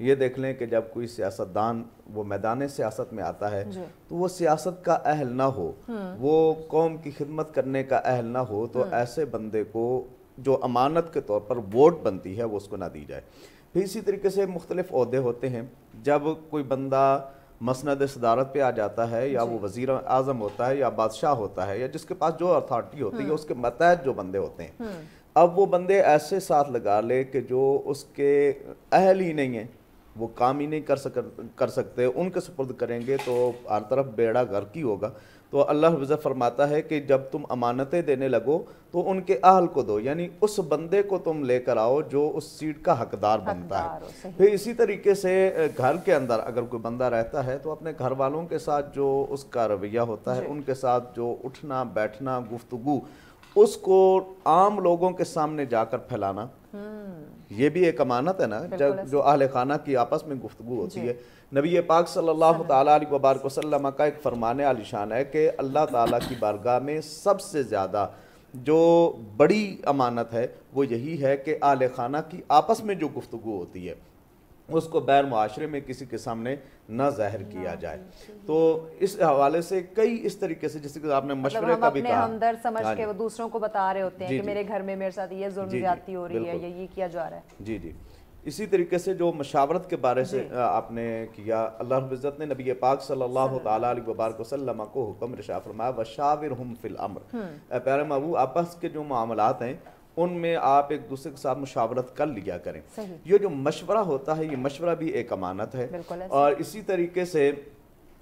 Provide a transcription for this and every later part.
یہ دیکھ لیں کہ جب کوئی سیاستدان وہ میدان سیاست میں آتا ہے تو وہ سیاست کا اہل نہ ہو، وہ قوم کی خدمت کرنے کا اہل نہ ہو، تو ایسے بندے کو جو امانت کے طور پر ووٹ بنتی ہے وہ اس کو نہ دی جائے۔ پھر اسی طریقے سے مختلف عہدے ہوتے ہیں، جب کوئی بندہ مسند صدارت پہ آ جاتا ہے، یا وہ وزیر اعظم ہوتا ہے یا بادشاہ ہوتا ہے، یا جس کے پاس جو اتھارٹی ہوتی ہے، اس کے ماتحت جو بندے ہوتے ہیں، اب وہ بندے ایسے ساتھ لگا لے کہ جو اس کے اہل ہی نہیں ہیں، وہ کام ہی نہیں کر سکتے، ان کے سپرد کریں گے تو ہر طرف بیڑا غرق ہی ہوگا۔ تو اللہ رب العزت فرماتا ہے کہ جب تم امانتیں دینے لگو تو ان کے اہل کو دو، یعنی اس بندے کو تم لے کر آؤ جو اس سیٹ کا حقدار بنتا ہے۔ پھر اسی طریقے سے گھر کے اندر اگر کوئی بندہ رہتا ہے تو اپنے گھر والوں کے ساتھ جو اس کا رویہ ہوتا ہے، ان کے ساتھ جو اٹھنا بیٹھنا گفتگو، اس کو عام لوگوں کے سامنے جا کر پھیلانا، یہ بھی ایک امانت ہے نا، جو اہل خانہ کی آپس میں گفتگو ہوتی ہے۔ نبی پاک صلی اللہ تعالیٰ علیہ وبارک وسلم کا ایک فرمان عالی شان ہے کہ اللہ تعالیٰ کی بارگاہ میں سب سے زیادہ جو بڑی امانت ہے وہ یہی ہے کہ اہل خانہ کی آپس میں جو گفتگو ہوتی ہے اس کو بیر معاشرے میں کسی کے سامنے نہ ظاہر کیا جائے۔ تو اس حوالے سے کئی اس طریقے سے، جیسے کہ آپ نے مشورے کا بھی کہا، ہم ہمدرد سمجھ کے وہ دوسروں کو بتا رہے ہوتے ہیں کہ میرے گھر میں میرے ساتھ یہ ظلم زیادتی ہو رہی ہے یا یہ کیا جا رہا ہے۔ جی جی، اسی طریقے سے جو مشاورت کے بارے سے آپ نے کیا، اللہ رب العزت نے نبی پاک صلی اللہ تعالیٰ علیہ وبارک وسلم کو حکم ارشاد فرمایا وَشَاوِرْهُمْ فِي الْأَمْرِ، اے پیارے محبوب آپس کے جو معاملات ہیں ان میں آپ ایک دوسرے کے ساتھ مشاورت کر لیا کریں۔ یہ جو مشورہ ہوتا ہے، یہ مشورہ بھی ایک امانت ہے۔ اور اسی طریقے سے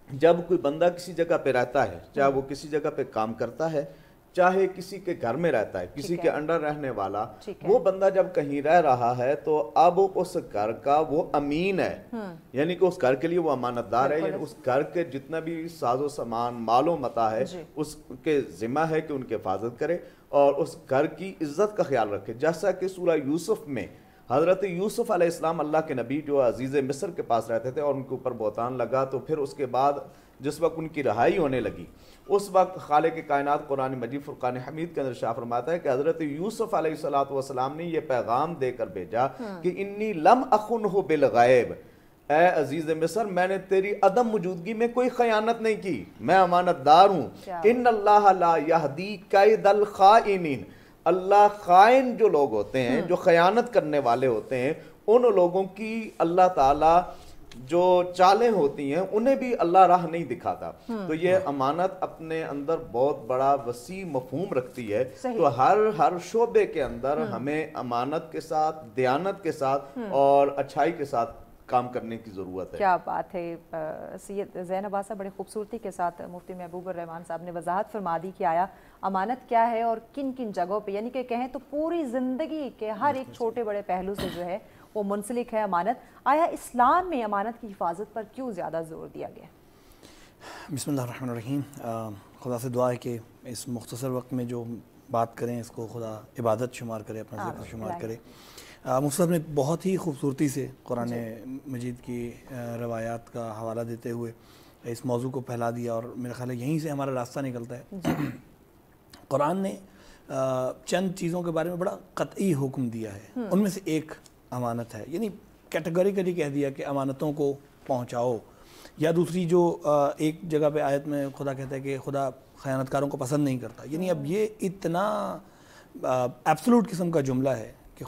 جب کوئی بندہ کسی جگہ پہ رہتا ہے، چاہے وہ کسی جگہ پہ کام کرتا ہے، چاہے کسی کے گھر میں رہتا ہے، کسی کے انڈر رہنے والا، وہ بندہ جب کہیں رہ رہا ہے تو اب اس گھر کا وہ امین ہے، یعنی کہ اس گھر کے لیے وہ امانت دار ہے، یعنی اس گھر کے جتنا بھی ساز و سامان مال و متاع ہے اس کے ذمہ ہے کہ ان کی حفاظت کرے اور اس گھر کی عزت کا خیال رکھے۔ جیسا کہ سورہ یوسف میں حضرت یوسف علیہ السلام اللہ کے نبی جو عزیز مصر کے پاس رہتے تھے اور ان کے اوپر بہتان لگا، تو پھر اس کے بعد جس وقت ان کی رہائی ہونے لگی، اس وقت خالق کائنات قرآن مجید فرقان حمید کے اندر ارشاد فرماتا ہے کہ حضرت یوسف علیہ السلام نے یہ پیغام دے کر بھیجا کہ انی لم اخنہ بالغیب، اے عزیز مصر میں نے تیری عدم موجودگی میں کوئی خیانت نہیں کی، میں امانت دار ہوں۔ ان اللہ لا یہدی کید الخائنین، اللہ خائن جو لوگ ہوتے ہیں، جو خیانت کرنے والے ہوتے ہیں، ان لوگوں کی اللہ تعالیٰ جو چالیں ہوتی ہیں انہیں بھی اللہ راہ نہیں دکھاتا۔ تو یہ امانت اپنے اندر بہت بڑا وسیع مفہوم رکھتی ہے۔ تو ہر شعبے کے اندر ہمیں امانت کے ساتھ، دیانت کے ساتھ اور اچھائی کے ساتھ کام کرنے کی ضرورت ہے۔ کیا بات ہے سید زینب صاحب، بڑے خوبصورتی کے ساتھ مفتی محبوب الرحمان صاحب نے وضاحت فرما دی کہ آیا امانت کیا ہے اور کن کن جگہوں پہ، یعنی کہ کہیں تو پوری زندگی کے ہر ایک چھوٹے بڑے پہلو سے جو ہے وہ منسلک ہے امانت۔ آیا اسلام میں امانت کی حفاظت پر کیوں زیادہ زور دیا گیا؟ بسم اللہ الرحمن الرحیم۔ خدا سے دعا ہے کہ اس مختصر وقت میں جو بات کریں اس کو خدا عبادت شمار کرے، اپنا ذکر شمار کرے۔ مفتی صاحب نے بہت ہی خوبصورتی سے قرآن مجید کی روایات کا حوالہ دیتے ہوئے اس موضوع کو پھیلا دیا، اور میرا خیال ہے یہیں سے ہمارا راستہ نکلتا ہے۔ قرآن نے چند چیزوں کے بارے میں بڑا قطعی حکم دیا ہے، ان میں سے ایک امانت ہے، یعنی کیٹیگوریکلی کہہ دیا کہ امانتوں کو پہنچاؤ۔ یا دوسری جو ایک جگہ پہ آیت میں خدا کہتا ہے کہ خدا خیانت کاروں کو پسند نہیں کرتا، یعنی اب یہ اتنا ایبسولوٹ قسم کا جملہ ہے کہ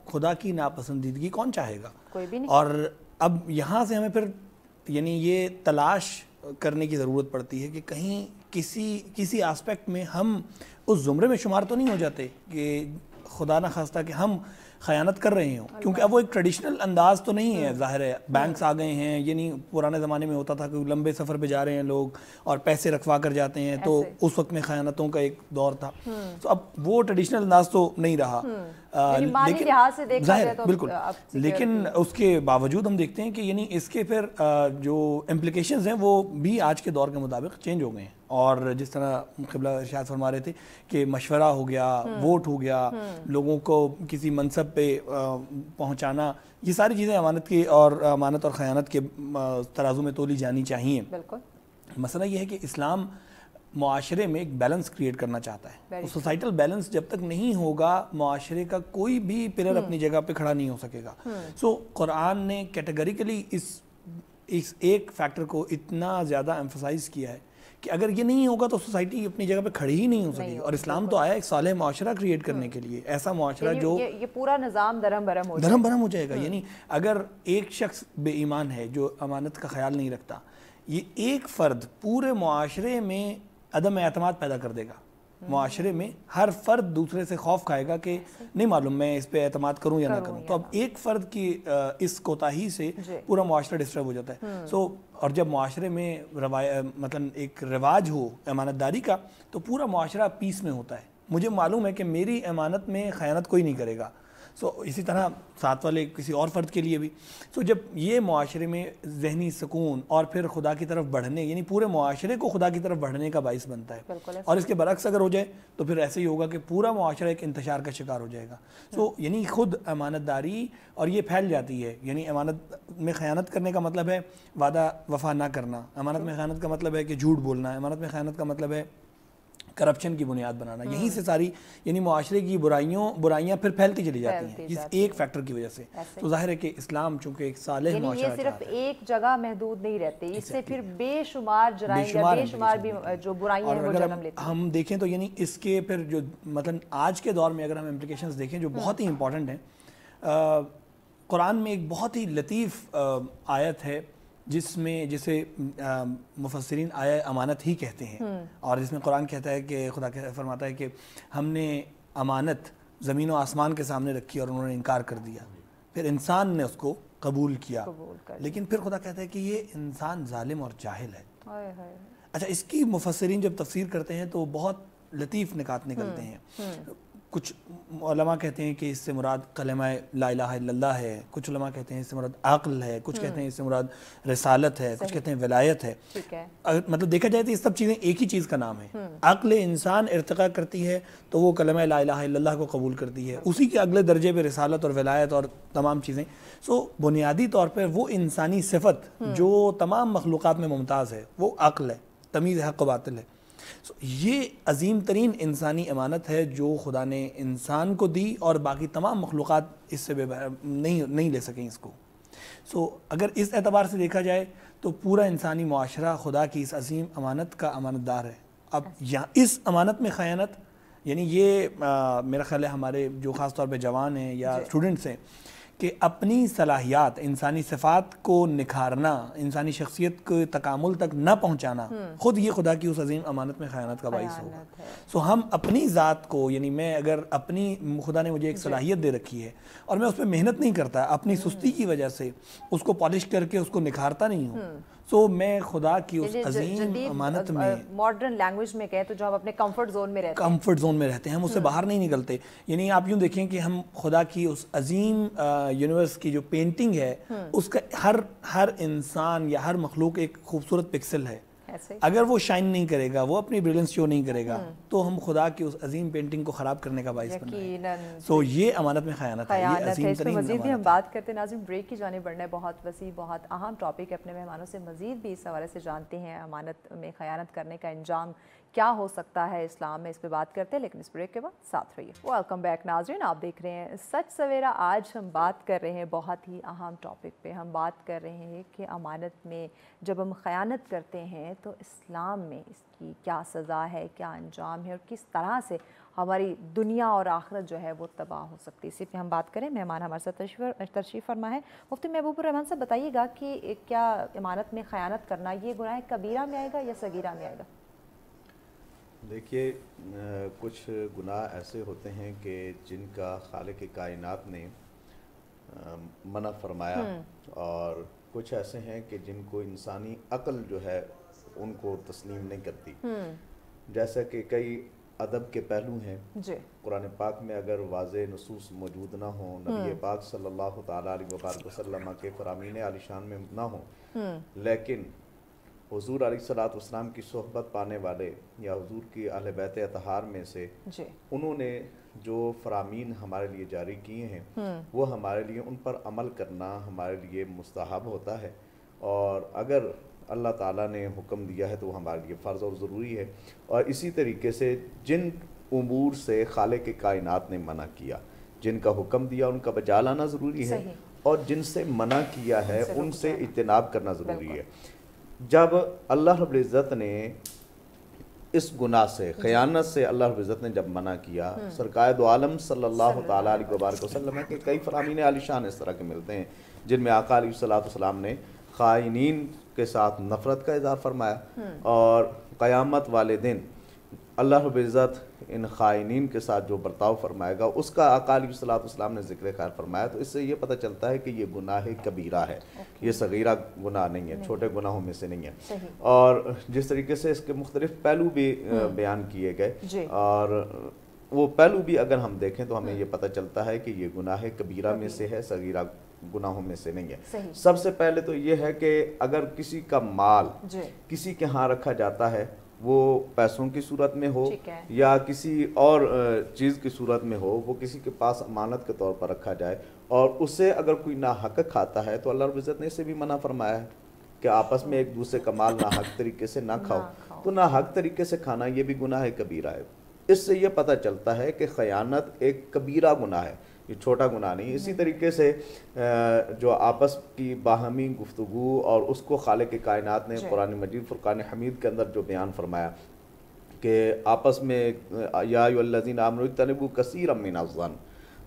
خدا کی ناپسندیدگی کون چاہے گا، کوئی بھی نہیں۔ اور اب یہاں سے ہمیں پھر یعنی یہ تلاش کرنے کی ضرورت پڑتی ہے کہ کہیں کسی آسپیکٹ میں ہم اس زمرے میں شمار تو نہیں ہو جاتے کہ خدا نہ خواستہ کہ ہم خیانت کر رہے ہوں، کیونکہ اب وہ ایک ٹریڈیشنل انداز تو نہیں ہے، ظاہر ہے بینکس آ گئے ہیں، یعنی پرانے زمانے میں ہوتا تھا کہ لمبے سفر پہ جا رہے ہیں لوگ اور پیسے رکھوا کر جاتے ہیں، تو اس وقت میں خیانتوں کا ایک دور تھا، تو اب وہ ٹریڈیشنل انداز تو نہیں رہا، لیکن ظاہر بالکل، لیکن اس کے باوجود ہم دیکھتے ہیں کہ یعنی اس کے پھر جو امپلیکیشنز ہیں وہ بھی آج کے دور کے مطابق چینج ہو گئے ہیں، اور جس طرح قبلہ ارشاد فرما رہے تھے کہ مشورہ ہو گیا، ووٹ ہو گیا، لوگوں کو کسی منصب پہ پہنچانا، یہ ساری چیزیں امانت کی اور امانت اور خیانت کے ترازو میں تولی جانی چاہیے۔ بالکل۔ مسئلہ یہ ہے کہ اسلام معاشرے میں ایک بیلنس کریٹ کرنا چاہتا ہے. سوسائٹل بیلنس جب تک نہیں ہوگا معاشرے کا کوئی بھی پلر اپنی جگہ پہ کھڑا نہیں ہو سکے گا. سو قرآن نے کیٹیگریکلی اس ایک فیکٹر کو اتنا زیادہ ایمفسائز کیا ہے کہ اگر یہ نہیں ہوگا تو سوسائٹی اپنی جگہ پہ کھڑی ہی نہیں ہو سکے گی. اور اسلام تو آیا ایک صالح معاشرہ کریٹ کرنے کے لیے, ایسا معاشرہ جو یہ پورا نظام درہم برہم ہو جائے گا. یعنی اگر ایک شخص بے ایمان ہے جو امانت کا خیال نہیں رکھتا, یہ ایک فرد پورے معاشرے میں عدم اعتماد پیدا کر دے گا. معاشرے میں ہر فرد دوسرے سے خوف کھائے گا کہ نہیں معلوم میں اس پہ اعتماد کروں یا نہ کروں. تو اب ایک فرد کی اس کوتاہی سے پورا معاشرہ ڈسٹرب ہو جاتا ہے. اور جب معاشرے میں مطلب ایک رواج ہو امانت داری کا تو پورا معاشرہ پیس میں ہوتا ہے. مجھے معلوم ہے کہ میری امانت میں خیانت کوئی نہیں کرے گا. اسی طرح ساتھ والے کسی اور فرد کے لیے بھی. جب یہ معاشرے میں ذہنی سکون اور پھر خدا کی طرف بڑھنے, یعنی پورے معاشرے کو خدا کی طرف بڑھنے کا باعث بنتا ہے. اور اس کے برعکس اگر ہو جائے تو پھر ایسے ہی ہوگا کہ پورا معاشرہ ایک انتشار کا شکار ہو جائے گا. یعنی خود امانت داری اور یہ پھیل جاتی ہے. یعنی امانت میں خیانت کرنے کا مطلب ہے وعدہ وفا نہ کرنا. امانت میں خیانت کا مطلب ہے کہ جھوٹ بولنا. امانت میں خیانت کا مطلب ہے کرپشن کی بنیاد بنانا. یہیں سے ساری یعنی معاشرے کی برائیاں پھر پھیلتی چلی جاتی ہیں اس ایک فیکٹر کی وجہ سے. تو ظاہر ہے کہ اسلام چونکہ ایک صالح معاشرہ یہ صرف ایک جگہ محدود نہیں رہتے, اس سے پھر بے شمار جرائم یا بے شمار بھی جو برائیاں ہیں وہ جنم لیتی ہیں. ہم دیکھیں تو یعنی اس کے پھر جو مطلب آج کے دور میں اگر ہم امپلیکیشنز دیکھیں جو بہت ہی امپورٹنٹ ہیں, قرآن میں ایک بہت ہی لطیف آیت ہے جس میں جسے مفسرین آیا امانت ہی کہتے ہیں, اور جس میں قرآن کہتا ہے کہ خدا فرماتا ہے کہ ہم نے امانت زمین و آسمان کے سامنے رکھی اور انہوں نے انکار کر دیا, پھر انسان نے اس کو قبول کیا, لیکن پھر خدا کہتا ہے کہ یہ انسان ظالم اور جاہل ہے. اچھا, اس کی مفسرین جب تفسیر کرتے ہیں تو بہت لطیف نکات نکلتے ہیں. کچھ علماء کہتے ہیں کہ اس سے مراد کلمہ لا الہ الا اللہ ہے, کچھ علماء کہتے ہیں اس سے مراد عقل ہے, کچھ کہتے ہیں اس سے مراد رسالت ہے, کچھ کہتے ہیں ولایت ہے. مطلب دیکھا جائے تو یہ سب چیزیں ایک ہی چیز کا نام ہے. عقل انسان ارتقا کرتی ہے تو وہ کلمہ لا الہ الا اللہ کو قبول کرتی ہے, اسی کے اگلے درجے پہ رسالت اور ولایت اور تمام چیزیں. بنیادی طور پر وہ انسانی صفت جو تمام مخلوقات میں ممتاز ہے وہ عقل ہے, تمیز حق و باطل ہے. یہ عظیم ترین انسانی امانت ہے جو خدا نے انسان کو دی, اور باقی تمام مخلوقات اس سے نہیں لے سکیں اس کو. اگر اس اعتبار سے دیکھا جائے تو پورا انسانی معاشرہ خدا کی اس عظیم امانت کا امانت دار ہے. اب اس امانت میں خیانت, یعنی یہ میرا خیال ہے ہمارے جو خاص طور پہ جوان ہیں یا اسٹوڈنٹس ہیں کہ اپنی صلاحیات, انسانی صفات کو نکھارنا, انسانی شخصیت کو تکامل تک نہ پہنچانا, خود یہ خدا کی اس عظیم امانت میں خیانت کا باعث ہوگا. ہم اپنی ذات کو, یعنی میں اگر اپنی خدا نے مجھے ایک صلاحیت دے رکھی ہے اور میں اس پہ محنت نہیں کرتا, اپنی سستی کی وجہ سے اس کو پالش کر کے اس کو نکھارتا نہیں ہوں, میں خدا کی اس عظیم امانت میں ماڈرن لینگویج میں کہیں تو جو ہم اپنے کمفرٹ زون میں رہتے ہیں ہم اس سے باہر نہیں نکلتے. یعنی آپ یوں دیکھیں کہ ہم خدا کی اس عظیم یونیورس کی جو پینٹنگ ہے اس کا ہر انسان یا ہر مخلوق ایک خوبصورت پکسل ہے. اگر وہ شائن نہیں کرے گا, وہ اپنی بریلنس شو نہیں کرے گا, تو ہم خدا کی اس عظیم پینٹنگ کو خراب کرنے کا باعث بن رہے ہیں. یہ امانت میں خیانت ہے, یہ عظیم ترین امانت ہے. مزید بھی ہم بات کرتے ہیں ناظرین, بریک کی جانب بڑھنا ہے. بہت وسیع, بہت اہم ٹاپک ہے. اپنے مہمانوں سے مزید بھی اس حوالے سے جانتے ہیں امانت میں خیانت کرنے کا انجام کیا ہو سکتا ہے اسلام میں, اس پہ بات کرتے ہیں, لیکن اس بریک کے بعد ساتھ رہیے. ویلکم بیک ناظرین, آپ دیکھ رہے ہیں سچ سویرا. آج ہم بات کر رہے ہیں بہت ہی اہم ٹاپک پہ. ہم بات کر رہے ہیں کہ امانت میں جب ہم خیانت کرتے ہیں تو اسلام میں اس کی کیا سزا ہے, کیا انجام ہے, اور کس طرح سے ہماری دنیا اور آخرت جو ہے وہ تباہ ہو سکتی ہے. اسی پہ ہم بات کریں. مہمان ہمارے ساتھ تشریف فرما ہے مفتی محبوب الرحمان صاحب. بتائیے گا کہ کیا امانت میں خیانت کرنا یہ گناہ کبیرہ میں آئے گا یا صغیرہ میں آئے گا؟ دیکھیے, کچھ گناہ ایسے ہوتے ہیں کہ جن کا خالق کائنات نے منع فرمایا, اور کچھ ایسے ہیں کہ جن کو انسانی عقل جو ہے ان کو تسلیم نہیں کرتی. جیسا کہ کئی ادب کے پہلو ہیں. قرآن پاک میں اگر واضح نصوص موجود نہ ہوں, نبی پاک صلی اللہ تعالیٰ علیہ وآلہ وسلم کے فرامین عالی شان میں نہ ہوں, لیکن حضور علیہ الصلوۃ والسلام کی صحبت پانے والے یا حضور کی اہل بیت اطہار میں سے انہوں نے جو فرامین ہمارے لیے جاری کیے ہیں وہ ہمارے لیے ان پر عمل کرنا ہمارے لیے مستحب ہوتا ہے. اور اگر اللہ تعالیٰ نے حکم دیا ہے تو وہ ہمارے لیے فرض اور ضروری ہے، اور اسی طریقے سے جن امور سے خالق کائنات نے منع کیا، جن کا حکم دیا ان کا بجا لانا ضروری ہے، اور جن سے منع کیا ہے ان سے اجتناب کرنا ضروری ہے۔ جب اللہ رب العزت نے اس گناہ سے، خیانت سے اللہ رب العزت نے جب منع کیا، سرکار دو عالم صلی اللہ تعالیٰ علیہ وبارک وسلم ہے کہ کئی فرامین عالی شان اس طرح کے ملتے ہیں جن میں آقا علیہ السلام نے خائنین کے ساتھ نفرت کا اظہار فرمایا، اور قیامت والے دن اللہ رب العزت ان خائنین کے ساتھ جو برتاؤ فرمائے گا اس کا آقا علیہ السلام نے ذکر خیر فرمایا۔ تو اس سے یہ پتہ چلتا ہے کہ یہ گناہ کبیرہ ہے، یہ صغیرہ گناہ نہیں ہے، چھوٹے گناہوں میں سے نہیں ہے۔ اور جس طریقے سے اس کے مختلف پہلو بھی بیان کیے گئے، اور وہ پہلو بھی اگر ہم دیکھیں تو ہمیں یہ پتہ چلتا ہے کہ یہ گناہ کبیرہ میں سے ہے، صغیرہ گناہوں میں سے نہیں ہے۔ سب سے پہلے تو یہ ہے کہ اگر کسی کا مال کسی کے ہاں رکھا جاتا ہے، وہ پیسوں کی صورت میں ہو یا کسی اور چیز کی صورت میں ہو، وہ کسی کے پاس امانت کے طور پر رکھا جائے اور اسے اگر کوئی ناحق کھاتا ہے تو اللہ رب العزت نے اسے بھی منع فرمایا ہے کہ آپس میں ایک دوسرے کا مال ناحق طریقے سے نہ کھاؤ۔ تو ناحق طریقے سے کھانا یہ بھی گناہ کبیرہ ہے۔ اس سے یہ پتہ چلتا ہے کہ خیانت ایک کبیرہ گناہ ہے، یہ چھوٹا گناہ نہیں۔ اسی طریقے سے جو آپس کی باہمی گفتگو اور اس کو خالق کائنات نے قرآن مجید فرقان حمید کے اندر جو بیان فرمایا کہ آپس میں یا ایھا الذین آمنوا اجتنبوا کثیرا من الظن،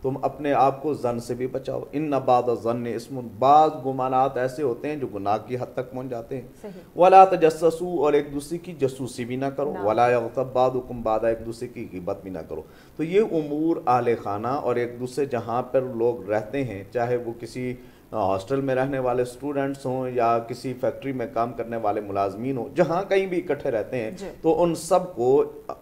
تم اپنے آپ کو ظن سے بھی بچاؤ، ان بعض الظن اسم، بعض گمانات ایسے ہوتے ہیں جو گناہ کی حد تک پہنچ جاتے ہیں۔ ولا تجسسوا، اور ایک دوسرے کی جاسوسی بھی نہ کرو، ولا یغتب بعضکم بعضا، ایک دوسرے کی غیبت بھی نہ کرو۔ تو یہ امور اہل خانہ اور ایک دوسرے جہاں پر لوگ رہتے ہیں، چاہے وہ کسی ہاسٹل میں رہنے والے اسٹوڈنٹس ہوں یا کسی فیکٹری میں کام کرنے والے ملازمین ہوں، جہاں کہیں بھی اکٹھے رہتے ہیں، تو ان سب کو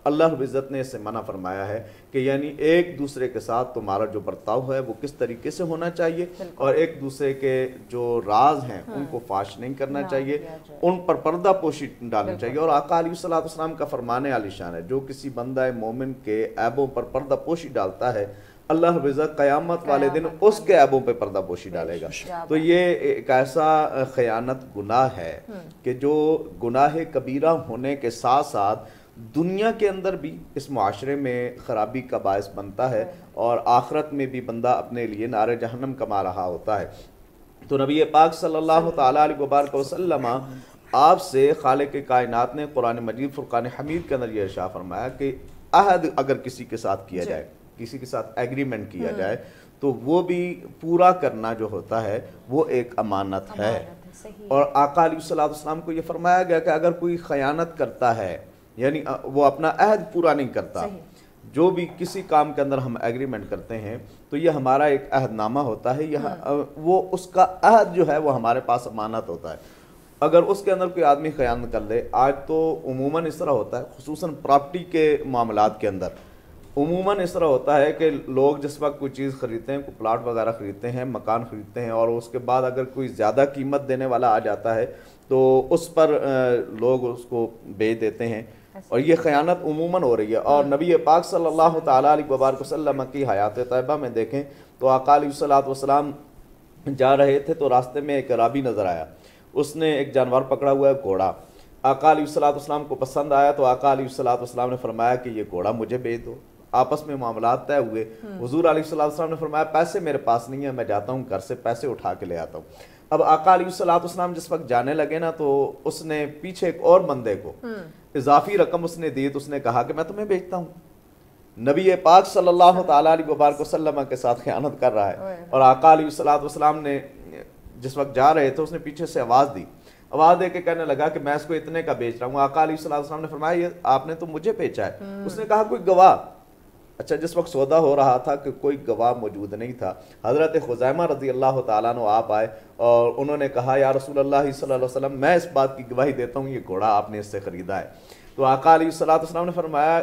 اللہ رب العزت نے اسے منع فرمایا ہے کہ یعنی ایک دوسرے کے ساتھ تمہارا جو برتاؤ ہے وہ کس طریقے سے ہونا چاہیے، اور ایک دوسرے کے جو راز ہیں ان کو فاش نہیں کرنا چاہیے، ان پر پردہ پوشی ڈالنی چاہیے۔ اور آقا علیہ السلام کا فرمان عالی شان ہے، جو کسی بندہ مومن کے عیبوں پر پردہ پوشی ڈالتا ہے، اللہ رب العزت قیامت والے دن اس کے عیبوں پہ پردہ پوشی ڈالے گا۔ تو یہ ایک ایسا خیانت گناہ ہے کہ جو گناہ کبیرہ ہونے کے ساتھ ساتھ دنیا کے اندر بھی اس معاشرے میں خرابی کا باعث بنتا ہے، اور آخرت میں بھی بندہ اپنے لیے نار جہنم کما رہا ہوتا ہے۔ تو نبی پاک صلی اللہ تعالیٰ علیہ وبارک وسلم آپ سے خالق کائنات نے قرآن مجید فرقان حمید کے اندر یہ ارشاد فرمایا کہ عہد اگر کسی کے ساتھ کیا جائے، کسی کے ساتھ ایگریمنٹ کیا جائے، تو وہ بھی پورا کرنا جو ہوتا ہے وہ ایک امانت ہے۔ اور آقا علیہ السلام کو یہ فرمایا گیا کہ اگر کوئی خیانت کرتا ہے، یعنی وہ اپنا عہد پورا نہیں کرتا، جو بھی کسی کام کے اندر ہم ایگریمنٹ کرتے ہیں تو یہ ہمارا ایک عہد نامہ ہوتا ہے، وہ اس کا عہد جو ہے وہ ہمارے پاس امانت ہوتا ہے۔ اگر اس کے اندر کوئی آدمی خیانت کر لے، آج تو عموماً اس طرح ہوتا ہے، خصوصاً پراپرٹی کے معاملات کے اندر عموماً اس طرح ہوتا ہے کہ لوگ جس وقت کوئی چیز خریدتے ہیں، کوئی پلاٹ وغیرہ خریدتے ہیں، مکان خریدتے ہیں، اور اس کے بعد اگر کوئی زیادہ قیمت دینے والا آ جاتا ہے تو اس پر لوگ اس کو بیچ دیتے ہیں، اور یہ خیانت عموماً ہو رہی ہے۔ اور نبی پاک صلی اللہ تعالیٰ علیہ وبارک وسلم کی حیات طیبہ میں دیکھیں تو آقا علیہ السلام جا رہے تھے تو راستے میں ایک رابی نظر آیا، اس نے ایک جانور پکڑا ہوا ہے، گھوڑا۔ آقا علیہ السلام کو پسند آیا تو آقا علیہ السلام نے فرمایا کہ یہ گھوڑا مجھے بیچ دو۔ آپس میں معاملات طے ہوئے، حضور علیہ السلام نے فرمایا پیسے میرے پاس نہیں ہیں، میں جاتا ہوں گھر سے پیسے اٹھا کے لے آتا ہوں۔ اب آقا علیہ السلام جس وقت جانے لگے نا تو اس نے پیچھے ایک اور بندے کو اضافی رقم اس نے دی، تو اس نے کہا کہ میں تمہیں بیچتا ہوں۔ نبی پاک صلی اللہ تعالیٰ علیہ وبارک وسلم کے ساتھ خیانت کر رہا ہے، اور آقا علیہ السلام نے جس وقت جا رہے تھے اس نے پیچھے سے آواز دی، آواز دے کے کہنے لگا کہ میں اس کو اتنے کا بیچ رہا ہوں۔ آقا علیہ السلام نے فرمایا یہ آپ نے تو مجھے بیچا ہے۔ اس نے کہا کوئی گواہ؟ اچھا، جس وقت سودا ہو رہا تھا کہ کوئی گواہ موجود نہیں تھا، حضرت خزیمہ رضی اللہ تعالیٰ عنہ آپ آئے اور انہوں نے کہا یا رسول اللہ صلی اللہ علیہ وسلم میں اس بات کی گواہی دیتا ہوں یہ گھوڑا آپ نے اس سے خریدا ہے۔ تو آقا علیہ السلام نے فرمایا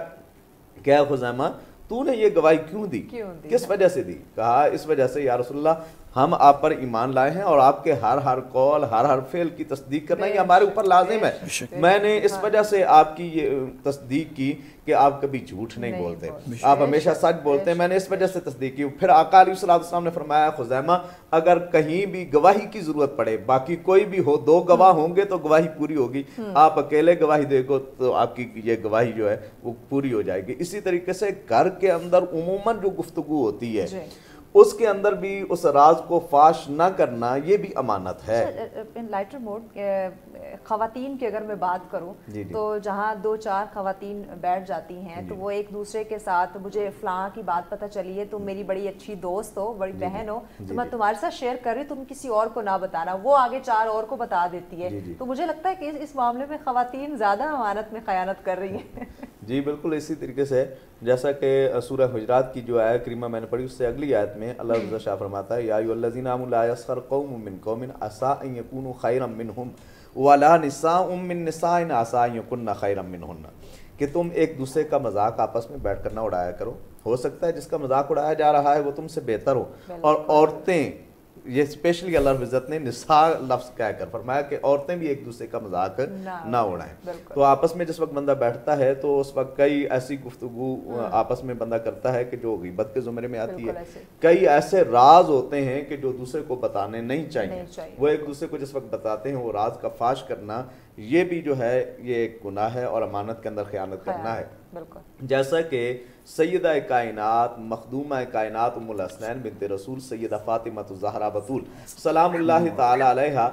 کیا خزیمہ تو نے یہ گواہی کیوں دی، کس وجہ سے دی؟ کہا اس وجہ سے یا رسول اللہ ہم آپ پر ایمان لائے ہیں اور آپ کے ہر قول ہر فعل کی تصدیق کرنا یہ ہمارے اوپر لازم ہے۔ میں نے اس وجہ سے آپ کی یہ تصدیق کی کہ آپ کبھی جھوٹ نہیں بولتے, آپ ہمیشہ سچ بولتے ہیں. میں نے اس وجہ سے تصدیق کی. پھر آقا علیہ السلام نے فرمایا خزیمہ اگر کہیں بھی گواہی کی ضرورت پڑے, باقی کوئی بھی ہو, 2 گواہ ہوں گے تو گواہی پوری ہوگی, آپ اکیلے گواہی دے گو تو آپ کی یہ گواہی جو ہے وہ پوری ہو جائے گی. اسی طریقے سے گھر کے اندر عموماً جو گفتگو ہوتی ہے اس کے اندر بھی اس راز کو فاش نہ کرنا یہ بھی امانت ہے. ان لائٹر موڈ خواتین کی اگر میں بات کروں تو جہاں 2-4 خواتین بیٹھ جاتی ہیں تو وہ ایک دوسرے کے ساتھ, مجھے فلاں کی بات پتہ چلی ہے, تم میری بڑی اچھی دوست ہو, بڑی بہن ہو, تو میں تمہارے ساتھ شیئر کر رہی ہوں, تم کسی اور کو نہ بتانا, وہ آگے 4 اور کو بتا دیتی ہے. تو مجھے لگتا ہے کہ اس معاملے میں خواتین زیادہ امانت میں خیانت کر رہی ہیں. جی بالکل اسی طریقے سے جیسا کہ سورہ حجرات کی جو آیت کریمہ میں نے پڑھی اس سے اگلی آیت میں اللہ رضا شاہ فرماتا ہے یا ایھا الذین آمنوا لا یسخر قوم من قوم عسى ان یکونوا خیرا منہم ولا نساء من نساء عسى ان یکن خیرا منہن, کہ تم ایک دوسرے کا مذاق آپس میں بیٹھ کر نہ اڑایا کرو. ہو سکتا ہے جس کا مذاق اڑایا جا رہا ہے وہ تم سے بہتر ہو. اور عورتیں, یہ اسپیشلی اللہ رب العزت نے نساء لفظ کہہ کر فرمایا کہ عورتیں بھی ایک دوسرے کا مذاق نہ اڑائیں. تو آپس میں جس وقت بندہ بیٹھتا ہے تو اس وقت کئی ایسی گفتگو آپس میں بندہ کرتا ہے کہ جو غیبت کے زمرے میں آتی ہے. کئی ایسے راز ہوتے ہیں کہ جو دوسرے کو بتانے نہیں چاہیے, وہ ایک دوسرے کو جس وقت بتاتے ہیں وہ راز کا فاش کرنا یہ بھی جو ہے یہ ایک گناہ ہے اور امانت کے اندر خیانت کرنا ہے. جیسا کہ سیدہ کائنات مخدومہ کائنات ام الحسنین بنت رسول سیدہ فاطمہ الزہرا بتول سلام اللہ تعالی علیہا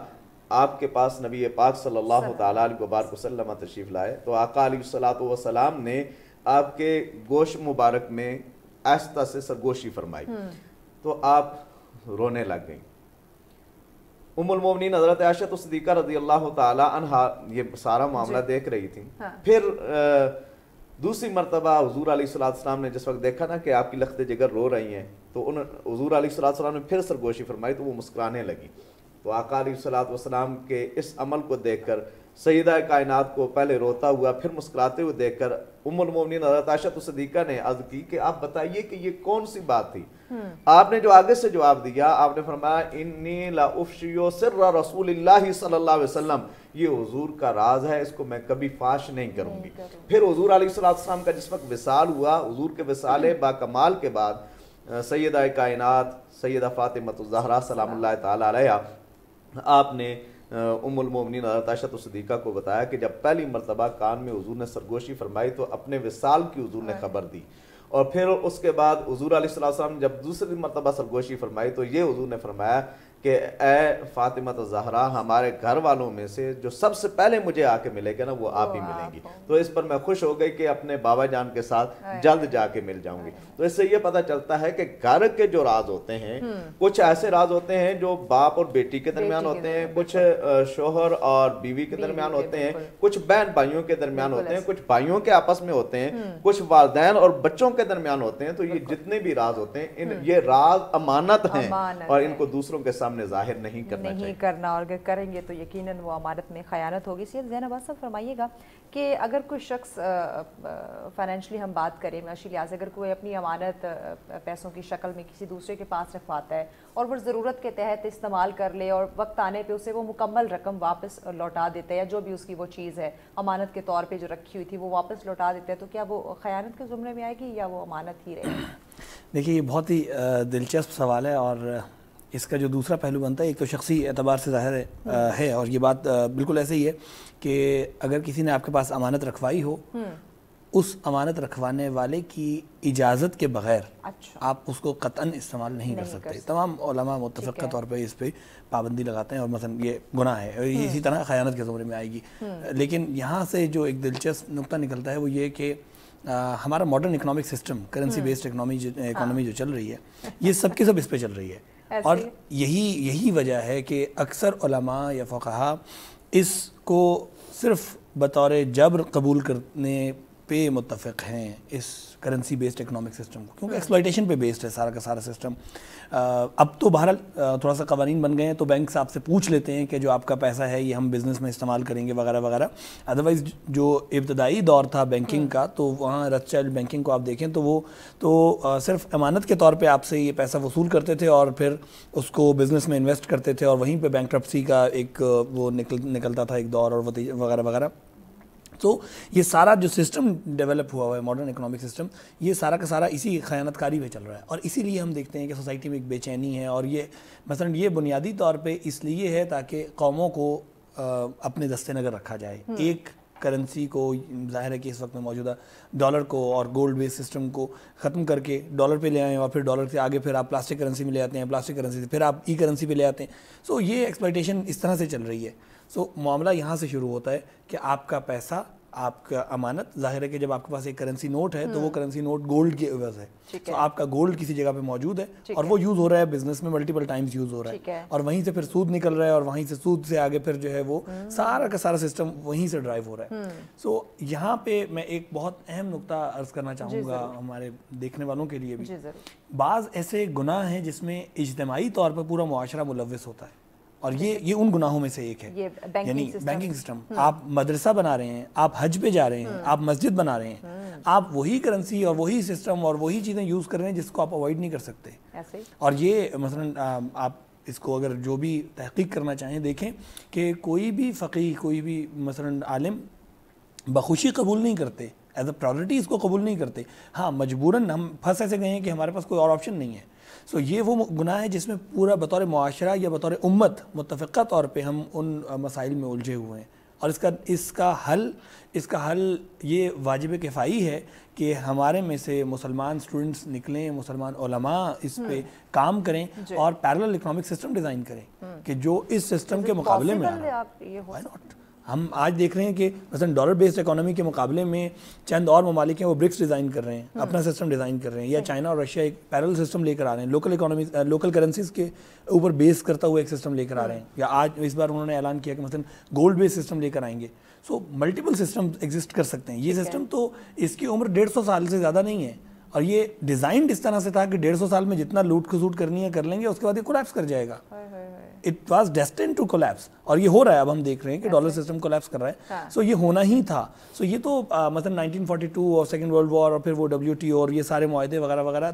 آپ کے پاس نبی پاک صلی اللہ تعالی علیہ وبارک وسلم تشریف لائے تو آقا علیہ الصلوۃ والسلام نے آپ کے گوش مبارک میں آہستہ سے سرگوشی فرمائی تو آپ رونے لگ گئیں. ام المومنین حضرت عائشہ صدیقہ رضی اللہ تعالی عنہا یہ سارا معاملہ دیکھ رہی تھی. پھر دوسری مرتبہ حضور علیہ السلام نے جس وقت دیکھا نا کہ آپ کی لخت جگر رو رہی ہیں تو حضور علیہ السلام نے پھر سرگوشی فرمائی تو وہ مسکرانے لگی. تو آقا علیہ السلام کے اس عمل کو دیکھ کر سیدہ کائنات کو پہلے روتا ہوا پھر مسکراتے ہوئے دیکھ کر ام المومنین حضرت عائشہ صدیقہ نے عرض کی کہ آپ بتائیے کہ یہ کون سی بات تھی. آپ نے جو آگے سے جواب دیا, آپ نے فرمایا انی لا افشی سر رسول اللہ صلی اللہ علیہ وسلم, یہ حضور کا راز ہے, اس کو میں کبھی فاش نہیں کروں گی. پھر حضور علیہ السلام کا جس وقت وصال ہوا, حضور کے وصال با کمال کے بعد سیدہ کائنات سیدہ فاطمہ الزہرا سلام اللہ تعالی علیہا آپ نے ام المومنین حضرت عائشہ صدیقہ کو بتایا کہ جب پہلی مرتبہ کان میں حضور نے سرگوشی فرمائی تو اپنے وصال کی حضور نے خبر دی, اور پھر اس کے بعد حضور علیہ السلام نے جب دوسری مرتبہ سرگوشی فرمائی تو یہ حضور نے فرمایا کہ اے فاطمہ الزہرا ہمارے گھر والوں میں سے جو سب سے پہلے مجھے آ کے ملے گا نا وہ آپ ہی ملیں گی. تو اس پر میں خوش ہو گئی کہ اپنے بابا جان کے ساتھ جلد جا کے مل جاؤں گی. تو اس سے یہ پتہ چلتا ہے کہ گھر کے جو راز ہوتے ہیں کچھ ایسے راز ہوتے ہیں جو باپ اور بیٹی کے درمیان ہوتے ہیں, کچھ شوہر اور بیوی کے درمیان ہوتے ہیں, کچھ بہن بھائیوں کے درمیان ہوتے ہیں, کچھ بھائیوں کے آپس میں ہوتے ہیں, کچھ والدین اور بچوں کے درمیان ہوتے ہیں. تو یہ جتنے بھی راز ہوتے ہیں یہ راز امانت ہیں اور ان کو دوسروں کے سامنے ظاہر نہیں کرنا, اور اگر کریں گے تو یقیناً وہ امانت میں خیانت ہوگی. سید زینب صاحب فرمائیے گا کہ اگر کوئی شخص فائنینشلی ہم بات کریں معاشی لحاظ سے, اگر کوئی اپنی امانت پیسوں کی شکل میں کسی دوسرے کے پاس رکھواتا ہے اور وہ ضرورت کے تحت استعمال کر لے اور وقت آنے پہ اسے وہ مکمل رقم واپس لوٹا دیتا ہے, یا جو بھی اس کی وہ چیز ہے امانت کے طور پہ جو رکھی ہوئی تھی وہ واپس لوٹا دیتا ہے, تو کیا وہ خیانت کے زمرے میں آئے گی یا وہ امانت ہی رہے گی؟ دیکھیے یہ بہت ہی دلچسپ سوال ہے, اور اس کا جو دوسرا پہلو بنتا ہے ایک تو شخصی اعتبار سے ظاہر ہے اور یہ بات بالکل ایسے ہی ہے کہ اگر کسی نے آپ کے پاس امانت رکھوائی ہو, اس امانت رکھوانے والے کی اجازت کے بغیر آپ اس کو قطعاً استعمال نہیں کر سکتے. تمام علماء متفقہ طور پہ اس پہ پابندی لگاتے ہیں اور مثلا یہ گناہ ہے, اور یہ اسی طرح خیانت کے زمرے میں آئے گی. لیکن یہاں سے جو ایک دلچسپ نقطہ نکلتا ہے وہ یہ کہ ہمارا modern economic system, currency based economy جو چل رہی ہے, یہ سب کے سب اس پہ چل رہی ہے. اور یہی وجہ ہے کہ اکثر علماء یا فقہا اس کو صرف بطور جبر قبول کرنے پہ متفق ہیں, اس کرنسی بیسڈ اکنامک سسٹم کو, کیونکہ ایکسپلائٹیشن پہ بیسڈ ہے سارا کا سارا سسٹم. اب تو بہرحال تھوڑا سا قوانین بن گئے ہیں تو بینکس آپ سے پوچھ لیتے ہیں کہ جو آپ کا پیسہ ہے یہ ہم بزنس میں استعمال کریں گے وغیرہ وغیرہ. ادروائز جو ابتدائی دور تھا بینکنگ کا تو وہاں رتھ چائلڈ بینکنگ کو آپ دیکھیں تو وہ تو صرف امانت کے طور پہ آپ سے یہ پیسہ وصول کرتے تھے اور پھر اس کو بزنس میں انویسٹ کرتے تھے, اور وہیں پہ بینکرپسی کا ایک وہ نکلتا تھا ایک دور اور وغیرہ وغیرہ. تو یہ سارا جو سسٹم ڈیولپ ہوا ہوا ہے ماڈرن اکنامک سسٹم، یہ سارا کا سارا اسی خیانت کاری پہ چل رہا ہے، اور اسی لیے ہم دیکھتے ہیں کہ سوسائٹی میں ایک بے چینی ہے، اور یہ مثلا یہ بنیادی طور پہ اس لیے ہے تاکہ قوموں کو اپنے دستے نظر رکھا جائے، ایک کرنسی کو، ظاہر ہے کہ اس وقت میں موجودہ ڈالر کو اور گولڈ بیس سسٹم کو ختم کر کے ڈالر پہ لے آئیں، اور پھر ڈالر سے آگے پھر آپ پلاسٹک کرنسی میں لے آتے ہیں، پلاسٹک کرنسی سے پھر آپ ای کرنسی پہ لے آتے ہیں. سو یہ ایکسپلائٹیشن اس طرح سے چل رہی ہے. سو معاملہ یہاں سے شروع ہوتا ہے کہ آپ کا پیسہ، آپ کا امانت، ظاہر ہے کہ جب آپ کے پاس ایک کرنسی نوٹ ہے تو وہ کرنسی نوٹ گولڈ کے عوض ہے. تو آپ کا گولڈ کسی جگہ پہ موجود ہے اور وہ یوز ہو رہا ہے بزنس میں، ملٹیپل ٹائمز یوز ہو رہا ہے، اور وہیں سے پھر سود نکل رہا ہے، اور وہیں سے سود سے آگے پھر جو ہے وہ سارا کا سارا سسٹم وہیں سے ڈرائیو ہو رہا ہے. سو یہاں پہ میں ایک بہت اہم نقطہ عرض کرنا چاہوں گا ہمارے دیکھنے والوں کے لیے بھی. بعض ایسے گناہ ہیں جس میں اجتماعی طور پر پورا معاشرہ ملوث ہوتا ہے، اور یہ ان گناہوں میں سے ایک ہے. یعنی بینکنگ سسٹم، آپ مدرسہ بنا رہے ہیں، آپ حج پہ جا رہے ہیں، آپ مسجد بنا رہے ہیں، آپ وہی کرنسی اور وہی سسٹم اور وہی چیزیں یوز کر رہے ہیں جس کو آپ اوائڈ نہیں کر سکتے. اور یہ مثلا آپ اس کو اگر جو بھی تحقیق کرنا چاہیں دیکھیں کہ کوئی بھی فقیہ، کوئی بھی مثلا عالم بخوشی قبول نہیں کرتے، ایز اے پرائورٹی اس کو قبول نہیں کرتے. ہاں مجبوراً ہم پھنس ایسے گئے ہیں کہ ہمارے پاس کوئی اور آپشن نہیں ہے. سو یہ وہ گناہ ہے جس میں پورا بطور معاشرہ یا بطور امت متفقہ طور پہ ہم ان مسائل میں الجھے ہوئے ہیں. اور اس کا حل یہ واجب کفائی ہے کہ ہمارے میں سے مسلمان اسٹوڈنٹس نکلیں، مسلمان علماء اس پہ کام کریں اور پیرلل اکنامک سسٹم ڈیزائن کریں کہ جو اس سسٹم کے مقابلے میں ہم آج دیکھ رہے ہیں کہ مثلا ڈالر بیسڈ اکانومی کے مقابلے میں چند اور ممالک ہیں وہ برکس ڈیزائن کر رہے ہیں، اپنا سسٹم ڈیزائن کر رہے ہیں، یا چائنا اور رشیا ایک پیرل سسٹم لے کر آ رہے ہیں، لوکل اکانومی لوکل کرنسیز کے اوپر بیس کرتا ہوا ایک سسٹم لے کر آ رہے ہیں، یا آج اس بار انہوں نے اعلان کیا کہ مثلا گولڈ بیس سسٹم لے کر آئیں گے. سو ملٹیپل سسٹم ایگزسٹ کر سکتے ہیں. یہ سسٹم تو اس کی عمر 150 سال سے زیادہ نہیں ہے، اور یہ ڈیزائنڈ اس طرح سے تھا کہ 150 سال میں جتنا لوٹ کھسوٹ کرنی ہے کر لیں گے، اس کے بعد یہ کولیپس کر جائے گا. اٹ واز ڈیسٹینڈ ٹو کولیپس، اور یہ ہو رہا ہے. اب ہم دیکھ رہے ہیں کہ ڈالر سسٹم کولیپس کر رہا ہے. سو یہ ہونا ہی تھا. سو یہ تو مثلا 1942 اور سیکنڈ ورلڈ وار اور پھر وہ WTO اور یہ سارے معاہدے وغیرہ وغیرہ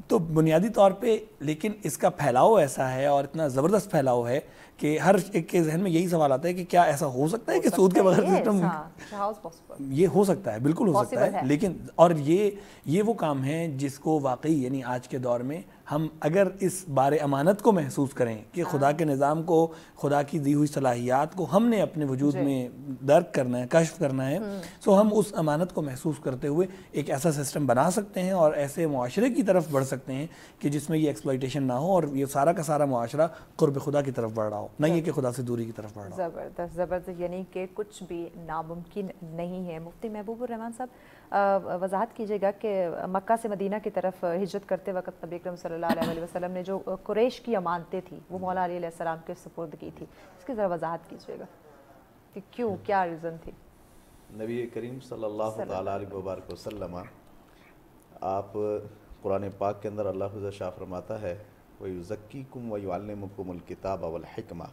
تو بنیادی طور پہ، لیکن اس کا پھیلاؤ ایسا ہے اور اتنا زبردست پھیلاؤ ہے کہ ہر ایک کے ذہن میں یہی سوال آتا ہے کہ کیا ایسا ہو سکتا ہے کہ سود کے بغیر سسٹم؟ یہ ہو سکتا ہے، بالکل ہو سکتا ہے. لیکن اور یہ وہ کام ہے جس کو واقعی یعنی آج کے دور میں ہم اگر اس بار امانت کو محسوس کریں کہ خدا کے نظام کو، خدا کی دی ہوئی صلاحیات کو ہم نے اپنے وجود میں درک کرنا ہے، کشف کرنا ہے، سو ہم اس امانت کو محسوس کرتے ہوئے ایک ایسا سسٹم بنا سکتے ہیں اور ایسے معاشرے کی طرف بڑھ سکتے ہیں کہ جس میں یہ ایکسپلائٹیشن نہ ہو اور یہ سارا کا سارا معاشرہ قرب خدا کی طرف بڑھ رہا ہو، نہ یہ کہ خدا سے دوری کی طرف بڑھ رہا ہو. زبردست زبردست، یعنی کہ کچھ بھی ناممکن نہیں ہے. مفتی محبوب الرحمان صاحب وضاحت کیجیے گا کہ مکہ سے مدینہ کی طرف ہجرت کرتے وقت نبی اکرم صلی اللہ علیہ وسلم نے جو قریش کی امانتیں تھیں وہ مولا علی علیہ السلام کے سپرد کی تھی، اس کی ذرا وضاحت کیجیے گا کہ کیوں، کیا ریزن تھی؟ نبی کریم صلی اللہ تعالیٰ علیہ وبارک وسلم، آپ قرآن پاک کے اندر اللہ حضرت شاہ فرماتا ہے وَيُزَكِّيكُمْ وَيُعَلِّمُكُمُ الْكِتَابَ وَالْحِكْمَةَ،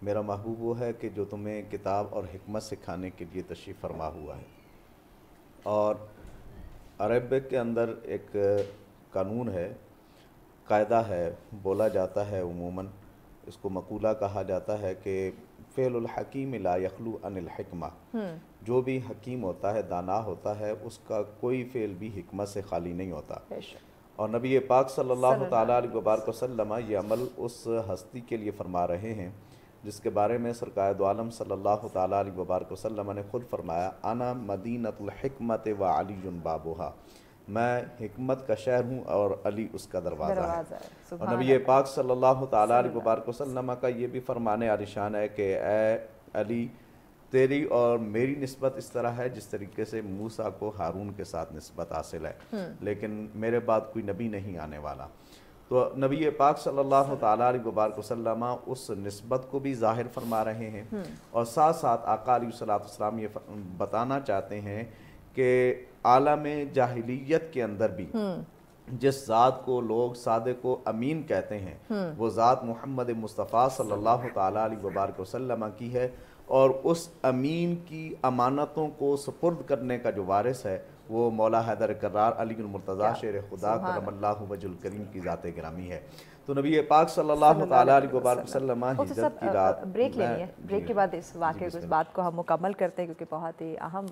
میرا محبوب وہ ہے کہ جو تمہیں کتاب اور حکمت سکھانے کے لیے تشریف فرما ہوا ہے. اور عربک کے اندر ایک قانون ہے، قاعدہ ہے، بولا جاتا ہے عموماً، اس کو مقولہ کہا جاتا ہے کہ فعل الحکیم لا یخلو عن الحکمہ. جو بھی حکیم ہوتا ہے، دانا ہوتا ہے، اس کا کوئی فعل بھی حکمت سے خالی نہیں ہوتا. اور نبی پاک صلی اللہ تعالیٰ علیہ وبارک وسلم یہ عمل اس ہستی کے لیے فرما رہے ہیں جس کے بارے میں سرکار دو عالم صلی اللہ تعالیٰ علیہ وبارک وسلم نے خود فرمایا انا مدینۃ الحکمت و علی بابھا، میں حکمت کا شہر ہوں اور علی اس کا دروازہ ہے. اور نبی پاک صلی اللہ تعالیٰ علیہ وبارک وسلم کا یہ بھی فرمانے عالیشان ہے کہ اے علی، تیری اور میری نسبت اس طرح ہے جس طریقے سے موسیٰ کو ہارون کے ساتھ نسبت حاصل ہے، لیکن میرے بعد کوئی نبی نہیں آنے والا. تو نبی پاک صلی اللہ تعالیٰ علیہ وبارک وسلم اس نسبت کو بھی ظاہر فرما رہے ہیں، اور ساتھ ساتھ آقا علیہ الصلوۃ والسلام یہ بتانا چاہتے ہیں کہ عالم جاہلیت کے اندر بھی جس ذات کو لوگ صادق و امین کہتے ہیں وہ ذات محمد مصطفیٰ صلی اللہ تعالیٰ علیہ وبارک وسلم کی ہے، اور اس امین کی امانتوں کو سپرد کرنے کا جو وارث ہے وہ مولا حیدر کرار علی المرتضیٰ شیر خدا کرم اللہ وجہ الکریم کی ذات گرامی ہے۔ تو نبی پاک صلی اللہ تعالیٰ علیہ وآلہ وسلم ہجرت کی رات، بریک لینی ہے، بریک کے بعد اس واقعے کو، اس بات کو ہم مکمل کرتے ہیں کیونکہ بہت ہی اہم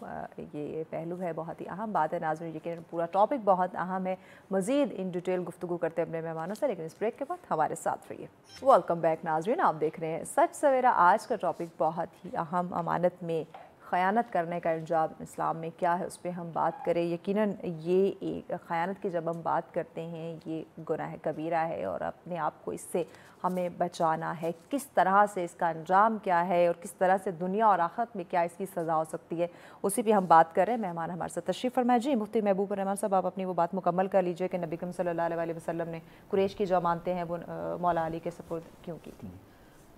یہ پہلو ہے، بہت ہی اہم بات ہے ناظرین، یقیناً پورا ٹاپک بہت اہم ہے، مزید ان ڈیٹیل گفتگو کرتے ہیں اپنے مہمانوں سے، لیکن اس بریک کے بعد ہمارے ساتھ رہیے۔ ویلکم بیک ناظرین، آپ دیکھ رہے ہیں سچ سویرا۔ آج کا ٹاپک بہت ہی اہم، امانت میں خیانت کرنے کا انجام اسلام میں کیا ہے اس پہ ہم بات کریں۔ یقیناً یہ ایک خیانت کی جب ہم بات کرتے ہیں یہ گناہ کبیرہ ہے اور اپنے آپ کو اس سے ہمیں بچانا ہے، کس طرح سے اس کا انجام کیا ہے اور کس طرح سے دنیا اور آخرت میں کیا اس کی سزا ہو سکتی ہے، اسی پہ ہم بات کر رہے ہیں۔ مہمان ہمارے ساتھ تشریف فرمائے۔ جی مفتی محبوب الرحمان صاحب، آپ اپنی وہ بات مکمل کر لیجئے کہ نبی کریم صلی اللہ علیہ وسلم نے قریش کی جو امانتیں ہیں وہ مولا علی کے سپرد کیوں کی تھی؟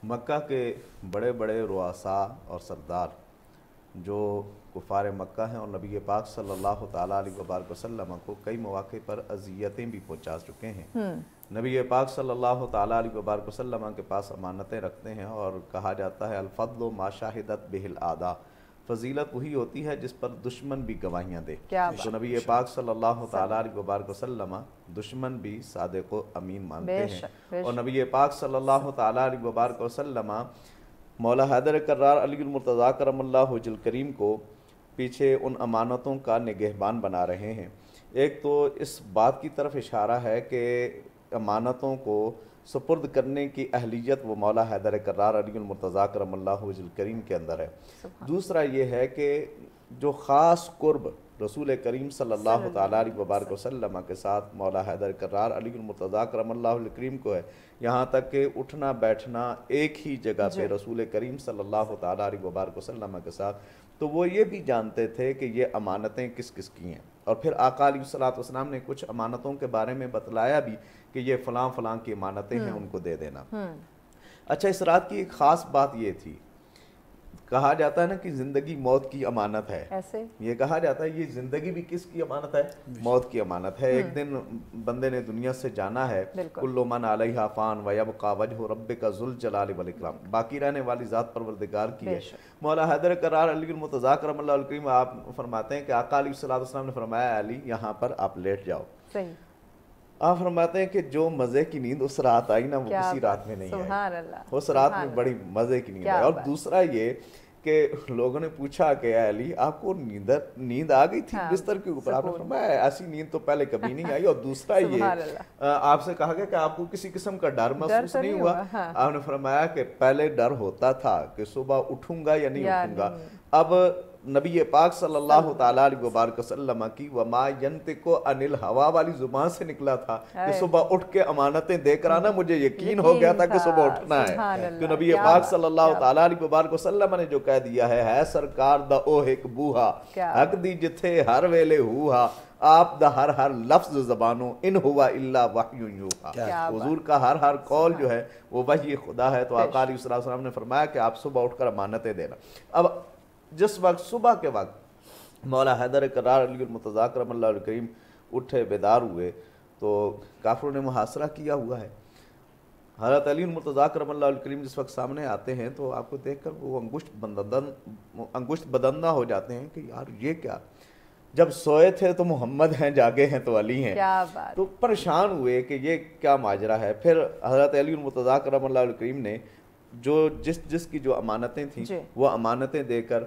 مکہ کے بڑے بڑے رؤساء اور سردار جو کفار مکہ ہیں اور نبی پاک صلی اللہ تعالیٰ علیہ وآلہ وسلم کو کئی مواقع پر اذیتیں بھی پہنچا چکے ہیں۔ نبی پاک صلی اللہ تعالیٰ علیہ وآلہ وسلم کے پاس امانتیں رکھتے ہیں اور کہا جاتا ہے الفضل ما شاہدت بہ الاعداء، فضیلت وہی ہوتی ہے جس پر دشمن بھی گواہیاں دے۔ تو نبی پاک صلی اللہ تعالیٰ علیہ وآلہ وسلم دشمن بھی صادق و امین مانتے ہیں، اور نبی پاک صلی اللہ تعالیٰ علیہ وآلہ وسلم مولا حیدر کرار علی المرتضیٰ کرم اللہ وجہ الکریم کو پیچھے ان امانتوں کا نگہبان بنا رہے ہیں۔ ایک تو اس بات کی طرف اشارہ ہے کہ امانتوں کو سپرد کرنے کی اہلیت وہ مولا حیدر کرار علی المرتضیٰ کرم اللہ وجہ الکریم کے اندر ہے۔ دوسرا یہ ہے کہ جو خاص قرب رسول کریم صلی اللہ تعالیٰ علیہ وآلہ وسلم کے ساتھ مولا حیدر کرار علی المرتضیٰ کرم اللہ وجہ الکریم کو ہے، یہاں تک کہ اٹھنا بیٹھنا ایک ہی جگہ پہ رسول کریم صلی اللہ تعالیٰ علیہ وآلہ وسلم کے ساتھ، تو وہ یہ بھی جانتے تھے کہ یہ امانتیں کس کس کی ہیں، اور پھر آقا علیہ الصلوۃ والسلام نے کچھ امانتوں کے بارے میں بتلایا بھی کہ یہ فلاں فلاں کی امانتیں ہیں، ان کو دے دینا۔ اچھا، اس رات کی ایک خاص بات یہ تھی، کہا جاتا ہے نا کہ زندگی موت کی امانت ہے، ایسے یہ کہا جاتا ہے، یہ زندگی بھی کس کی امانت ہے؟ موت کی امانت ہے۔ ایک دن بندے نے دنیا سے جانا ہے، کل من علیہا فان ویبقی وجہ ربک ذو الجلال والاکرام، باقی رہنے والی ذات پروردگار کی ہے۔ مولا حیدر کرار علی المرتضیٰ کرم اللہ الکریم آپ فرماتے ہیں کہ آقا علیہ الصلوۃ والسلام نے فرمایا علی یہاں پر آپ لیٹ جاؤ۔ آپ فرماتے ہیں کہ جو مزے کی نیند اس رات آئی نا وہ کسی رات میں نہیں آئی، اس رات میں بڑی مزے کی نیند آئی۔ اور دوسرا یہ کہ لوگوں نے پوچھا کہ اے علی آپ کو نیند آ گئی تھی بستر کے اوپر؟ آپ نے فرمایا ایسی نیند تو پہلے کبھی نہیں آئی۔ اور دوسرا یہ آپ سے کہا گیا کہ آپ کو کسی قسم کا ڈر محسوس نہیں ہوا؟ آپ نے فرمایا کہ پہلے ڈر ہوتا تھا کہ صبح اٹھوں گا یا نہیں اٹھوں گا، اب نبی پاک صلی اللہ تعالیٰ علیہ وآلہ وسلم کی وما ینطق عن الہویٰ والی زبان سے نکلا تھا کہ صبح اٹھ کے امانتیں دے کر آنا، مجھے یقین ہو گیا تھا کہ صبح اٹھنا ہے۔ تو نبی پاک صلی اللہ تعالیٰ علیہ وآلہ وسلم نے جو کہہ دیا ہے سرکار دا او ایک بوہا حق دی جتھے ہر ویلے ہوہا، آپ دا ہر ہر لفظ زبانوں ان ہوا الا وحی یوحا، حضور کا ہر ہر قول جو ہے وہ وحی خدا ہے۔ تو آقا علیہ السلام نے فرمایا کہ آپ صبح اٹھ کر امانتیں دینا۔ اب جس وقت صبح کے وقت مولا حیدر کرار علی المرتضیٰ کرم اللہ الکریم اٹھے بیدار ہوئے تو کافروں نے محاصرہ کیا ہوا ہے۔ حضرت علی المرتضیٰ کرم اللہ الکریم جس وقت سامنے آتے ہیں تو آپ کو دیکھ کر وہ انگشت بدندہ ہو جاتے ہیں کہ یار یہ کیا، جب سوئے تھے تو محمد ہیں، جاگے ہیں تو علی ہیں، تو پریشان ہوئے کہ یہ کیا ماجرا ہے۔ پھر حضرت علی المرتضیٰ کرم اللہ الکریم نے جو جس کی جو امانتیں تھیں وہ امانتیں دے کر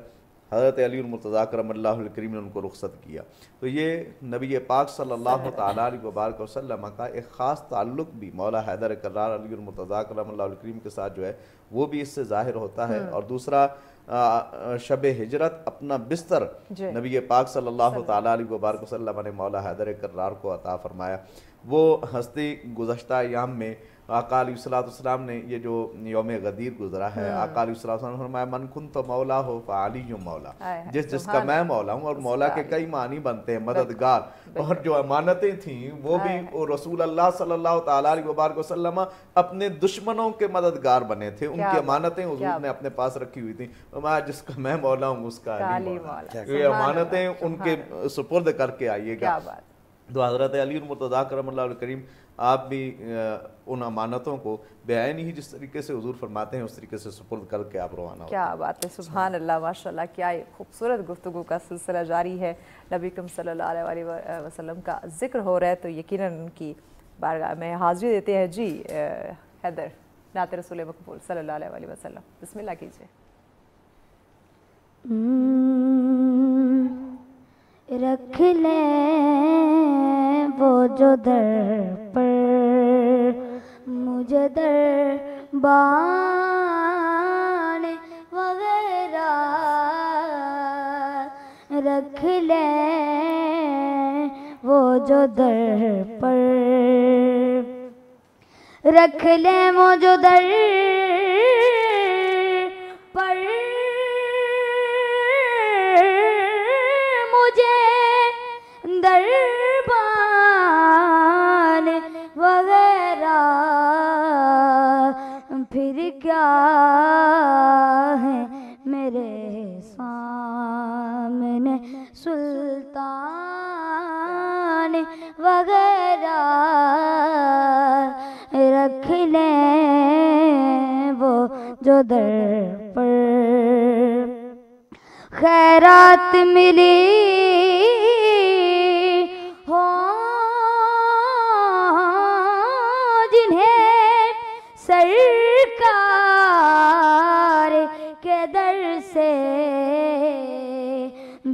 حضرت علی المرتضیٰ کرم اللہ الکریم نے ان کو رخصت کیا۔ تو یہ نبی پاک صلی اللہ تعالیٰ علیہ وآلہ وسلم کا ایک خاص تعلق بھی مولا حیدر کرار علی المرتضیٰ کرم اللہ الکریم کے ساتھ جو ہے وہ بھی اس سے ظاہر ہوتا ہے۔ اور دوسرا شب ہجرت اپنا بستر نبی پاک صلی اللہ تعالیٰ علیہ وآلہ وسلم نے مولا حیدر کرار کو عطا فرمایا۔ وہ ہستی گزشتہ ایام میں آقا علیہ السلام نے یہ جو یوم غدیر گزرا ہے، آقا علیہ السلام نے فرمایا من کنت مولا ہو فعلی مولا، جس کا میں مولا ہوں، اور مولا کے کئی معنی بنتے ہیں، مددگار۔ اور جو امانتیں تھیں وہ بھی رسول اللہ صلی اللہ تعالیٰ علیہ وآلہ وسلم اپنے دشمنوں کے مددگار بنے تھے، ان کی امانتیں حضور نے اپنے پاس رکھی ہوئی تھیں، فرمایا جس کا میں مولا ہوں اس کا علی مولا، یہ امانتیں ان کے سپرد کر کے آئیے گا۔ تو حضرت علی المرتضیٰ کرم اللہ الکریم آپ بھی ان امانتوں کو بعین ہی جس طریقے سے حضور فرماتے ہیں اس طریقے سے سپرد کر کے آپ روانہ ہو. کیا بات ہے، سبحان اللہ، ماشاء اللہ، کیا خوبصورت گفتگو کا سلسلہ جاری ہے. نبی کریم صلی اللہ علیہ وسلم کا ذکر ہو رہا ہے تو یقیناً ان کی بارگاہ میں حاضری دیتے ہیں. جی حیدر، نعت رسول مقبول صلی اللہ علیہ وسلم، بسم اللہ کیجیے. رکھ لیں وہ جو در پر مجھے دربان وغیرہ، رکھ لیں وہ جو در پر، رکھ لیں وہ جو در پر مجھے دربان وغیرہ، پھر کیا ہے میرے سامنے سلطان وغیرہ، رکھ لیں وہ جو در پر. خیرات ملی ہو جنہیں سرکار کے در سے،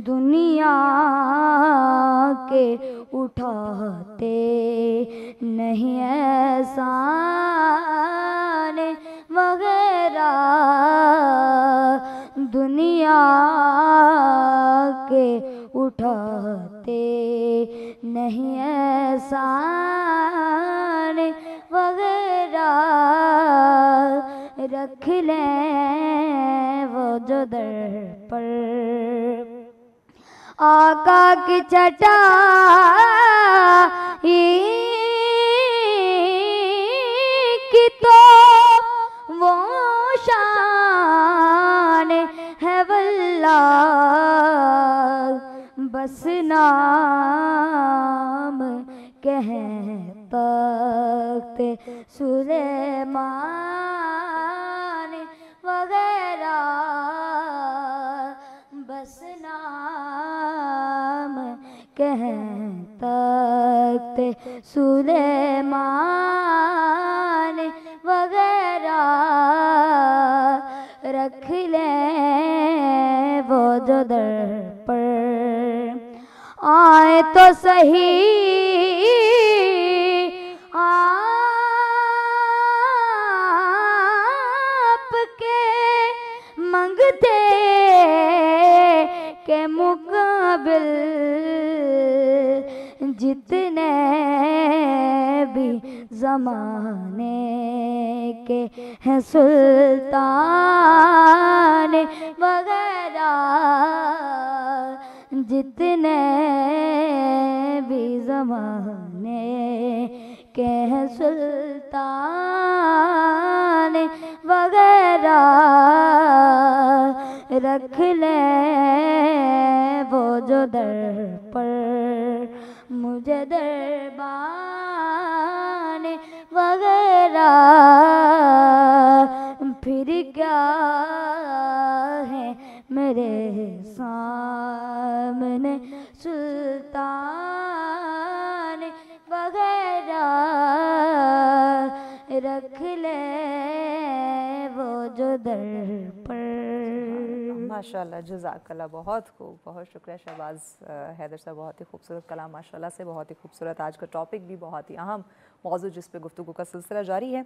دنیا کے اٹھاتے نہیں احسان وغیرہ، دنیا کے اٹھاتے نہیں احسان وغیرہ، رکھ لیں وہ جو در پر. آقا کی چٹائی کی تو وہ شان ہے واللہ، بس نام کہیں تخت سلیمان وغیرہ، بس نام کہیں تخت سلیمان وغیرہ، رکھ لیں وہ جو در پر. آئے تو صحیح آپ کے منگتے کے مقابل، جتنے بھی زمانے کے ہیں سلطان وغیرہ، جتنے بھی زمانے کے ہیں سلطان وغیرہ، رکھ لیں وہ جو در پر مجھے دربان وغیرہ، پھر کیا ہے میرے سامنے سلطان وغیرہ، رکھ لیں وہ جو در پر. ماشاءاللہ، جزاک اللہ، بہت خوب، بہت شکریہ شہباز حیدر صاحب، بہت ہی خوبصورت کلام ماشاءاللہ سے، بہت ہی خوبصورت. آج کا ٹاپک بھی بہت ہی اہم موضوع جس پہ گفتگو کا سلسلہ جاری ہے.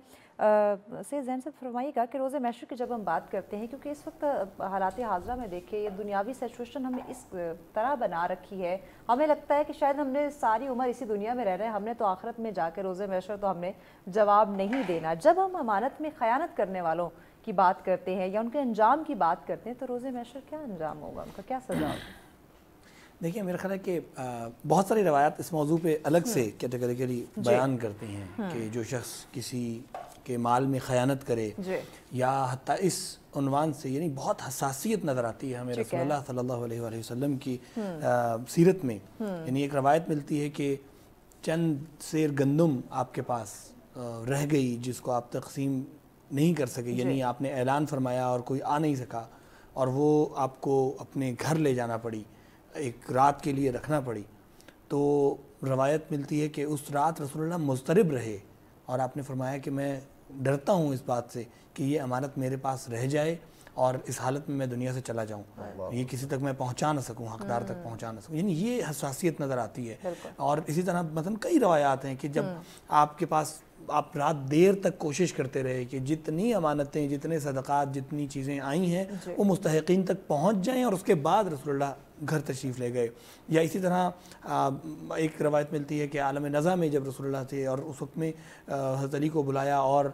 سید ذہن صاحب فرمائیے گا کہ روزہ محشر کی جب ہم بات کرتے ہیں، کیونکہ اس وقت حالات حاضرہ میں دیکھیں یہ دنیاوی سچویشن ہمیں اس طرح بنا رکھی ہے، ہمیں لگتا ہے کہ شاید ہم نے ساری عمر اسی دنیا میں رہ رہے ہیں، ہم نے تو آخرت میں جا کے روزہ محشر تو ہم نے جواب نہیں دینا. جب ہم امانت میں خیانت کرنے والوں کی بات کرتے ہیں یا ان کے انجام کی بات کرتے ہیں تو روزہ محشر کیا انجام ہوگا، ان کا کیا سزا ہوگی؟ دیکھیں میرا خیال ہے کہ بہت ساری روایات اس موضوع پہ الگ سے کیٹیگریکلی بیان کرتے ہیں کہ جو شخص کسی کے مال میں خیانت کرے یا حتیٰ اس عنوان سے، یعنی بہت حساسیت نظر آتی ہے ہمیں رسول اللہ صلی اللہ علیہ وآلہ وسلم کی سیرت میں. یعنی ایک روایت ملتی ہے کہ چند سیر گندم آپ کے پاس رہ گئی جس کو آپ تقسیم نہیں کر سکے، یعنی آپ نے اعلان فرمایا اور کوئی آ نہیں سکا اور وہ آپ کو اپنے گھر لے جانا پڑی، ایک رات کے لیے رکھنا پڑی، تو روایت ملتی ہے کہ اس رات رسول اللہ مضطرب رہے اور آپ نے فرمایا کہ میں ڈرتا ہوں اس بات سے کہ یہ امانت میرے پاس رہ جائے اور اس حالت میں دنیا سے چلا جاؤں، یہ کسی تک میں پہنچا نہ سکوں، حقدار تک پہنچا نہ سکوں، یعنی یہ حساسیت نظر آتی ہے۔ اور اسی طرح مثلا کئی روایات ہیں کہ جب آپ کے پاس آپ رات دیر تک کوشش کرتے رہے کہ جتنی امانتیں، جتنے صدقات، جتنی چیزیں آئی ہیں وہ مستحقین تک پہنچ جائیں، اور اس کے بعد رسول اللہ گھر تشریف لے گئے۔ یا اسی طرح ایک روایت ملتی ہے کہ عالم نزع میں جب رسول اللہ تھے اور اس وقت میں حضرت علی کو بلایا اور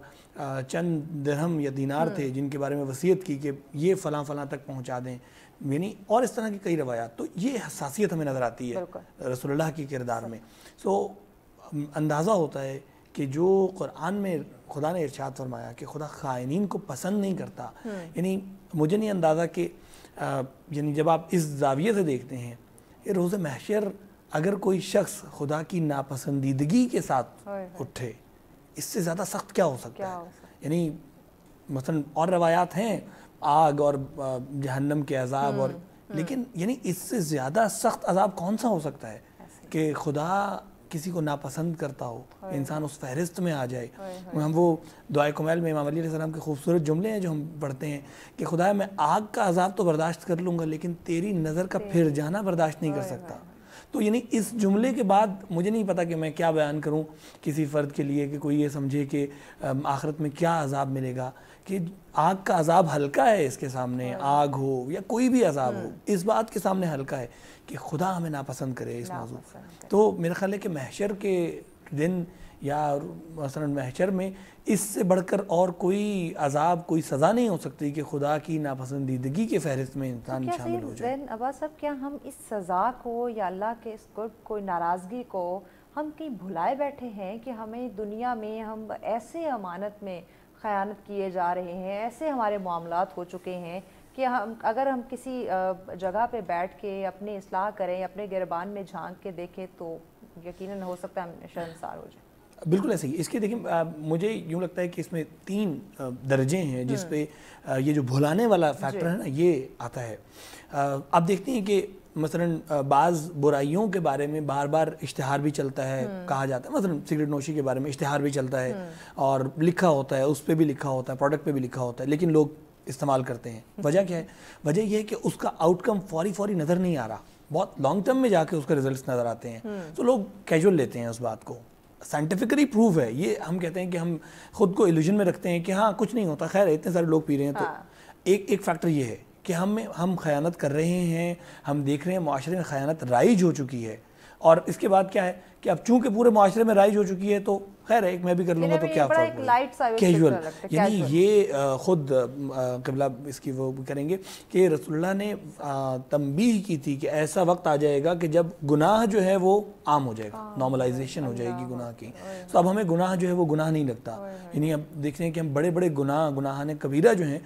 چند درہم یا دینار تھے جن کے بارے میں وصیت کی کہ یہ فلاں فلاں تک پہنچا دیں، یعنی اور اس طرح کی کئی روایات۔ تو یہ حساسیت ہمیں نظر آتی ہے رسول اللہ کی کردار میں۔ سو اندازہ ہوتا ہے کہ جو قرآن میں خدا نے ارشاد فرمایا کہ خدا خائنین کو پسند نہیں کرتا، یعنی مجھے نہیں اندازہ کہ یعنی جب آپ اس زاویے سے دیکھتے ہیں کہ روز محشر اگر کوئی شخص خدا کی ناپسندیدگی کے ساتھ اٹھے، اس سے زیادہ سخت کیا ہو سکتا ہے؟ یعنی مثلا اور روایات ہیں آگ اور جہنم کے عذاب، اور لیکن یعنی اس سے زیادہ سخت عذاب کون سا ہو سکتا ہے کہ خدا کسی کو ناپسند کرتا ہو، انسان اس فہرست میں آ جائے۔ ہم وہ دعائے کمیل میں امام علی علیہ السلام کے خوبصورت جملے ہیں جو ہم پڑھتے ہیں کہ خدا میں آگ کا عذاب تو برداشت کر لوں گا لیکن تیری نظر کا پھر جانا برداشت نہیں کر سکتا۔ تو یعنی اس جملے کے بعد مجھے نہیں پتا کہ میں کیا بیان کروں کسی فرد کے لیے کہ کوئی یہ سمجھے کہ آخرت میں کیا عذاب ملے گا، کہ آگ کا عذاب ہلکا ہے اس کے سامنے، آگ ہو یا کوئی بھی عذاب ہو اس بات کے سامنے ہلکا ہے کہ خدا ہمیں ناپسند کرے اس موضوع۔ تو میرا خیال ہے کہ محشر کے دن یا مثلا محشر میں اس سے بڑھ کر اور کوئی عذاب، کوئی سزا نہیں ہو سکتی کہ خدا کی ناپسندیدگی کے فہرست میں انسان شامل ہو جائے۔ عباس صاحب، کیا ہم اس سزا کو یا اللہ کے اس قرب کو، ناراضگی کو ہم کہیں بھلائے بیٹھے ہیں کہ ہمیں دنیا میں ہم ایسے امانت میں خیانت کیے جا رہے ہیں، ایسے ہمارے معاملات ہو چکے ہیں کہ اگر ہم کسی جگہ پہ بیٹھ کے اپنی اصلاح کریں، اپنے گربان میں جھانک کے دیکھیں تو یقیناً ہو سکتا ہے ہم شرمسار ہو جائیں۔ بالکل ایسے ہی اس کے دیکھیں مجھے یوں لگتا ہے کہ اس میں 3 درجے ہیں جس پہ یہ جو بھلانے والا فیکٹر ہے نا یہ آتا ہے۔ آپ دیکھتے ہیں کہ مثلا بعض برائیوں کے بارے میں بار بار اشتہار بھی چلتا ہے، کہا جاتا ہے مثلا سگریٹ نوشی کے بارے میں اشتہار بھی چلتا ہے اور لکھا ہوتا ہے، اس پہ بھی لکھا ہوتا ہے، پروڈکٹ پہ بھی لکھا ہوتا ہے، لیکن لوگ استعمال کرتے ہیں۔ وجہ کیا ہے؟ وجہ یہ ہے کہ اس کا آؤٹ کم فوری نظر نہیں آ رہا، بہت لانگ ٹرم میں جا کے اس کے ریزلٹس نظر آتے ہیں، تو لوگ کیجول لیتے ہیں اس بات کو۔ سائنٹیفکلی پروف ہے یہ، ہم کہتے ہیں کہ ہم خود کو ایلوژن میں رکھتے ہیں کہ ہاں کچھ نہیں ہوتا، خیر اتنے سارے لوگ پی رہے ہیں۔ تو ایک فیکٹر یہ ہے کہ ہم خیانت کر رہے ہیں، ہم دیکھ رہے ہیں معاشرے میں خیانت رائج ہو چکی ہے، اور اس کے بعد کیا ہے کہ اب چونکہ پورے معاشرے میں رائج ہو چکی ہے تو خیر ایک میں بھی کر لوں گا تو کیا فرق ہے، کیجول۔ یعنی یہ خود قبلہ اس کی وہ کریں گے کہ رسول اللہ نے تنبیہ کی تھی کہ ایسا وقت آ جائے گا کہ جب گناہ جو ہے وہ عام ہو جائے گا، نارملائزیشن ہو جائے گی گناہ کی۔ تو اب ہمیں گناہ جو ہے وہ گناہ نہیں لگتا، یعنی اب دیکھتے ہیں کہ ہم بڑے بڑے گناہان کبیرہ جو ہیں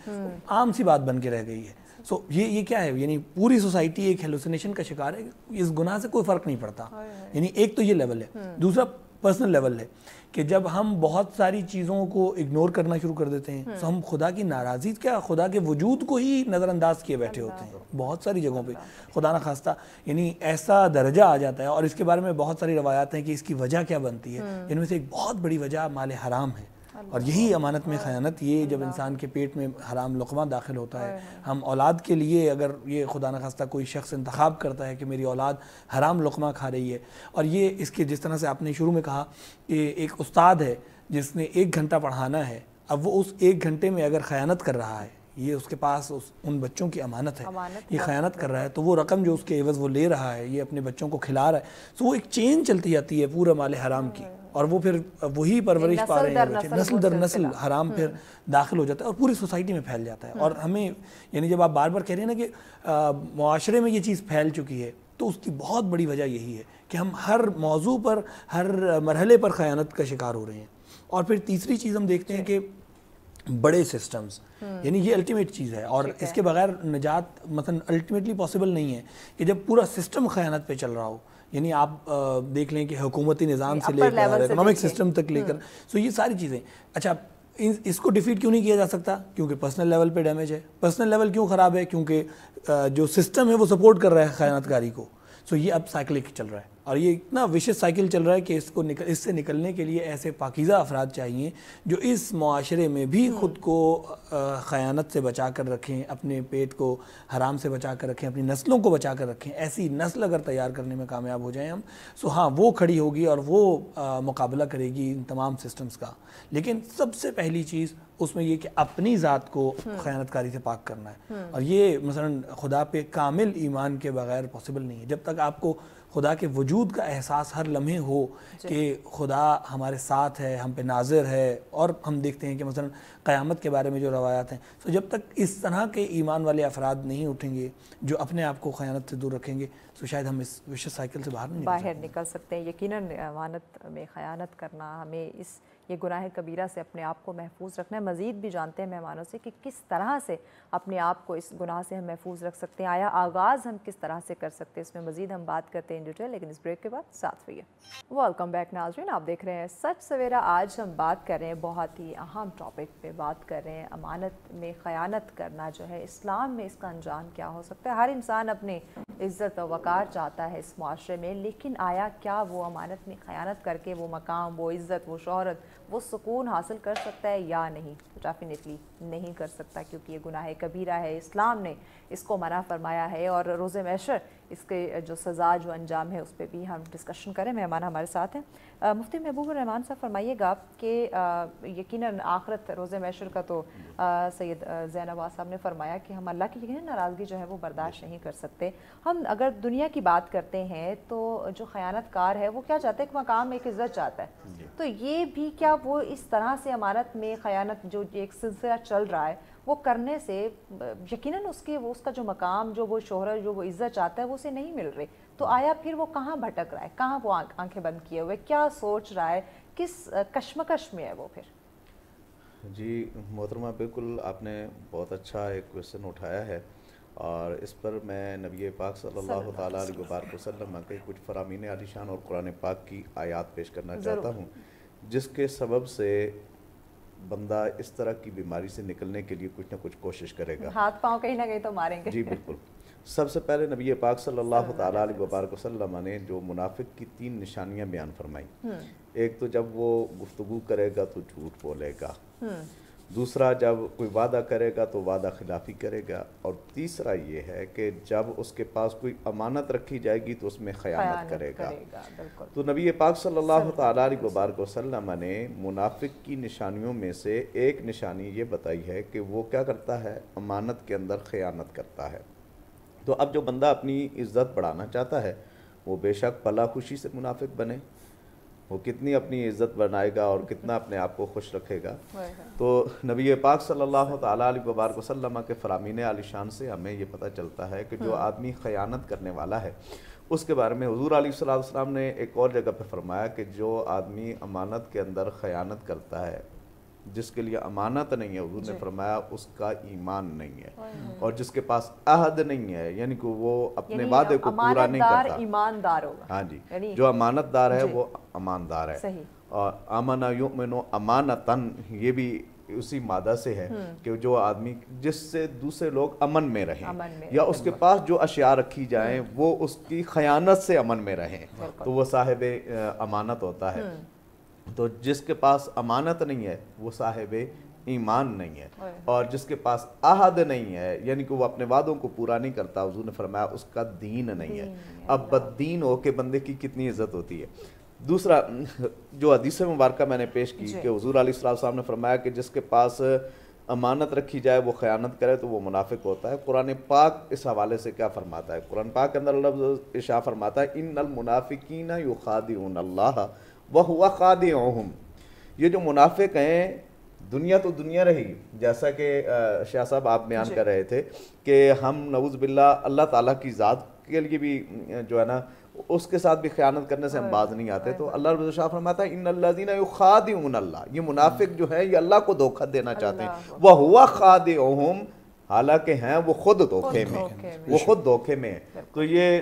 عام سی بات بن کے رہ گئی ہے۔ سو یہ کیا ہے، یعنی پوری سوسائٹی ایک ہیلوسینیشن کا شکار ہے، اس گناہ سے کوئی فرق نہیں پڑتا۔ یعنی ایک تو یہ لیول ہے۔ دوسرا پرسنل لیول ہے کہ جب ہم بہت ساری چیزوں کو اگنور کرنا شروع کر دیتے ہیں تو ہم خدا کی ناراضی، کیا خدا کے وجود کو ہی نظر انداز کیے بیٹھے ہوتے ہیں بہت ساری جگہوں پہ، خدا نہ خواستہ یعنی ایسا درجہ آ جاتا ہے۔ اور اس کے بارے میں بہت ساری روایات ہیں کہ اس کی وجہ کیا بنتی ہے، ان میں سے ایک بہت بڑی وجہ مال حرام ہے، اور یہی امانت میں خیانت، یہ جب انسان کے پیٹ میں حرام لقمہ داخل ہوتا ہے، ہم اولاد کے لیے اگر یہ خدا نخواستہ کوئی شخص انتخاب کرتا ہے کہ میری اولاد حرام لقمہ کھا رہی ہے، اور یہ اس کے جس طرح سے آپ نے شروع میں کہا کہ ایک استاد ہے جس نے 1 گھنٹہ پڑھانا ہے، اب وہ اس 1 گھنٹے میں اگر خیانت کر رہا ہے، یہ اس کے پاس ان بچوں کی امانت ہے، یہ خیانت کر رہا ہے، تو وہ رقم جو اس کے عوض وہ لے رہا ہے، یہ اپنے بچوں کو کھلا رہا ہے، تو وہ ایک چین چلتی جاتی ہے پورا مال حرام کی، اور وہ پھر وہی پرورش پا رہے ہیں بچے، نسل در نسل حرام پھر داخل ہو جاتا ہے اور پوری سوسائٹی میں پھیل جاتا ہے۔ اور ہمیں یعنی جب آپ بار بار کہہ رہے ہیں نا کہ معاشرے میں یہ چیز پھیل چکی ہے، تو اس کی بہت بڑی وجہ یہی ہے کہ ہم ہر موضوع پر، ہر مرحلے پر خیانت کا شکار ہو رہے ہیں۔ اور پھر تیسری چیز ہم دیکھتے ہیں کہ بڑے سسٹمز، یعنی یہ الٹیمیٹ چیز ہے، اور اس کے بغیر نجات مثلا الٹیمیٹلی پاسبل نہیں ہے کہ جب پورا سسٹم خیانت پہ چل رہا ہو، یعنی آپ دیکھ لیں کہ حکومتی نظام سے لے کر اکنامک سسٹم تک لے کر، سو یہ ساری چیزیں. اچھا اس کو ڈیفیٹ کیوں نہیں کیا جا سکتا؟ کیونکہ پرسنل لیول پہ ڈیمیج ہے. پرسنل لیول کیوں خراب ہے؟ کیونکہ جو سسٹم ہے وہ سپورٹ کر رہا ہے خیانت کاری کو. سو یہ اب سائیکلک چل رہا ہے اور یہ اتنا وشیس سائیکل چل رہا ہے کہ اس سے نکلنے کے لیے ایسے پاکیزہ افراد چاہیے جو اس معاشرے میں بھی خود کو خیانت سے بچا کر رکھیں، اپنے پیٹ کو حرام سے بچا کر رکھیں، اپنی نسلوں کو بچا کر رکھیں. ایسی نسل اگر تیار کرنے میں کامیاب ہو جائیں ہم، سو ہاں وہ کھڑی ہوگی اور وہ مقابلہ کرے گی ان تمام سسٹمز کا. لیکن سب سے پہلی چیز اس میں یہ کہ اپنی ذات کو خیانت کاری سے پاک کرنا ہے. اور یہ مثلا خدا پہ کامل ایمان کے بغیر پاسبل نہیں ہے. جب تک آپ کو خدا کے وجود کا احساس ہر لمحے ہو کہ خدا ہمارے ساتھ ہے، ہم پہ ناظر ہے، اور ہم دیکھتے ہیں کہ مثلا قیامت کے بارے میں جو روایات ہیں، تو جب تک اس طرح کے ایمان والے افراد نہیں اٹھیں گے جو اپنے آپ کو خیانت سے دور رکھیں گے، تو شاید ہم اس وشیس سائیکل سے باہر نکل سکتے ہیں. یقیناً امانت میں خیانت کرنا، ہمیں یہ گناہ کبیرہ سے اپنے آپ کو محفوظ رکھنا ہے. مزید بھی جانتے ہیں مہمانوں سے کہ کس طرح سے اپنے آپ کو اس گناہ سے ہم محفوظ رکھ سکتے ہیں، آیا آغاز ہم کس طرح سے کر سکتے ہیں، اس میں مزید ہم بات کرتے ہیں ان ڈیٹیل، لیکن اس بریک کے بعد ساتھ رہیے. ویلکم بیک ناظرین، آپ دیکھ رہے ہیں سچ سویرا. آج ہم بات کر رہے ہیں بہت ہی اہم ٹاپک پہ، بات کر رہے ہیں امانت میں خیانت کرنا جو ہے اسلام میں اس کا انجام کیا ہو سکتا ہے. ہر انسان اپنی عزت و وقار چاہتا ہے اس معاشرے میں، لیکن آیا کیا وہ امانت میں خیانت کر کے وہ مقام، وہ عزت، وہ شہرت، وہ سکون حاصل کر سکتا ہے یا نہیں؟ ڈیفینیٹلی نہیں کر سکتا، کیونکہ یہ گناہ کبیرہ ہے. اسلام نے اس کو منع فرمایا ہے، اور روز محشر اس کے جو سزا، جو انجام ہے، اس پہ بھی ہم ڈسکشن کریں. مہمان ہمارے ساتھ ہیں. مفتی محبوب الرحمان صاحب، فرمائیے گا کہ یقیناً آخرت روز محشر کا تو سید زین عباس صاحب نے فرمایا کہ ہم اللہ کی یقیناً ناراضگی جو ہے وہ برداشت نہیں کر سکتے. ہم اگر دنیا کی بات کرتے ہیں تو جو خیانت کار ہے وہ کیا چاہتا ہے؟ ایک مقام، ایک عزت چاہتا ہے. تو یہ بھی کیا وہ اس طرح سے امانت میں خیانت جو ایک سلسلہ چل رہا ہے وہ کرنے سے یقیناً اس کا جو مقام، جو وہ شہرت، جو وہ عزت چاہتا ہے وہ اسے نہیں مل رہی، تو آیا پھر وہ کہاں بھٹک رہا ہے؟ کہاں وہ آنکھیں بند کیے ہوئے کیا سوچ رہا ہے؟ کس کشمکش میں ہے وہ پھر؟ جی محترمہ، بالکل آپ نے بہت اچھا ایک کویشچن اٹھایا ہے، اور اس پر میں نبی پاک صلی اللہ تعالیٰ علیہ وآلہ وسلم کے کچھ فرامین عالی شان اور قرآن پاک کی آیات پیش کرنا چاہتا ہوں، جس کے سبب سے بندہ اس طرح کی بیماری سے نکلنے کے لیے کچھ نہ کچھ کوشش کرے گا. ہاتھ پاؤں کہیں نہ کہیں تو ماریں گے. جی بالکل. سب سے پہلے نبی پاک صلی اللہ تعالیٰ علیہ وآلہ وسلم نے جو منافق کی 3 نشانیاں بیان فرمائی. ایک تو جب وہ گفتگو کرے گا تو جھوٹ بولے گا، دوسرا جب کوئی وعدہ کرے گا تو وعدہ خلافی کرے گا، اور تیسرا یہ ہے کہ جب اس کے پاس کوئی امانت رکھی جائے گی تو اس میں خیانت کرے گا. تو نبی پاک صلی اللہ تعالیٰ علیہ وآلہ وسلم نے منافق کی نشانیوں میں سے ایک نشانی یہ بتائی ہے کہ وہ کیا کرتا ہے؟ امانت کے اندر خیانت کرتا ہے. تو اب جو بندہ اپنی عزت بڑھانا چاہتا ہے وہ بے شک پلا خوشی سے منافق بنے. وہ کتنی اپنی عزت بنائے گا اور کتنا اپنے آپ کو خوش رکھے گا. تو نبی پاک صلی اللہ تعالیٰ علیہ وآلہ وسلم کے فرامین عالی شان سے ہمیں یہ پتہ چلتا ہے کہ جو آدمی خیانت کرنے والا ہے اس کے بارے میں حضور علیہ الصلوۃ والسلام نے ایک اور جگہ پہ فرمایا کہ جو آدمی امانت کے اندر خیانت کرتا ہے، جس کے لیے امانت نہیں ہے، حضور نے فرمایا اس کا ایمان نہیں ہے. اور جس کے پاس عہد نہیں ہے، یعنی کہ وہ اپنے وعدے کو پورا نہیں کرتا، ایماندار ہوگا. ہاں جی، جو امانت دار ہے وہ اماندار ہے. اور آمن یؤمن امانتاً، یہ بھی اسی مادہ سے ہے کہ جو آدمی جس سے دوسرے لوگ امن میں رہیں، یا اس کے پاس جو اشیاء رکھی جائیں وہ اس کی خیانت سے امن میں رہیں، تو وہ صاحب امانت ہوتا ہے. تو جس کے پاس امانت نہیں ہے وہ صاحب ایمان نہیں ہے. اور جس کے پاس عہد نہیں ہے، یعنی کہ وہ اپنے وعدوں کو پورا نہیں کرتا، حضور نے فرمایا اس کا دین نہیں ہے. اب بددین ہو کے بندے کی کتنی عزت ہوتی ہے. دوسرا جو حدیث مبارکہ میں نے پیش کی کہ حضور علیہ الصلوۃ والسلام نے فرمایا کہ جس کے پاس امانت رکھی جائے وہ خیانت کرے تو وہ منافق ہوتا ہے. قرآن پاک اس حوالے سے کیا فرماتا ہے؟ قرآن پاک کے اندر لفظ ارشاد فرماتا ہے ان المنافقین یخادعون اللہ وَهُوَ خَادِعُهُمْ. یہ جو منافق ہیں، دنیا تو دنیا رہی، جیسا کہ شاہ صاحب آپ بیان کر رہے تھے کہ ہم نعوذ باللہ اللہ تعالیٰ کی ذات کے لیے بھی جو ہے نا اس کے ساتھ بھی خیانت کرنے سے ہم باز نہیں آتے. تو اللہ رب العزت فرماتا ہے ان الذین یخادعون اللہ، یہ منافق جو ہے یہ اللہ کو دھوکہ دینا چاہتے ہیں. وَهُوَ خَادِعُهُمْ، حالانکہ ہیں وہ خود دھوکے میں، وہ خود دھوکے میں ہیں. تو یہ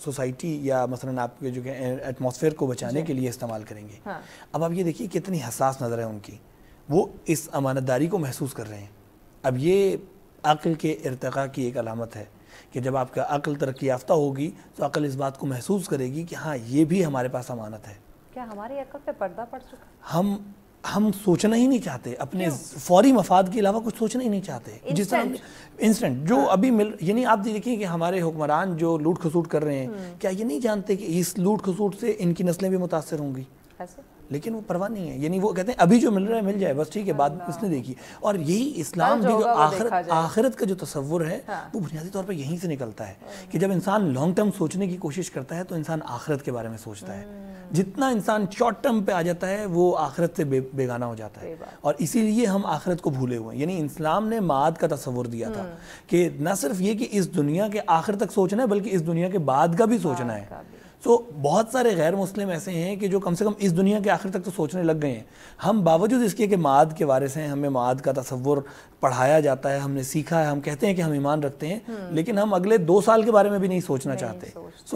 سوسائٹی یا مثلاً آپ کے جو کہ ایٹماسفیئر کو بچانے کے لیے استعمال کریں گے. اب آپ یہ دیکھیے کتنی حساس نظر ہے ان کی, وہ اس امانت داری کو محسوس کر رہے ہیں. اب یہ عقل کے ارتقاء کی ایک علامت ہے کہ جب آپ کا عقل ترقی یافتہ ہوگی تو عقل اس بات کو محسوس کرے گی کہ ہاں یہ بھی ہمارے پاس امانت ہے. کیا ہماری عقل پہ پردہ پڑ چکا؟ ہم سوچنا ہی نہیں چاہتے, اپنے فوری مفاد کے علاوہ کچھ سوچنا ہی نہیں چاہتے. جس طرح انسٹنٹ جو ابھی یعنی آپ دیکھیں کہ ہمارے حکمران جو لوٹ کھسوٹ کر رہے ہیں, کیا یہ نہیں جانتے کہ اس لوٹ کھسوٹ سے ان کی نسلیں بھی متاثر ہوں گی؟ لیکن وہ پرواہ نہیں ہے. یعنی وہ کہتے ہیں ابھی جو مل رہا ہے مل جائے بس, ٹھیک ہے, بعد اس نے دیکھی. اور یہی اسلام بھی جو آخرت کا جو تصور ہے وہ بنیادی طور پر یہیں سے نکلتا ہے کہ جب انسان لانگ ٹرم سوچنے کی کوشش کرتا ہے تو انسان آخرت کے بارے میں سوچتا ہے. جتنا انسان شارٹ ٹرم پہ آ جاتا ہے وہ آخرت سے بیگانہ ہو جاتا ہے, اور اسی لیے ہم آخرت کو بھولے ہوئے ہیں. یعنی اسلام نے معاد کا تصور دیا تھا کہ نہ صرف یہ کہ اس دنیا کے آخر تک سوچنا ہے بلکہ اس دنیا کے بعد کا بھی سوچنا ہے. بہت سارے غیر مسلم ایسے ہیں کہ جو کم سے کم اس دنیا کے آخر تک تو سوچنے لگ گئے ہیں. ہم باوجود اس کے کہ معاد کے وارث ہیں, ہمیں معاد کا تصور پڑھایا جاتا ہے, ہم نے سیکھا ہے, ہم کہتے ہیں کہ ہم ایمان رکھتے ہیں, لیکن ہم اگلے 2 سال کے بارے میں بھی نہیں سوچنا چاہتے.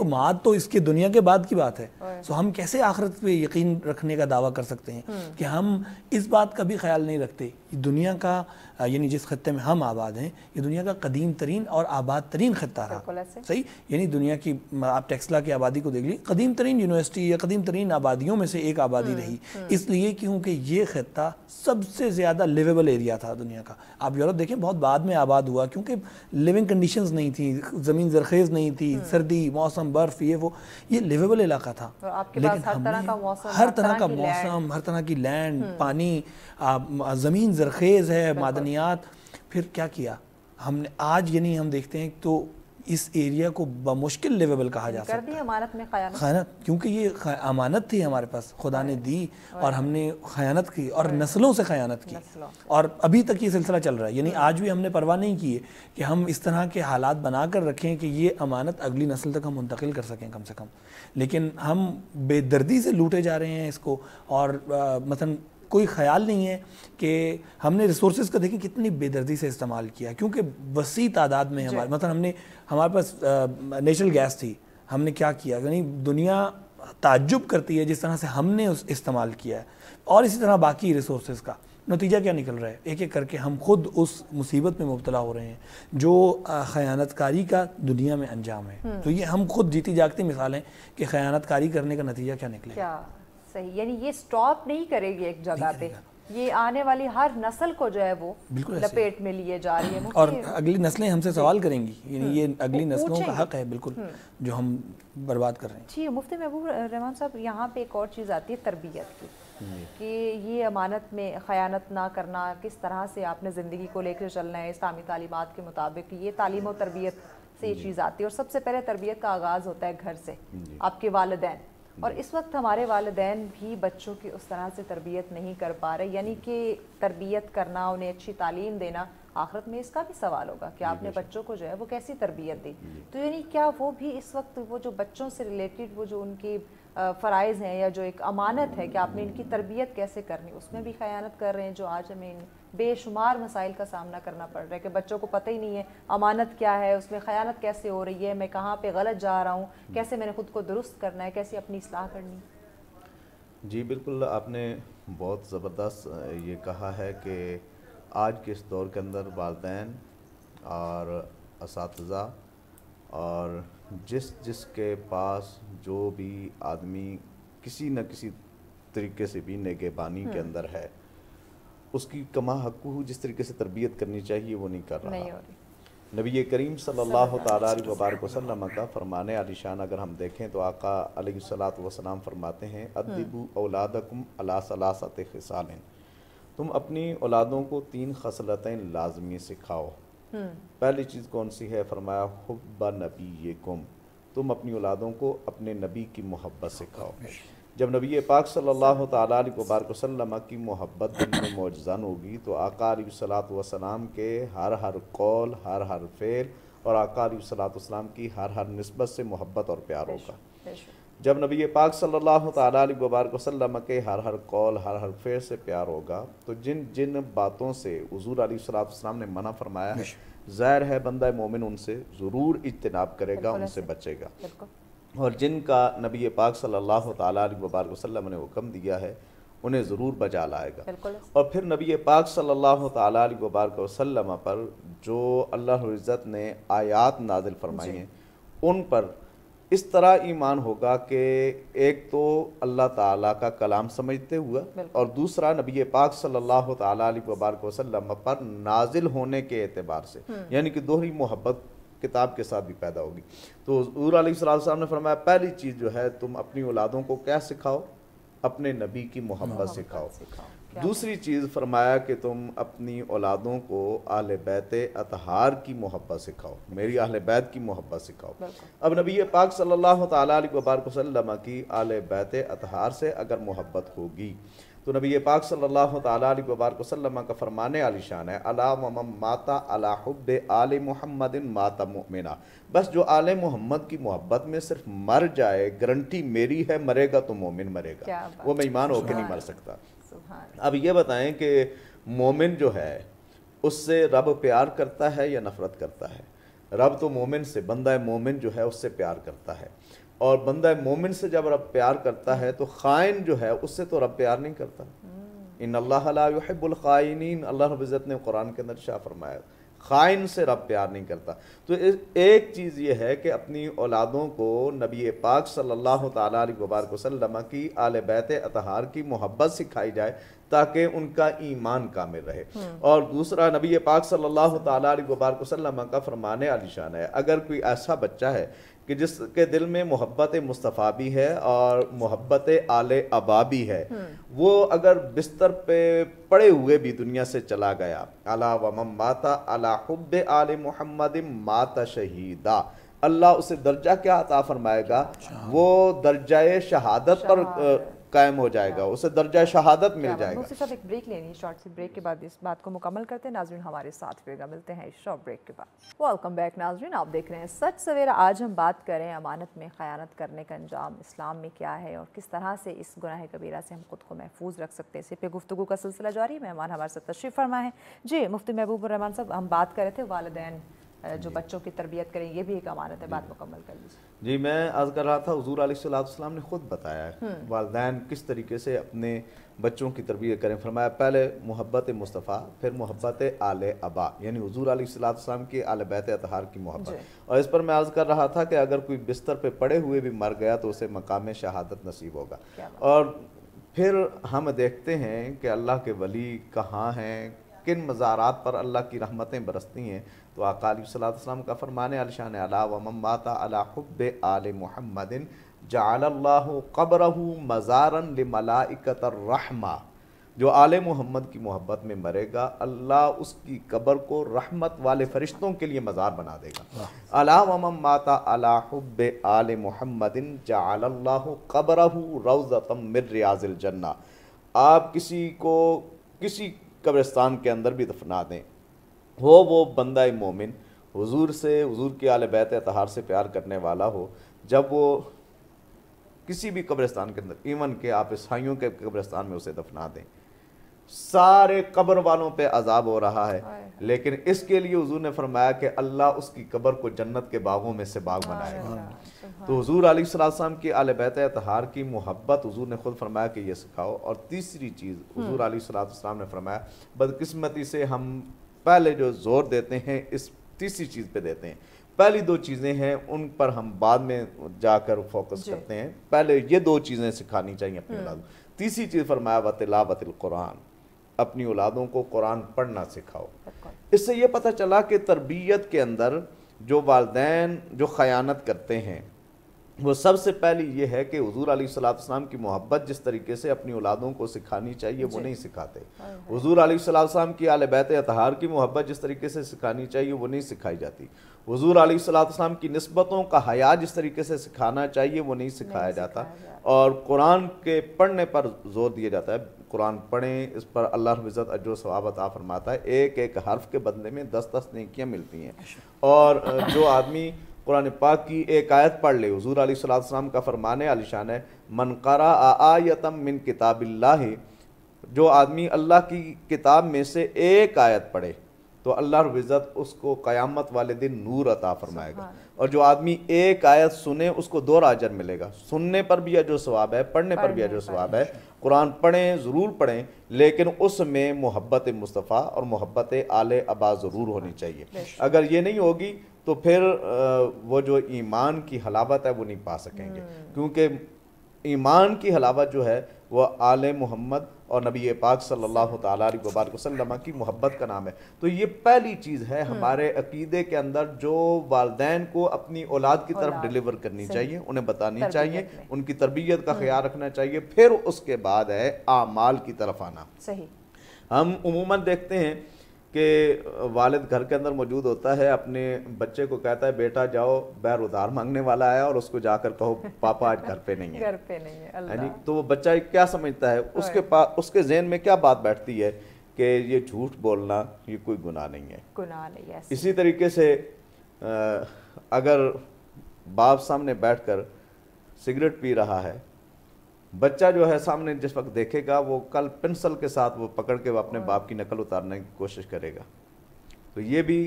معاد تو اس کے دنیا کے بعد کی بات ہے. ہم کیسے آخرت پہ یقین رکھنے کا دعویٰ کر سکتے ہیں کہ ہم اس بات کا بھی خیال نہیں رکھتے. دنیا کا یعنی جس خطے میں ہم آباد ہیں یہ دنیا کا قدیم ترین اور آباد ترین خطہ رہا. صحیح, یعنی دنیا کی آپ ٹیکسلا کی آبادی کو دیکھ لیں, قدیم ترین یونیورسٹی یا قدیم ترین آبادیوں میں سے ایک آبادی رہی. اس لیے کیونکہ یہ خطہ سب سے زیادہ لیویبل ایریا تھا دنیا کا. آپ یورپ دیکھیں بہت بعد میں آباد ہوا کیونکہ لیونگ کنڈیشنز نہیں تھی, زمین زرخیز نہیں تھی, سردی, موسم, برف, یہ لیویبل علاقہ تھا. لیکن ہر طرح کا موسم, ہر طرح کی لینڈ, پانی, زمین زرخیز ہے, معدنیات. پھر کیا کیا ہم نے آج, یعنی ہم دیکھتے ہیں تو اس ایریا کو بمشکل لیویبل کہا جا سکتا ہے. امانت میں خیانت, کیونکہ یہ امانت تھی ہمارے پاس, خدا نے دی اور ہم نے خیانت کی اور نسلوں سے خیانت کی, اور ابھی تک یہ سلسلہ چل رہا ہے. یعنی آج بھی ہم نے پرواہ نہیں کی ہے کہ ہم اس طرح کے حالات بنا کر رکھیں کہ یہ امانت اگلی نسل تک ہم منتقل کر سکیں کم سے کم. لیکن ہم بے دردی سے لوٹے جا رہے ہیں اس کو, اور مثلا کوئی خیال نہیں ہے کہ ہم نے ریسورسز کا دیکھیں کتنی بے دردی سے استعمال کیا, کیونکہ وسیع تعداد میں مثلا ہمارے پاس نیچرل گیس تھی, ہم نے کیا کیا, یعنی دنیا تعجب کرتی ہے جس طرح سے ہم نے استعمال کیا ہے. اور اسی طرح باقی ریسورسز کا نتیجہ کیا نکل رہا ہے, ایک ایک کر کے ہم خود اس مصیبت میں مبتلا ہو رہے ہیں جو خیانت کاری کا دنیا میں انجام ہے. تو یہ ہم خود جیتی جاگتی مثال ہیں کہ خیانت کاری کرنے کا نتیجہ کیا نکلے. صحیح, یعنی یہ سٹاپ نہیں کرے گی ایک جگہ پہ, یہ آنے والی ہر نسل کو جو ہے وہ لپیٹ میں لیے جا رہی ہے, اور اگلی نسلیں ہم سے سوال کریں گی. یعنی یہ اگلی نسلوں کا حق ہے بالکل جو ہم برباد کر رہے ہیں. جی مفتی محبوب رحمان صاحب, یہاں پہ ایک اور چیز آتی ہے تربیت کی, کہ یہ امانت میں خیانت نہ کرنا, کس طرح سے آپ نے زندگی کو لے کر چلنا ہے اسلامی تعلیمات کے مطابق. یہ تعلیم و تربیت سے یہ چیز آتی ہے, اور سب سے پہلے تربیت کا آغاز ہوتا ہے گھر سے, آپ کے والدین. اور اس وقت ہمارے والدین بھی بچوں کی اس طرح سے تربیت نہیں کر پا رہے, یعنی کہ تربیت کرنا, انہیں اچھی تعلیم دینا, آخرت میں اس کا بھی سوال ہوگا کہ آپ نے بچوں کو جو ہے وہ کیسی تربیت دی. تو یعنی کیا وہ بھی اس وقت وہ جو بچوں سے ریلیٹڈ وہ جو ان کی فرائض ہیں یا جو ایک امانت ہے کہ آپ نے ان کی تربیت کیسے کرنی, اس میں بھی خیانت کر رہے ہیں, جو آج ہمیں بے شمار مسائل کا سامنا کرنا پڑ رہا ہے کہ بچوں کو پتہ ہی نہیں ہے امانت کیا ہے, اس میں خیانت کیسے ہو رہی ہے, میں کہاں پہ غلط جا رہا ہوں, کیسے میں نے خود کو درست کرنا ہے, کیسے اپنی اصلاح کرنی. جی بالکل, آپ نے بہت زبردست یہ کہا ہے کہ آج کے اس دور کے اندر والدین اور اساتذہ اور جس کے پاس جو بھی آدمی کسی نہ کسی طریقے سے بھی نگہبانی کے اندر ہے, اس کی کما حقوق جس طریقے سے تربیت کرنی چاہیے وہ نہیں کر رہا. نبی کریم صلی اللہ تعالیٰ علیہ وبارک وسلم کا فرمان عالی شان اگر ہم دیکھیں تو آقا علیہ الصلوۃ والسلام فرماتے ہیں, ادبوا اولادکم علی ثلاثۃ خصال, تم اپنی اولادوں کو 3 خصلتیں لازمی سکھاؤ. پہلی چیز کون سی ہے؟ فرمایا حب نبیکم, تم اپنی اولادوں کو اپنے نبی کی محبت سکھاؤ. جب نبی پاک صلی اللہ تعالیٰ علیہ وبارک وسلم کی محبت دل میں موجزن ہوگی تو آقا علیہ الصلوۃ والسلام کے ہر قول, ہر فعل اور آقا علیہ الصلوۃ والسلام کی ہر نسبت سے محبت اور پیار ہوگا. جب نبی پاک صلی اللہ تعالیٰ علیہ وبارک وسلم کے ہر قول, ہر فعل سے پیار ہوگا تو جن باتوں سے حضور علیہ الصلوۃ والسلام نے منع فرمایا ہے ظاہر ہے بندہ مومن ان سے ضرور اجتناب کرے گا، ان سے بچے گا، اور جن کا نبی پاک صلی اللہ تعالیٰ علیہ وآلہ وسلم نے حکم دیا ہے انہیں ضرور بجا لائے گا۔ اور پھر نبی پاک صلی اللہ تعالیٰ علیہ وآلہ وسلم پر جو اللہ رب العزت نے آیات نازل فرمائی ہیں ان پر اس طرح ایمان ہوگا کہ ایک تو اللہ تعالیٰ کا کلام سمجھتے ہوا، اور دوسرا نبی پاک صلی اللہ تعالیٰ علیہ وآلہ وسلم پر نازل ہونے کے اعتبار سے، یعنی کہ دوہری محبت کتاب کے ساتھ بھی پیدا ہوگی۔ تو حضور علیہ السلام نے فرمایا پہلی چیز جو ہے تم اپنی اولادوں کو کیا سکھاؤ؟ اپنے نبی کی محبت سکھاؤ۔ دوسری چیز فرمایا کہ تم اپنی اولادوں کو اہل بیت اطہار کی محبت سکھاؤ، میری اہل بیت کی محبت سکھاؤ۔ اب نبی پاک صلی اللہ تعالیٰ علیہ وآلہ وسلم کی اہل بیت اطہار سے اگر محبت ہوگی تو نبی پاک صلی اللہ تعالیٰ علیہ وآلہ وسلم کا فرمانے علی شان ہے الا ومن مات علی حب آل محمد مات مؤمنا، بس جو آل محمد کی محبت میں صرف مر جائے، گارنٹی میری ہے مرے گا تو مومن مرے گا، وہ بے ایمان ہو کے نہیں مر سکتا۔ اب یہ بتائیں کہ مومن جو ہے اس سے رب پیار کرتا ہے یا نفرت کرتا ہے؟ رب تو مومن سے، بندہ مومن جو ہے اس سے پیار کرتا ہے، اور بندہ مومن سے جب رب پیار کرتا ہے تو خائن جو ہے اس سے تو رب پیار نہیں کرتا۔ ان اللہ لا يحب الخائنین، اللہ رب العزت نے قرآن کے اندر ارشاد فرمایا خائن سے رب پیار نہیں کرتا۔ تو ایک چیز یہ ہے کہ اپنی اولادوں کو نبی پاک صلی اللہ تعالیٰ علیہ وآلہ وسلم کی آل بیت اطہار کی محبت سکھائی جائے تاکہ ان کا ایمان کامل رہے، اور دوسرا نبی پاک صلی اللہ تعالیٰ علیہ وآلہ وسلم کا فرمانے علی شان ہے اگر کوئی ایسا بچہ ہے کہ جس کے دل میں محبت مصطفیٰ بھی ہے اور محبت آل ابا بھی ہے، وہ اگر بستر پہ پڑے ہوئے بھی دنیا سے چلا گیا، الا ومن مات علی حب آل محمد مات شہیدا، اللہ اسے درجہ کیا عطا فرمائے گا؟ وہ درجہ شہادت پر قائم ہو جائے گا، اسے درجہ شہادت مل جائے گا۔ دوسری صاحب ایک بریک لینی، شارٹ سی بریک کے بعد اس بات کو مکمل کرتے ہیں۔ ناظرین ہمارے ساتھ رہے گا، ملتے ہیں اس شارٹ بریک کے بعد۔ ویلکم بیک ناظرین، آپ دیکھ رہے ہیں سچ سویرا۔ آج ہم بات کریں امانت میں خیانت کرنے کا انجام اسلام میں کیا ہے اور کس طرح سے اس گناہ کبیرہ سے ہم خود کو محفوظ رکھ سکتے ہیں۔ اسی پہ گفتگو کا سلسلہ جاری ہے۔ مہمان ہمارے ساتھ تشریف فرما ہے جی مفتی محبوب الرحمان صاحب۔ ہم بات کر رہے تھے والدین جو بچوں کی تربیت کریں، یہ بھی ایک امانت ہے، بات مکمل کر لیجیے۔ جی میں عرض کر رہا تھا حضور علیہ السلام نے خود بتایا ہے والدین کس طریقے سے اپنے بچوں کی تربیت کریں۔ فرمایا پہلے محبت مصطفیٰ، پھر محبت آل ابا، یعنی حضور علیہ السلام کی آل بیت اطہار کی محبت۔ اور اس پر میں عرض کر رہا تھا کہ اگر کوئی بستر پہ پڑے ہوئے بھی مر گیا تو اسے مقام شہادت نصیب ہوگا۔ اور پھر ہم دیکھتے ہیں کہ اللہ کے ولی کہاں ہیں، کن مزارات پر اللہ کی رحمتیں برستی ہیں، تو آقا علیہ السلام کا فرمانے علی شان الا ومن مات علی حب آل محمد جعل اللہ قبرہ مزارا لملائکۃ الرحمہ، جو آل محمد کی محبت میں مرے گا اللہ اس کی قبر کو رحمت والے فرشتوں کے لیے مزار بنا دے گا۔ الا ومن مات علی حب آل محمد جعل اللہ قبرہ روضۃ من ریاض الجنہ، آپ کسی کو کسی قبرستان کے اندر بھی دفنا دیں، وہ بندہ مومن حضور سے، حضور کی آل بیت اطہار سے پیار کرنے والا ہو، جب وہ کسی بھی قبرستان کے اندر، ایون کہ آپ عیسائیوں کے قبرستان میں اسے دفنا دیں، سارے قبر والوں پہ عذاب ہو رہا ہے، لیکن اس کے لیے حضور نے فرمایا کہ اللہ اس کی قبر کو جنت کے باغوں میں سے باغ بنائے گا۔ تو حضور علیہ السلام کی آل بیت اطہار کی محبت حضور نے خود فرمایا کہ یہ سکھاؤ۔ اور تیسری چیز حضور علیہ السلام نے فرمایا، بدقسمتی سے ہم پہلے جو زور دیتے ہیں اس تیسری چیز پہ دیتے ہیں، پہلی دو چیزیں ہیں ان پر ہم بعد میں جا کر فوکس کرتے ہیں، پہلے یہ دو چیزیں سکھانی چاہیے اپنی اولادوں۔ تیسری چیز فرمایا وتلاوت القرآن، اپنی اولادوں کو قرآن پڑھنا سکھاؤ۔ اس سے یہ پتہ چلا کہ تربیت کے اندر جو والدین جو خیانت کرتے ہیں وہ سب سے پہلی یہ ہے کہ حضور علیہ السلام کی محبت جس طریقے سے اپنی اولادوں کو سکھانی چاہیے وہ نہیں سکھاتے۔ حضور علیہ السلام کی آل بیت اطہار کی محبت جس طریقے سے سکھانی چاہیے وہ نہیں سکھائی جاتی۔ حضور علیہ السلام کی نسبتوں کا حیا جس طریقے سے سکھانا چاہیے وہ نہیں سکھایا جاتا، اور قرآن کے پڑھنے پر زور دیا جاتا ہے، قرآن پڑھیں، اس پر اللہ رب العزت اجر و ثواب عطا فرماتا ہے، ایک ایک حرف کے بدلے میں 10 نیکیاں ملتی ہیں۔ اور جو آدمی قرآن پاک کی ایک آیت پڑھ لے، حضور علیہ السلام کا فرمانے علی شان ہے من قرأ آیۃ من کتاب اللہ، جو آدمی اللہ کی کتاب میں سے ایک آیت پڑھے، تو اللہ رب العزت اس کو قیامت والے دن نور عطا فرمائے گا. اور جو آدمی ایک آیت سنے اس کو 2 اجر ملے گا. سننے پر بھی اجر و ثواب ہے, پڑھنے پر بھی اجر و ثواب ہے. قرآن پڑھیں, ضرور پڑھیں, لیکن اس میں محبت مصطفیٰ اور محبت آل ابا ضرور ہونی چاہیے. اگر یہ نہیں ہوگی تو پھر وہ جو ایمان کی حلاوت ہے وہ نہیں پا سکیں گے, کیونکہ ایمان کی حلاوت جو ہے وہ آل محمد اور نبی پاک صلی اللہ تعالیٰ علیہ وبارک وسلم کی محبت کا نام ہے. تو یہ پہلی چیز ہے ہمارے عقیدے کے اندر جو والدین کو اپنی اولاد کی طرف ڈیلیور کرنی چاہیے, انہیں بتانی چاہیے, ان کی تربیت کا خیال رکھنا چاہیے. پھر اس کے بعد ہے اعمال کی طرف آنا. صحیح. ہم عموماً دیکھتے ہیں کہ والد گھر کے اندر موجود ہوتا ہے, اپنے بچے کو کہتا ہے بیٹا جاؤ بیر ادھار مانگنے والا ہے, اور اس کو جا کر کہو پاپا آج گھر پہ نہیں ہے. گھر پہ نہیں ہے. اللہ. تو وہ بچہ کیا سمجھتا ہے, اس کے ذہن میں کیا بات بیٹھتی ہے کہ یہ جھوٹ بولنا یہ کوئی گناہ نہیں ہے. گناہ نہیں ہے. اسی طریقے سے اگر باپ سامنے بیٹھ کر سگریٹ پی رہا ہے, بچہ جو ہے سامنے جس وقت دیکھے گا وہ کل پنسل کے ساتھ وہ پکڑ کے وہ اپنے باپ کی نقل اتارنے کی کوشش کرے گا. تو یہ بھی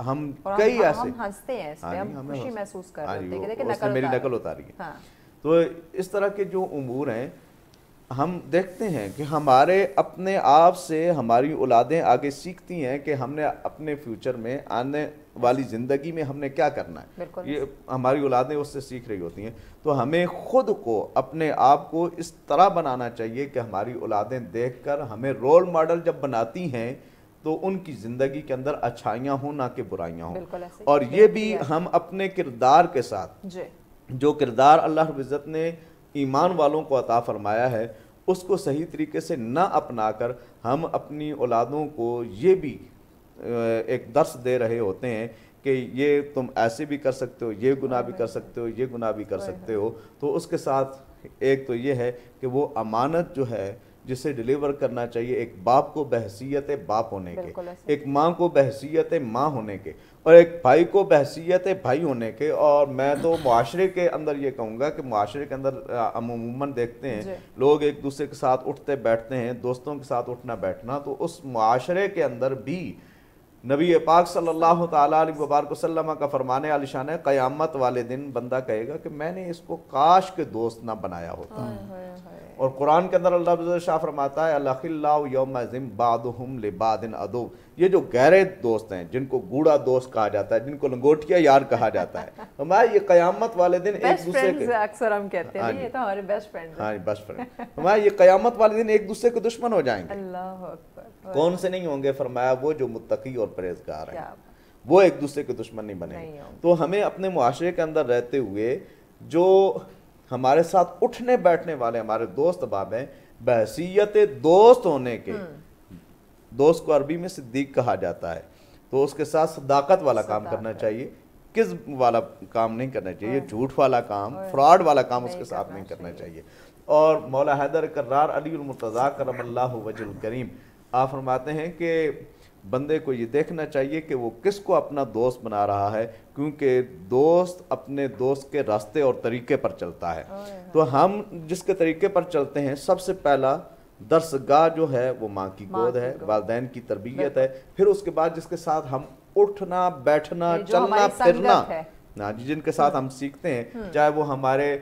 ہم کئی ایسے ہم ہنستے ہیں اس پہ, ہم خوشی محسوس کر رہے ہیں کہ دیکھیں اس نے میری نقل اتاری ہے. تو اس طرح کے جو امور ہیں ہم دیکھتے ہیں کہ ہمارے اپنے آپ سے ہماری اولادیں آگے سیکھتی ہیں کہ ہم نے اپنے فیوچر میں آنے والی زندگی میں ہم نے کیا کرنا ہے. یہ ہماری اولادیں اس سے سیکھ رہی ہوتی ہیں. تو ہمیں خود کو اپنے آپ کو اس طرح بنانا چاہیے کہ ہماری اولادیں دیکھ کر ہمیں رول ماڈل جب بناتی ہیں تو ان کی زندگی کے اندر اچھائیاں ہوں نہ کہ برائیاں ہوں. اور یہ بھی ہم اپنے کردار کے ساتھ جو کردار اللہ رب العزت نے ایمان والوں کو عطا فرمایا ہے اس کو صحیح طریقے سے نہ اپنا کر ہم اپنی اولادوں کو یہ بھی ایک درس دے رہے ہوتے ہیں کہ یہ تم ایسے بھی کر سکتے ہو, یہ گناہ بھی کر سکتے ہو, یہ گناہ بھی کر سکتے ہو. تو اس کے ساتھ ایک تو یہ ہے کہ وہ امانت جو ہے جسے ڈیلیور کرنا چاہیے ایک باپ کو بحیثیت باپ ہونے کے, ایک ماں کو بحیثیت ماں ہونے کے, اور ایک بھائی کو بحیثیت بھائی ہونے کے. اور میں تو معاشرے کے اندر یہ کہوں گا کہ معاشرے کے اندر ہم عموماً دیکھتے ہیں لوگ ایک دوسرے کے ساتھ اٹھتے بیٹھتے ہیں, دوستوں کے ساتھ اٹھنا بیٹھنا, تو اس معاشرے کے اندر بھی نبی پاک صلی اللہ تعالیٰ علیہ وبارک وسلم کا فرمانے عالی شان ہے قیامت والے دن بندہ کہے گا کہ میں نے اس کو کاش کے دوست نہ بنایا ہوتا. اور قرآن کے اندر اللہ عز شاہ فرماتا ہے الاخلاء یومئذ بعضهم لبعض عدو. یہ جو گہرے دوست ہیں جن کو گوڑا دوست کہا جاتا ہے, جن کو لنگوٹیا یار کہا جاتا ہے, ہمارے یہ قیامت والے دن ایک دوسرے کے اکثر ہم کہتے ہیں یہ تو ہمارے بیسٹ فرینڈ ہیں. بیسٹ فرینڈ ہمارے یہ قیامت والے دن ایک دوسرے کے دشمن ہو جائیں گے. اللہ اکبر. کون سے نہیں ہوں گے؟ فرمایا وہ جو متقی اور پرہیزگار ہیں وہ ایک دوسرے کے دشمن نہیں بنے. تو ہمیں اپنے معاشرے کے اندر رہتے ہوئے جو ہمارے ساتھ اٹھنے بیٹھنے والے ہمارے دوست احباب ہیں, بحیثیت دوست ہونے کے, دوست کو عربی میں صدیق کہا جاتا ہے, تو اس کے ساتھ صداقت والا کام کرنا چاہیے, کذب والا کام نہیں کرنا چاہیے, جھوٹ والا کام, فراڈ والا کام اس کے ساتھ نہیں کرنا چاہیے. اور مولا حیدر کرار علی المرتضیٰ کرم اللہ وجہ الکریم آپ فرماتے ہیں کہ بندے کو یہ دیکھنا چاہیے کہ وہ کس کو اپنا دوست بنا رہا ہے, کیونکہ دوست اپنے دوست کے راستے اور طریقے پر چلتا ہے. تو ہم جس کے طریقے پر چلتے ہیں سب سے پہلا درسگاہ جو ہے وہ ماں کی گود ہے, والدین کی تربیت ہے. پھر اس کے بعد جس کے ساتھ ہم اٹھنا بیٹھنا چلنا پھرنا جن کے ساتھ ہم سیکھتے ہیں, چاہے وہ ہمارے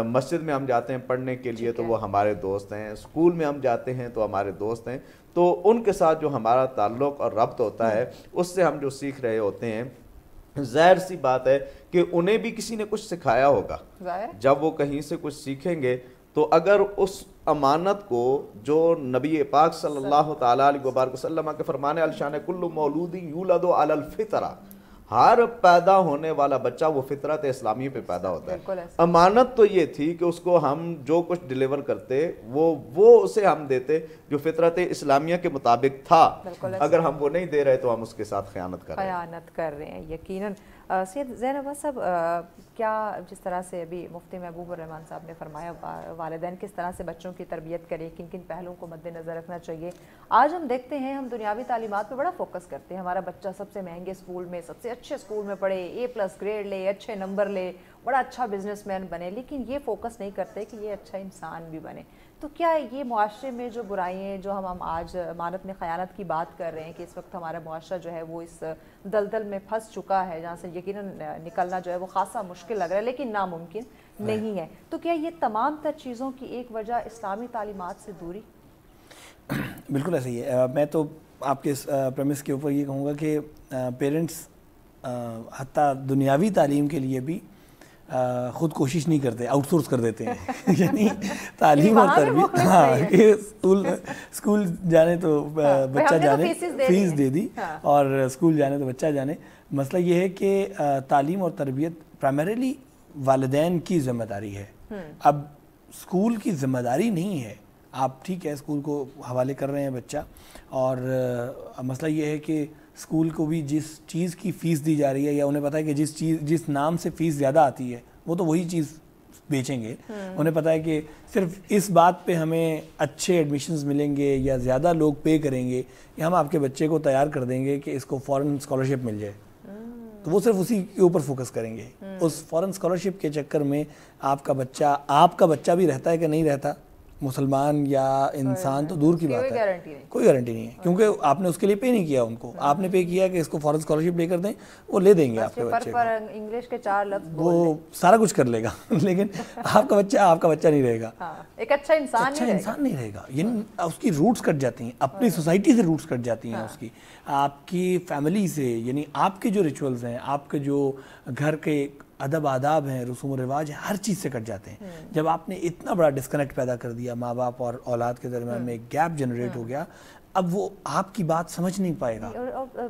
مسجد میں ہم جاتے ہیں پڑھنے کے لیے تو وہ ہمارے دوست ہیں, اسکول میں ہم جاتے ہیں تو ہمارے دوست ہیں, تو ان کے ساتھ جو ہمارا تعلق اور ربط ہوتا ہے اس سے ہم جو سیکھ رہے ہوتے ہیں, ظاہر سی بات ہے کہ انہیں بھی کسی نے کچھ سکھایا ہوگا. جب وہ کہیں سے کچھ سیکھیں گے تو اگر اس امانت کو جو نبی پاک صلی اللہ تعالیٰ علیہ وبارک وسلم کے فرمانے علی شان کل مولود یولد علی الفطرہ, ہر پیدا ہونے والا بچہ وہ فطرت اسلامی پہ پیدا ہوتا ہے. امانت تو یہ تھی کہ اس کو ہم جو کچھ ڈیلیور کرتے وہ اسے ہم دیتے جو فطرت اسلامیہ کے مطابق تھا. اگر ہم وہ نہیں دے رہے تو ہم اس کے ساتھ خیانت کر رہے ہیں یقیناً. سید زین عباس صاحب, کیا جس طرح سے ابھی مفتی محبوب الرحمان صاحب نے فرمایا والدین کس طرح سے بچوں کی تربیت کریں, کن کن پہلوؤں کو مد نظر رکھنا چاہیے. آج ہم دیکھتے ہیں ہم دنیاوی تعلیمات پہ بڑا فوکس کرتے ہیں, ہمارا بچہ سب سے مہنگے اسکول میں سب سے اچھے اسکول میں پڑھے, A+ گریڈ لے, اچھے نمبر لے, بڑا اچھا بزنس مین بنے، لیکن یہ فوکس نہیں کرتے کہ یہ اچھا انسان بھی بنے. تو کیا یہ معاشرے میں جو برائیاں جو ہم آج امانت میں خیانت کی بات کر رہے ہیں کہ اس وقت ہمارا معاشرہ جو ہے وہ اس دلدل میں پھنس چکا ہے جہاں سے یقیناً نکلنا جو ہے وہ خاصا مشکل لگ رہا ہے لیکن ناممکن نہیں ہے، تو کیا یہ تمام تر چیزوں کی ایک وجہ اسلامی تعلیمات سے دوری؟ بالکل ایسا ہی ہے. میں تو آپ کے پریمس کے اوپر یہ کہوں گا کہ پیرنٹس حتیٰ دنیاوی تعلیم کے لیے بھی خود کوشش نہیں کرتے، آؤٹ سورس کر دیتے ہیں. یعنی تعلیم اور تربیت، ہاں کہ اسکول جانے تو بچہ جانے، فیس دے دی اور اسکول جانے تو بچہ جانے. مسئلہ یہ ہے کہ تعلیم اور تربیت پرائمریلی والدین کی ذمہ داری ہے. اب اسکول کی ذمہ داری نہیں ہے. آپ ٹھیک ہے اسکول کو حوالے کر رہے ہیں بچہ، اور مسئلہ یہ ہے کہ اسکول کو بھی جس چیز کی فیس دی جا رہی ہے یا انہیں پتہ ہے کہ جس نام سے فیس زیادہ آتی ہے وہ تو وہی چیز بیچیں گے. انہیں پتہ ہے کہ صرف اس بات پہ ہمیں اچھے ایڈمیشنز ملیں گے یا زیادہ لوگ پے کریں گے یا ہم آپ کے بچے کو تیار کر دیں گے کہ اس کو فورن اسکالرشپ مل جائے، تو وہ صرف اسی کے اوپر فوکس کریں گے. اس فورن اسکالرشپ کے چکر میں آپ کا بچہ بھی رہتا ہے کہ نہیں رہتا، مسلمان یا انسان تو دور کی بات ہے، کوئی گارنٹی نہیں ہے، کیونکہ آپ نے اس کے لیے پے نہیں کیا. ان کو آپ نے پے کیا کہ اس کو فورن اسکالرشپ لے کر دیں، وہ لے دیں گے آپ کے بچے کو، انگلش کے 4 لفظ وہ سارا کچھ کر لے گا لیکن آپ کا بچہ نہیں رہے گا، ایک اچھا انسان نہیں رہے گا. یعنی اس کی روٹس کٹ جاتی ہیں، اپنی سوسائٹی سے روٹس کٹ جاتی ہیں، اس کی آپ کی فیملی سے، یعنی آپ کے جو ریچولز ہیں، آپ کے جو گھر کے ادب آداب ہیں، رسوم و رواج ہیں، ہر چیز سے کٹ جاتے ہیں. جب آپ نے اتنا بڑا ڈسکنیکٹ پیدا کر دیا، ماں باپ اور اولاد کے درمیان میں ایک گیپ جنریٹ ہو گیا، اب وہ آپ کی بات سمجھ نہیں پائے گا.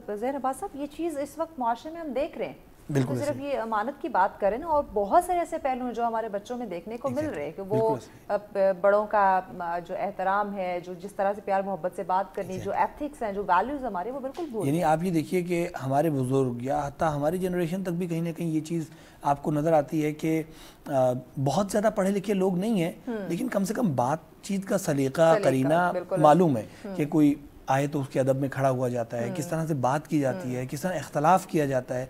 زہر عباس صاحب، یہ چیز اس وقت معاشرے میں ہم دیکھ رہے ہیں. بالکل صرف یہ امانت کی بات کریں نا، اور بہت سارے ایسے پہلو ہیں جو ہمارے بچوں میں دیکھنے کو مل رہے ہیں کہ وہ بڑوں کا جو احترام ہے، جو جس طرح سے پیار محبت سے بات کرنی، جو ایتھکس ہیں، جو ویلیوز ہمارے، وہ بالکل بھول. یعنی آپ یہ دیکھیے کہ ہمارے بزرگ یا حتیٰ ہماری جنریشن تک بھی کہیں نہ کہیں یہ چیز آپ کو نظر آتی ہے کہ بہت زیادہ پڑھے لکھے لوگ نہیں ہیں لیکن کم سے کم بات چیت کا سلیقہ قرینہ معلوم ہے کہ کوئی آئے تو اس کے ادب میں کھڑا ہوا جاتا ہے، کس طرح سے بات کی جاتی ہے، کس طرح اختلاف کیا جاتا ہے.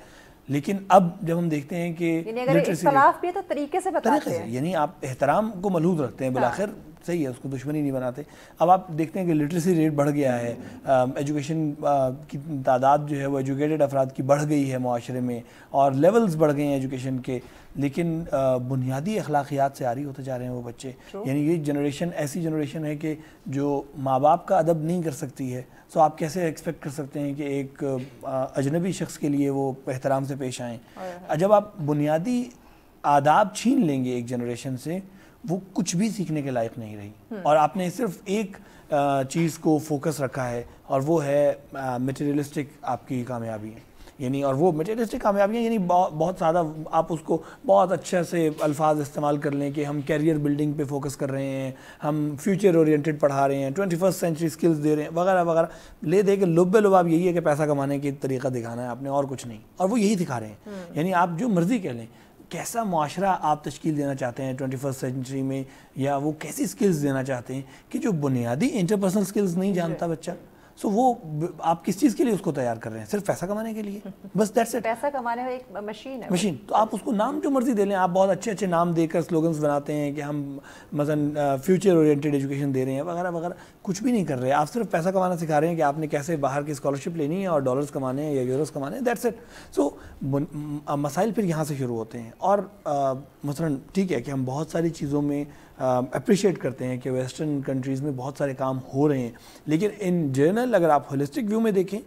لیکن اب جب ہم دیکھتے ہیں کہ اختلاف بھی تو طریقے سے بتاتے ہیں، یعنی آپ احترام کو ملحوظ رکھتے ہیں، بالآخر صحیح ہے، اس کو دشمنی نہیں بناتے. اب آپ دیکھتے ہیں کہ لٹریسی ریٹ بڑھ گیا ہے، ایجوکیشن کی تعداد جو ہے وہ ایجوکیٹڈ افراد کی بڑھ گئی ہے معاشرے میں، اور لیولز بڑھ گئے ہیں ایجوکیشن کے، لیکن بنیادی اخلاقیات سے عاری ہوتے جا رہے ہیں وہ بچے. یعنی یہ جنریشن ایسی جنریشن ہے کہ جو ماں باپ کا ادب نہیں کر سکتی ہے، سو آپ کیسے ایکسپیکٹ کر سکتے ہیں کہ ایک اجنبی شخص کے لیے وہ احترام سے پیش آئیں. جب آپ بنیادی آداب چھین لیں گے ایک جنریشن سے، وہ کچھ بھی سیکھنے کے لائق نہیں رہی، اور آپ نے صرف ایک چیز کو فوکس رکھا ہے اور وہ ہے میٹیریلسٹک آپ کی کامیابی ہے. یعنی اور وہ میٹیریلسٹک کامیابیاں یعنی بہت سادہ، آپ اس کو بہت اچھا سے الفاظ استعمال کر لیں کہ ہم کیریئر بلڈنگ پہ فوکس کر رہے ہیں، ہم فیوچر اورینٹڈ پڑھا رہے ہیں، 21st سینچری سکلز دے رہے ہیں وغیرہ وغیرہ. لے دے کے لب لباب یہی ہے کہ پیسہ کمانے کی طریقہ دکھانا ہے آپ نے، اور کچھ نہیں، اور وہ یہی دکھا رہے ہیں. یعنی آپ جو مرضی کہہ لیں، کیسا معاشرہ آپ تشکیل دینا چاہتے ہیں 21st سینچری میں، یا وہ کیسی سکلز دینا چاہتے ہیں کہ جو بنیادی انٹرپرسنل سکلز نہیں جانتا بچہ، سو وہ آپ کس چیز کے لیے اس کو تیار کر رہے ہیں؟ صرف پیسہ کمانے کے لیے، بس دیٹس اٹ. پیسہ کمانے کا ایک مشین. تو آپ اس کو نام جو مرضی دے لیں، آپ بہت اچھے نام دے کر سلوگنز بناتے ہیں کہ ہم مثلا فیوچر اورینٹڈ ایجوکیشن دے رہے ہیں وغیرہ وغیرہ. کچھ بھی نہیں کر رہے، آپ صرف پیسہ کمانا سکھا رہے ہیں کہ آپ نے کیسے باہر کی اسکالرشپ لینی ہے اور ڈالرز کمانے ہیں یا یوروز کمانے ہیں، دیٹس اٹ. سو مسائل پھر یہاں سے شروع ہوتے ہیں. اور مثلا ٹھیک ہے کہ ہم بہت ساری چیزوں میں اپریشیٹ کرتے ہیں کہ ویسٹرن کنٹریز میں بہت سارے کام ہو رہے ہیں، لیکن ان جنرل اگر آپ ہولسٹک ویو میں دیکھیں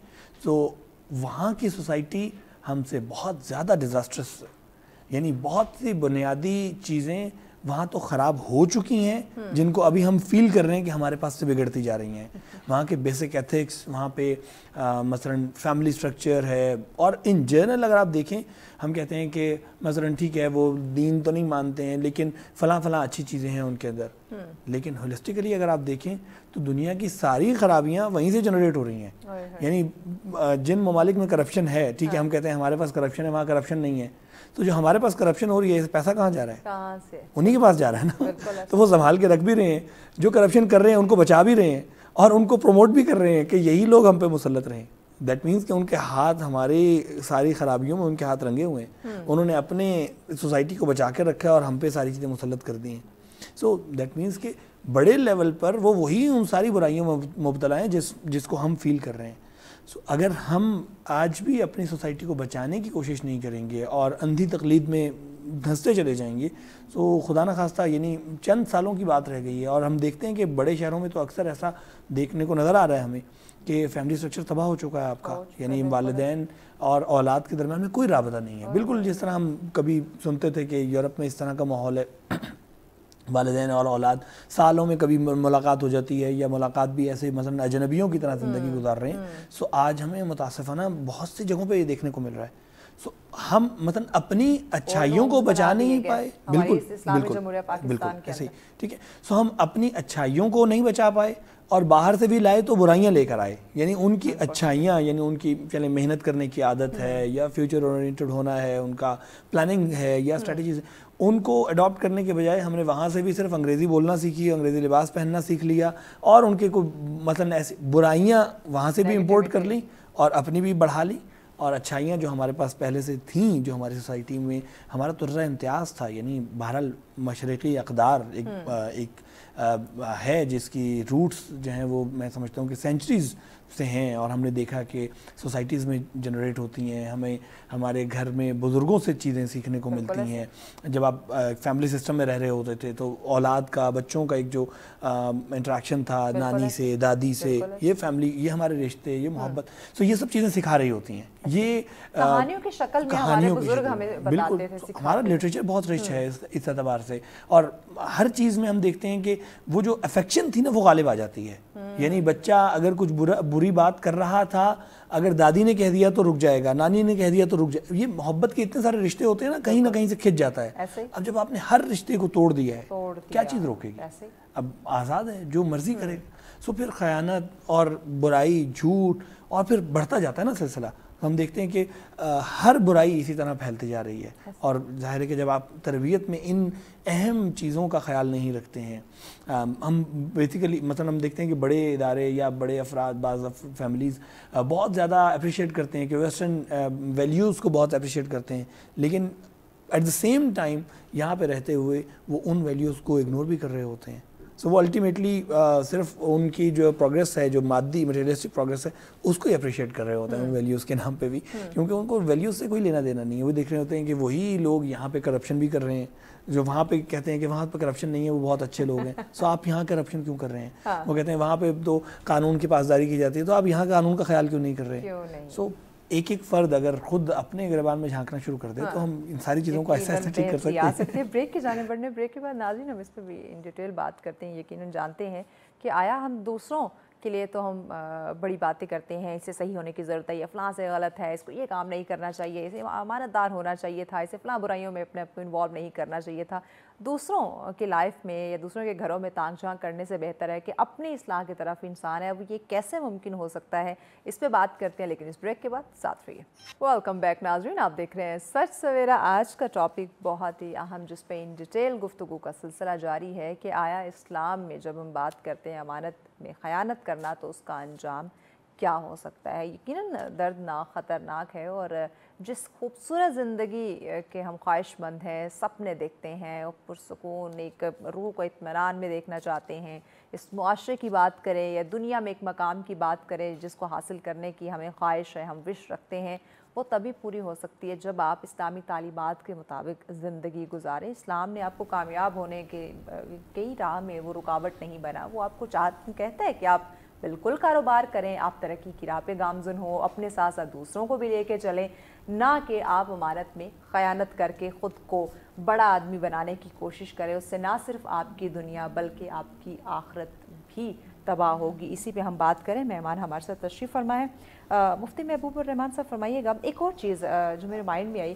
تو وہاں کی سوسائٹی ہم سے بہت زیادہ ڈیزاسٹرس، یعنی بہت سی بنیادی چیزیں وہاں تو خراب ہو چکی ہیں جن کو ابھی ہم فیل کر رہے ہیں کہ ہمارے پاس سے بگڑتی جا رہی ہیں. وہاں کے بیسک ایتھکس، وہاں پہ مثلا فیملی سٹرکچر ہے، اور ان جنرل اگر آپ دیکھیں ہم کہتے ہیں کہ مثلا ٹھیک ہے وہ دین تو نہیں مانتے ہیں لیکن فلاں اچھی چیزیں ہیں ان کے اندر، لیکن ہولسٹیکلی اگر آپ دیکھیں تو دنیا کی ساری خرابیاں وہیں سے جنریٹ ہو رہی ہیں. یعنی جن ممالک میں کرپشن ہے، ٹھیک ہے ہم کہتے ہیں ہمارے پاس کرپشن ہے، وہاں کرپشن نہیں ہے، تو جو ہمارے پاس کرپشن ہو رہی ہے پیسہ کہاں جا رہا ہے؟ کہاں سے؟ انہی کے پاس جا رہا ہے نا. تو وہ سنبھال کے رکھ بھی رہے ہیں، جو کرپشن کر رہے ہیں ان کو بچا بھی رہے ہیں، اور ان کو پروموٹ بھی کر رہے ہیں کہ یہی لوگ ہم پہ مسلط رہیں. دیٹ مینس کہ ان کے ہاتھ ہماری ساری خرابیوں میں ان کے ہاتھ رنگے ہوئے ہیں. انہوں نے اپنے سوسائٹی کو بچا کے رکھا ہے اور ہم پہ ساری چیزیں مسلط کر دی ہیں. سو دیٹ مینس کہ بڑے لیول پر وہ وہی ان ساری برائیوں میں مبتلا ہیں جس کو ہم فیل کر رہے ہیں. سو اگر ہم آج بھی اپنی سوسائٹی کو بچانے کی کوشش نہیں کریں گے اور اندھی تقلید میں دھنستے چلے جائیں گے تو خدا نخواستہ یعنی چند سالوں کی بات رہ گئی ہے. اور ہم دیکھتے ہیں کہ بڑے شہروں میں تو اکثر ایسا دیکھنے کو نظر آ رہا ہے ہمیں کہ فیملی اسٹرکچر تباہ ہو چکا ہے آپ کا, یعنی والدین اور اولاد کے درمیان میں کوئی رابطہ نہیں ہے. بالکل جس طرح ہم کبھی سنتے تھے کہ یورپ میں اس طرح کا ماحول ہے, والدین اور اولاد سالوں میں کبھی ملاقات ہو جاتی ہے, یا ملاقات بھی ایسے مثلا اجنبیوں کی طرح زندگی گزار رہے ہیں. سو آج ہمیں متاسفانہ بہت سی جگہوں پہ یہ دیکھنے کو مل رہا ہے. سو ہم مثلا اپنی اچھائیوں کو بچا نہیں پائے, بالکل ایسے ہی, ٹھیک ہے. سو ہم اپنی اچھائیوں کو نہیں بچا پائے اور باہر سے بھی لائے تو برائیاں لے کر آئے. یعنی ان کی اچھائیاں, یعنی ان کی چلیں محنت کرنے کی عادت ہے, یا فیوچر اورینٹڈ ہونا ہے, ان کا پلاننگ ہے, یا اسٹریٹجیز, ان کو اڈاپٹ کرنے کے بجائے ہم نے وہاں سے بھی صرف انگریزی بولنا سیکھی, انگریزی لباس پہننا سیکھ لیا, اور ان کے کوئی مثلا ایسی برائیاں وہاں سے بھی امپورٹ کر لیں اور اپنی بھی بڑھا لی, اور اچھائیاں جو ہمارے پاس پہلے سے تھیں, جو ہماری سوسائٹی میں ہمارا طرز امتیاز تھا, یعنی بہرحال مشرقی اقدار ایک ہے جس کی روٹس جو ہیں وہ میں سمجھتا ہوں کہ سینچریز سے ہیں, اور ہم نے دیکھا کہ سوسائٹیز میں جنریٹ ہوتی ہیں. ہمیں ہمارے گھر میں بزرگوں سے چیزیں سیکھنے کو ملتی ہیں. جب آپ فیملی سسٹم میں رہ رہے ہوتے تھے تو اولاد کا, بچوں کا ایک جو انٹریکشن تھا نانی سے, دادی سے, یہ فیملی, یہ ہمارے رشتے, یہ محبت, سو یہ سب چیزیں سکھا رہی ہوتی ہیں. یہ کہانیوں کی شکل میں ہمارے بزرگ ہمیں بتاتے تھے, ہمارا لٹریچر بہت رچ ہے اس اعتبار سے, اور ہر چیز میں ہم دیکھتے ہیں کہ وہ جو افیکشن تھی نا وہ غالب آ جاتی ہے. یعنی بچہ اگر کچھ بری بات کر رہا تھا, اگر دادی نے کہہ دیا تو رک جائے گا, نانی نے کہہ دیا تو رک جائے. یہ محبت کے اتنے سارے رشتے ہوتے ہیں نا, نہ کہیں سے کھنچ جاتا ہے. اب جب آپ نے ہر رشتے کو توڑ دیا ہے, کیا چیز روکے گی؟ اب آزاد ہے, جو مرضی کرے. سو پھر خیانت اور برائی, جھوٹ, اور پھر بڑھتا جاتا ہے نا سلسلہ. ہم دیکھتے ہیں کہ ہر برائی اسی طرح پھیلتی جا رہی ہے, اور ظاہر ہے کہ جب آپ تربیت میں ان اہم چیزوں کا خیال نہیں رکھتے ہیں, ہم بیسیکلی مثلا ہم دیکھتے ہیں کہ بڑے ادارے یا بڑے افراد, بعض فیملیز بہت زیادہ اپریشیٹ کرتے ہیں کہ ویسٹرن ویلیوز کو بہت اپریشیٹ کرتے ہیں, لیکن ایٹ دا سیم ٹائم یہاں پہ رہتے ہوئے وہ ان ویلیوز کو اگنور بھی کر رہے ہوتے ہیں. سو وہ الٹیمیٹلی صرف ان کی جو پروگریس ہے, جو مادی مٹیریلسٹک پروگریس ہے, اس کو ہی اپریشیٹ کر رہے ہوتے ہیں ان ویلیوز کے نام پہ بھی, کیونکہ ان کو ویلیوز سے کوئی لینا دینا نہیں ہے. وہ دیکھ رہے ہوتے ہیں کہ وہی لوگ یہاں پہ کرپشن بھی کر رہے ہیں, جو وہاں پہ کہتے ہیں کہ وہاں پہ کرپشن نہیں ہے, وہ بہت اچھے لوگ ہیں. سو آپ یہاں کرپشن کیوں کر رہے ہیں؟ وہ کہتے ہیں وہاں پہ تو قانون کی پاسداری کی جاتی ہے, تو آپ یہاں قانون کا خیال کیوں نہیں کر رہے؟ سو ایک ایک فرد اگر خود اپنے گریبان میں جھانکنا شروع کر دے تو ہم ان ساری چیزوں کو ایسا ٹھیک کر سکتے ہیں. بریک کی جانب بڑھنے, بریک کے بعد ناظرین ہم اس پہ بھی ان ڈیٹیل بات کرتے ہیں. یقیناً جانتے ہیں کہ آیا ہم دوسروں کے لیے تو ہم بڑی باتیں کرتے ہیں, اس سے صحیح ہونے کی ضرورت ہے, یہ فلاں سے غلط ہے, اس کو یہ کام نہیں کرنا چاہیے, اسے امانت دار ہونا چاہیے تھا, اسے فلاں برائیوں میں اپنے آپ کو انوالو نہیں کرنا چاہیے تھا. دوسروں کی لائف میں یا دوسروں کے گھروں میں تانگ جھانک کرنے سے بہتر ہے کہ اپنی اصلاح کی طرف انسان ہے. اب یہ کیسے ممکن ہو سکتا ہے, اس پہ بات کرتے ہیں, لیکن اس بریک کے بعد ساتھ رہیے. ویلکم بیک ناظرین, آپ دیکھ رہے ہیں سچ سویرا. آج کا ٹاپک بہت ہی اہم, جس پہ ان ڈیٹیل گفتگو کا سلسلہ جاری ہے کہ آیا اسلام میں جب ہم بات کرتے ہیں امانت میں خیانت کرنا تو اس کا انجام کیا ہو سکتا ہے. یقیناً دردناک, خطرناک ہے, اور جس خوبصورت زندگی کے ہم خواہش مند ہیں, سپنے دیکھتے ہیں, پرسکون ایک روح کو اطمینان میں دیکھنا چاہتے ہیں, اس معاشرے کی بات کریں یا دنیا میں ایک مقام کی بات کریں جس کو حاصل کرنے کی ہمیں خواہش ہے, ہم وش رکھتے ہیں, وہ تبھی پوری ہو سکتی ہے جب آپ اسلامی تعلیمات کے مطابق زندگی گزاریں. اسلام نے آپ کو کامیاب ہونے کے کئی راہ میں وہ رکاوٹ نہیں بنا. وہ آپ کو کہتا ہے کہ آپ بالکل کاروبار کریں, آپ ترقی کی راہ پہ گامزن ہو, اپنے ساتھ ساتھ دوسروں کو بھی لے کے چلیں, نہ کہ آپ امانت میں خیانت کر کے خود کو بڑا آدمی بنانے کی کوشش کریں. اس سے نہ صرف آپ کی دنیا بلکہ آپ کی آخرت بھی تباہ ہوگی. اسی پہ ہم بات کریں. مہمان ہمارے ساتھ تشریف فرمائیں. مفتی محبوب الرحمان صاحب, فرمائیے گا ایک اور چیز جو میرے مائنڈ میں آئی,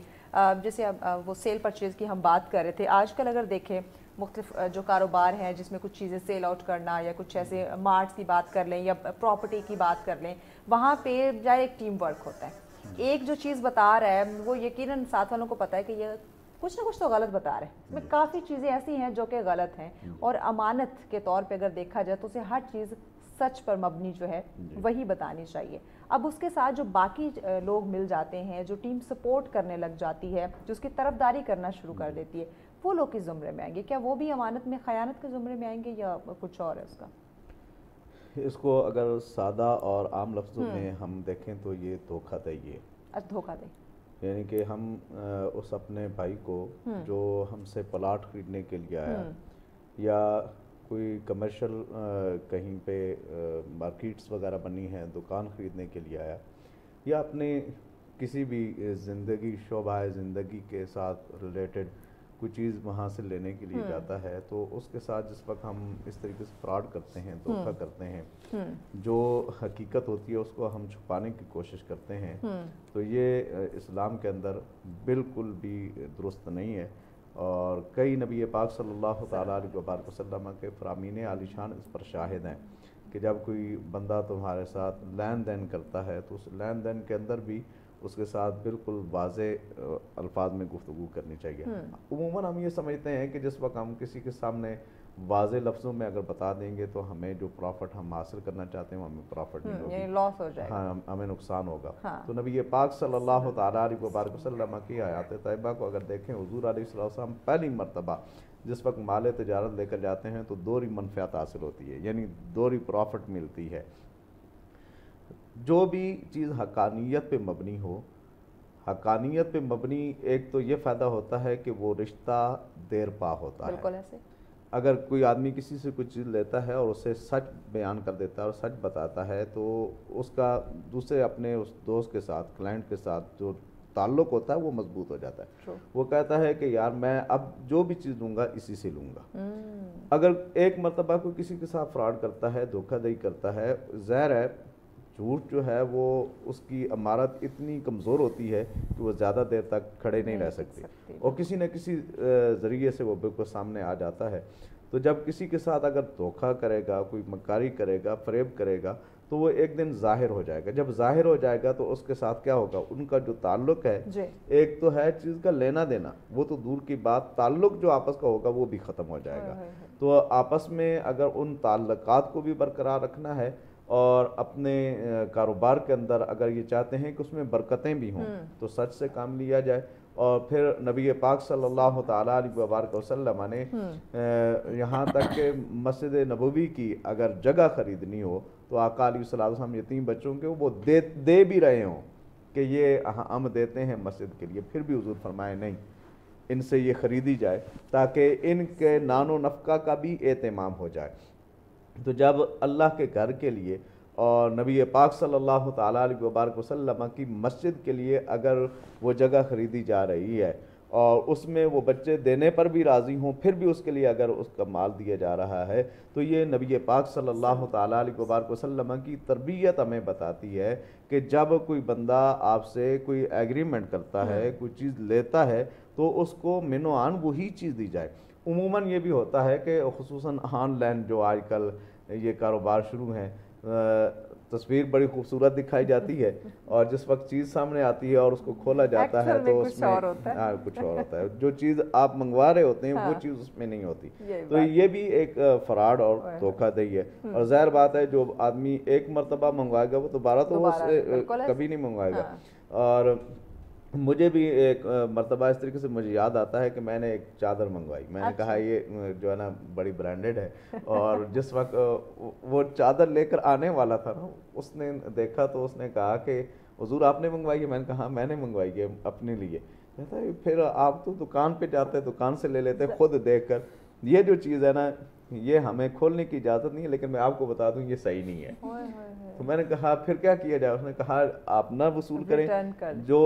جیسے وہ سیل پرچیز کی ہم بات کر رہے تھے. آج کل اگر دیکھیں مختلف جو کاروبار ہیں جس میں کچھ چیزیں سیل آؤٹ کرنا, یا کچھ ایسے مارٹس کی بات کر لیں یا پراپرٹی کی بات کر لیں, وہاں پہ جائے ایک ٹیم ورک ہوتا ہے. ایک جو چیز بتا رہا ہے وہ یقیناً ساتھ والوں کو پتہ ہے کہ یہ کچھ نہ کچھ تو غلط بتا رہے ہیں. اس میں کافی چیزیں ایسی ہیں جو کہ غلط ہیں, اور امانت کے طور پہ اگر دیکھا جائے تو اسے ہر چیز سچ پر مبنی جو ہے وہی بتانی چاہیے. اب اس کے ساتھ جو باقی لوگ مل جاتے ہیں, جو ٹیم سپورٹ کرنے لگ جاتی ہے, جو اس کی طرفداری کرنا شروع کر دیتی ہے, وہ لوگ کس زمرے میں آئیں گے؟ کیا وہ بھی امانت میں خیانت کے زمرے میں آئیں گے یا کچھ اور ہے اس کا؟ اس کو اگر سادہ اور عام لفظوں میں ہم دیکھیں تو یہ دھوکہ دہی ہے. دھوکہ دہی یعنی کہ ہم اس اپنے بھائی کو جو ہم سے پلاٹ خریدنے کے لیے آیا یا کوئی کمرشل کہیں پہ مارکیٹس وغیرہ بنی ہیں, دکان خریدنے کے لیے آیا, یا اپنے کسی بھی زندگی شعبہ زندگی کے ساتھ ریلیٹڈ کوئی چیز وہاں سے لینے کے لیے جاتا ہے, تو اس کے ساتھ جس وقت ہم اس طریقے سے فراڈ کرتے ہیں, دھوکہ کرتے ہیں, جو حقیقت ہوتی ہے اس کو ہم چھپانے کی کوشش کرتے ہیں, تو یہ اسلام کے اندر بالکل بھی درست نہیں ہے. اور کئی نبی پاک صلی اللہ تعالیٰ علیہ وآلہ وسلم کے فرامین عالی شان اس پر شاہد ہیں کہ جب کوئی بندہ تمہارے ساتھ لین دین کرتا ہے تو اس لین دین کے اندر بھی اس کے ساتھ بالکل واضح الفاظ میں گفتگو کرنی چاہیے. عموماً ہم یہ سمجھتے ہیں کہ جس وقت ہم کسی کے سامنے واضح لفظوں میں اگر بتا دیں گے تو ہمیں جو پروفٹ ہم حاصل کرنا چاہتے ہیں وہ ہمیں پروفٹ نہیں ہوگی, لاس ہو جائے گا, ہاں ہمیں نقصان ہوگا. تو نبی پاک صلی اللہ تعالیٰ علیہ وسلم کی آیات طیبہ کو اگر دیکھیں, حضور علیہ السلام پہلی مرتبہ جس وقت مال تجارت لے کر جاتے ہیں تو دوہری منفعت حاصل ہوتی ہے, یعنی دوہری پروفٹ ملتی ہے. جو بھی چیز حقانیت پہ مبنی ہو, حقانیت پہ مبنی ایک تو یہ فائدہ ہوتا ہے کہ وہ رشتہ دیر پا ہوتا ہے. بالکل ایسے اگر کوئی آدمی کسی سے کوئی چیز لیتا ہے اور اسے سچ بیان کر دیتا ہے اور سچ بتاتا ہے, تو اس کا دوسرے اپنے اس دوست کے ساتھ, کلائنٹ کے ساتھ جو تعلق ہوتا ہے وہ مضبوط ہو جاتا ہے. وہ کہتا ہے کہ یار میں اب جو بھی چیز لوں گا اسی سے لوں گا. اگر ایک مرتبہ کوئی کسی کے ساتھ فراڈ کرتا ہے, دھوکہ دہی کرتا ہے, ظاہر ہے جھوٹ جو ہے وہ اس کی عمارت اتنی کمزور ہوتی ہے کہ وہ زیادہ دیر تک کھڑے نہیں رہ سکتے, اور کسی نہ کسی ذریعے سے وہ بالکل سامنے آ جاتا ہے. تو جب کسی کے ساتھ اگر دھوکہ کرے گا, کوئی مکاری کرے گا, فریب کرے گا, تو وہ ایک دن ظاہر ہو جائے گا. جب ظاہر ہو جائے گا تو اس کے ساتھ کیا ہوگا, ان کا جو تعلق ہے, ایک تو ہے چیز کا لینا دینا, وہ تو دور کی بات, تعلق جو آپس کا ہوگا وہ بھی ختم ہو جائے گا. تو آپس میں اگر ان تعلقات کو بھی برقرار رکھنا ہے اور اپنے کاروبار کے اندر اگر یہ چاہتے ہیں کہ اس میں برکتیں بھی ہوں, تو سچ سے کام لیا جائے. اور پھر نبی پاک صلی اللہ تعالیٰ علیہ وسلم نے یہاں تک کہ مسجد نبوی کی اگر جگہ خریدنی ہو تو آقا علیہ السلام یتیم بچوں کے وہ دے بھی رہے ہوں کہ یہ ہم دیتے ہیں مسجد کے لیے, پھر بھی حضور فرمائے نہیں, ان سے یہ خریدی جائے تاکہ ان کے نان و نفقہ کا بھی اہتمام ہو جائے. تو جب اللہ کے گھر کے لیے اور نبی پاک صلی اللہ تعالیٰ علیہ وسلم کی مسجد کے لیے اگر وہ جگہ خریدی جا رہی ہے اور اس میں وہ بچے دینے پر بھی راضی ہوں, پھر بھی اس کے لیے اگر اس کا مال دیا جا رہا ہے, تو یہ نبی پاک صلی اللہ تعالیٰ علیہ وسلم کی تربیت ہمیں بتاتی ہے کہ جب کوئی بندہ آپ سے کوئی ایگریمنٹ کرتا ہے, کوئی چیز لیتا ہے, تو اس کو من و عن وہی چیز دی جائے. عموماً یہ بھی ہوتا ہے کہ خصوصاً آن لائن جو آج کل یہ کاروبار شروع ہیں, تصویر بڑی خوبصورت دکھائی جاتی ہے اور جس وقت چیز سامنے آتی ہے اور اس کو کھولا جاتا ہے تو اس میں کچھ اور ہوتا ہے. جو چیز آپ منگوا رہے ہوتے ہیں وہ چیز اس میں نہیں ہوتی. تو یہ بھی ایک فراڈ اور دھوکہ دہی ہے. اور ظاہر بات ہے جو آدمی ایک مرتبہ منگوائے گا وہ دوبارہ تو وہ کبھی نہیں منگوائے گا. اور مجھے بھی ایک مرتبہ اس طریقے سے مجھے یاد آتا ہے کہ میں نے ایک چادر منگوائی. میں نے کہا یہ جو ہے نا بڑی برانڈڈ ہے, اور جس وقت وہ چادر لے کر آنے والا تھا نا, اس نے دیکھا تو اس نے کہا کہ حضور آپ نے منگوائی ہے؟ میں نے کہا میں نے منگوائی ہے اپنے لیے. کہتا ہے پھر آپ تو دکان پہ جاتے, دکان سے لے لیتے خود دیکھ کر. یہ جو چیز ہے نا یہ ہمیں کھولنے کی اجازت نہیں ہے, لیکن میں آپ کو بتا دوں یہ صحیح نہیں ہے. تو میں نے کہا پھر کیا کیا جائے؟ اس نے کہا آپ نہ وصول کریں, جو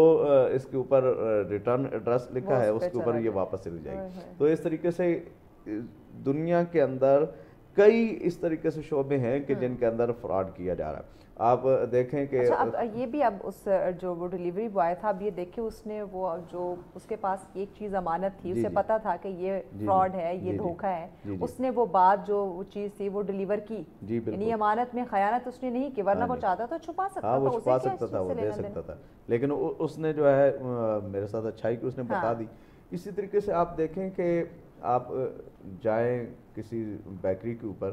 اس کے اوپر ریٹرن ایڈریس لکھا ہے اس کے اوپر یہ واپس چلی جائے گی. تو اس طریقے سے دنیا کے اندر کئی اس طریقے سے شعبے ہیں کہ جن کے اندر فراڈ کیا جا رہا ہے. آپ دیکھیں کہ اب یہ بھی اب اس جو وہ ڈیلیوری بوائے تھا, اب یہ دیکھیں اس نے وہ جو اس کے پاس ایک چیز امانت تھی, اسے پتا تھا کہ یہ فراڈ ہے, یہ دھوکہ ہے, اس نے وہ بات جو وہ چیز تھی وہ ڈیلیور کی. یعنی امانت میں خیانت اس نے نہیں کی, ورنہ وہ چاہتا تو چھپا سکتا تھا, وہ چھپا سکتا تھا, وہ دے سکتا تھا, لیکن اس نے جو ہے میرے ساتھ اچھائی کی اس نے بتا دی. اسی طریقے سے آپ دیکھیں کہ آپ جائیں کسی بیکری کے اوپر,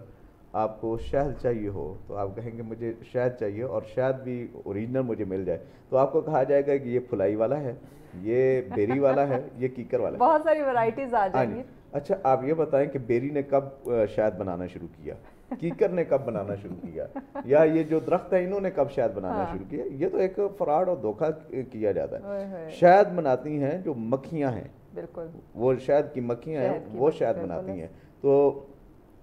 آپ کو شہد چاہیے ہو تو آپ کہیں گے مجھے شہد چاہیے اور شہد بھی اوریجنل مجھے مل جائے، تو آپ کو کہا جائے گا کہ یہ پھلائی والا ہے، یہ بیری والا ہے، یہ کیکر والا ہے، بہت ساری ورائٹیز آ جائیں گی۔ اچھا آپ یہ بتائیں کہ بیری نے کب شہد بنانا شروع کیا، کیکر نے کب بنانا شروع کیا، یا یہ جو درخت ہے انہوں نے کب شہد بنانا شروع کیا؟ یہ تو ایک فراڈ اور دھوکہ کیا جاتا ہے۔ شہد بناتی ہیں جو مکھیاں ہیں، بالکل وہ شہد کی مکھیاں ہیں وہ شہد بناتی ہیں، تو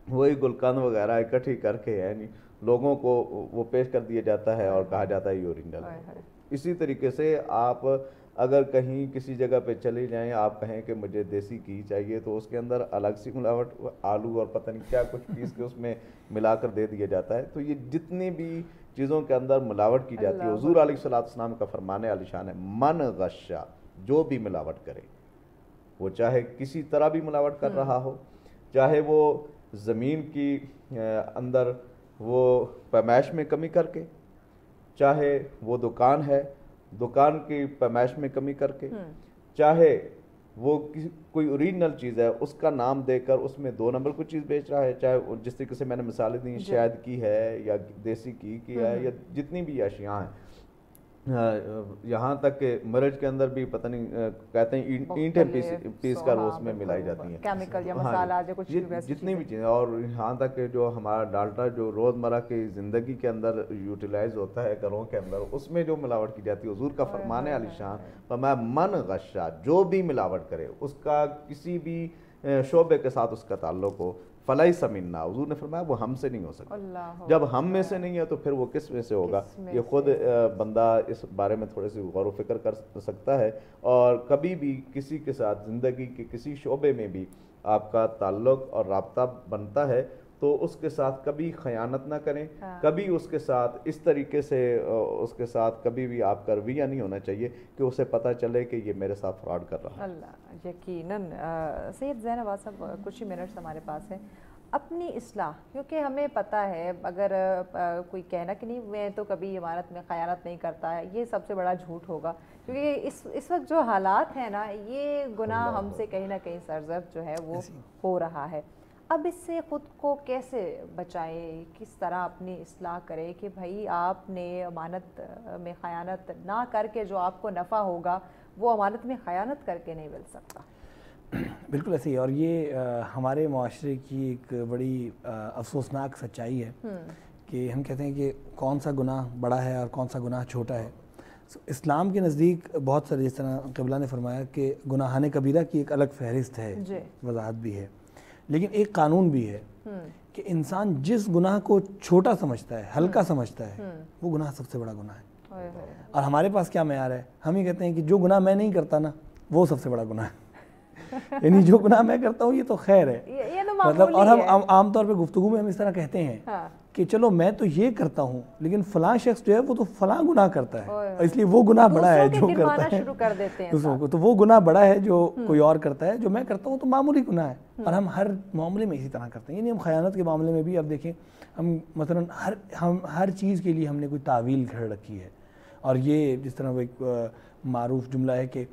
وہی گلقند وغیرہ اکٹھی کر کے یعنی لوگوں کو وہ پیش کر دیا جاتا ہے اور کہا جاتا ہے یہ اوریجنل ہے۔ اسی طریقے سے آپ اگر کہیں کسی جگہ پہ چلے جائیں، آپ کہیں کہ مجھے دیسی گھی چاہیے، تو اس کے اندر الگ سی ملاوٹ آلو اور پتہ نہیں کیا کچھ پیس کے اس میں ملا کر دے دیا جاتا ہے۔ تو یہ جتنی بھی چیزوں کے اندر ملاوٹ کی جاتی ہے، حضور علیہ السلام کا فرمان عالی شان ہے، من غشا، جو بھی ملاوٹ کرے، وہ چاہے کسی طرح بھی ملاوٹ کر رہا ہو، چاہے وہ زمین کی اندر وہ پیمائش میں کمی کر کے، چاہے وہ دکان ہے دکان کی پیمائش میں کمی کر کے، چاہے وہ کوئی اوریجنل چیز ہے اس کا نام دے کر اس میں 2 نمبر کوئی چیز بیچ رہا ہے، چاہے جس طریقے سے میں نے مثالیں دی شہد کی ہے یا دیسی گھی کی ہے یا جتنی بھی اشیاء ہیں، یہاں تک کہ مرچ کے اندر بھی پتہ نہیں کہتے ہیں اینٹیں پیس کر اس میں ملائی جاتی ہیں، کیمیکل یا مسالہ جو کچھ جتنی بھی چیزیں، اور یہاں تک کہ جو ہمارا ڈالٹا جو روزمرہ کی زندگی کے اندر یوٹیلائز ہوتا ہے گھروں کے اندر، اس میں جو ملاوٹ کی جاتی ہے، حضور کا فرمان عالی شان فرمایا من غشا، جو بھی ملاوٹ کرے اس کا کسی بھی شعبے کے ساتھ اس کا تعلق ہو، فلیس منا، حضور نے فرمایا وہ ہم سے نہیں ہو سکتا۔ جب ہم میں سے نہیں ہے تو پھر وہ کس میں سے ہوگا؟ یہ خود بندہ اس بارے میں تھوڑے سی غور و فکر کر سکتا ہے، اور کبھی بھی کسی کے ساتھ زندگی کے کسی شعبے میں بھی آپ کا تعلق اور رابطہ بنتا ہے تو اس کے ساتھ کبھی خیانت نہ کریں، کبھی اس کے ساتھ اس طریقے سے اس کے ساتھ کبھی بھی آپ کا رویہ نہیں ہونا چاہیے کہ اسے پتہ چلے کہ یہ میرے ساتھ فراڈ کر رہا ہے۔ اللہ یقیناً۔ سید زینب صاحب کچھ ہی منٹس ہمارے پاس ہیں، اپنی اصلاح، کیونکہ ہمیں پتہ ہے اگر کوئی کہنا کہ نہیں میں تو کبھی امانت میں خیانت نہیں کرتا ہے، یہ سب سے بڑا جھوٹ ہوگا، کیونکہ اس وقت جو حالات ہیں نا، یہ گناہ ہم سے کہیں نہ کہیں سرزد جو ہے وہ ہو رہا ہے۔ اب اس سے خود کو کیسے بچائیں، کس طرح اپنی اصلاح کریں کہ بھائی آپ نے امانت میں خیانت نہ کر کے جو آپ کو نفع ہوگا وہ امانت میں خیانت کر کے نہیں مل سکتا؟ بالکل ایسے ہی، اور یہ ہمارے معاشرے کی ایک بڑی افسوسناک سچائی ہے کہ ہم کہتے ہیں کہ کون سا گناہ بڑا ہے اور کون سا گناہ چھوٹا ہے۔ اسلام کے نزدیک بہت سارے، جس طرح قبلہ نے فرمایا کہ گناہان کبیرہ کی ایک الگ فہرست ہے، وضاحت بھی ہے، لیکن ایک قانون بھی ہے کہ انسان جس گناہ کو چھوٹا سمجھتا ہے، ہلکا سمجھتا ہے، وہ گناہ سب سے بڑا گناہ ہے۔ اور ہمارے پاس کیا معیار ہے؟ ہم یہ کہتے ہیں کہ جو گناہ میں نہیں کرتا نا وہ سب سے بڑا گناہ ہے، یعنی جو گناہ میں کرتا ہوں یہ تو خیر ہے، مطلب، اور ہم عام طور پہ گفتگو میں ہم اس طرح کہتے ہیں کہ چلو میں تو یہ کرتا ہوں لیکن فلاں شخص جو ہے وہ تو فلاں گناہ کرتا ہے، اس لیے وہ گناہ بڑا ہے جو کرتا ہے، تو وہ گناہ بڑا ہے جو کوئی اور کرتا ہے، جو میں کرتا ہوں تو معمولی گناہ ہے۔ اور ہم ہر معاملے میں اسی طرح کرتے ہیں، یعنی ہم خیانت کے معاملے میں بھی اب دیکھیں، ہم مثلاً ہر چیز کے لیے ہم نے کوئی تعویل گھڑ رکھی ہے، اور یہ جس طرح وہ ایک معروف جملہ ہے کہ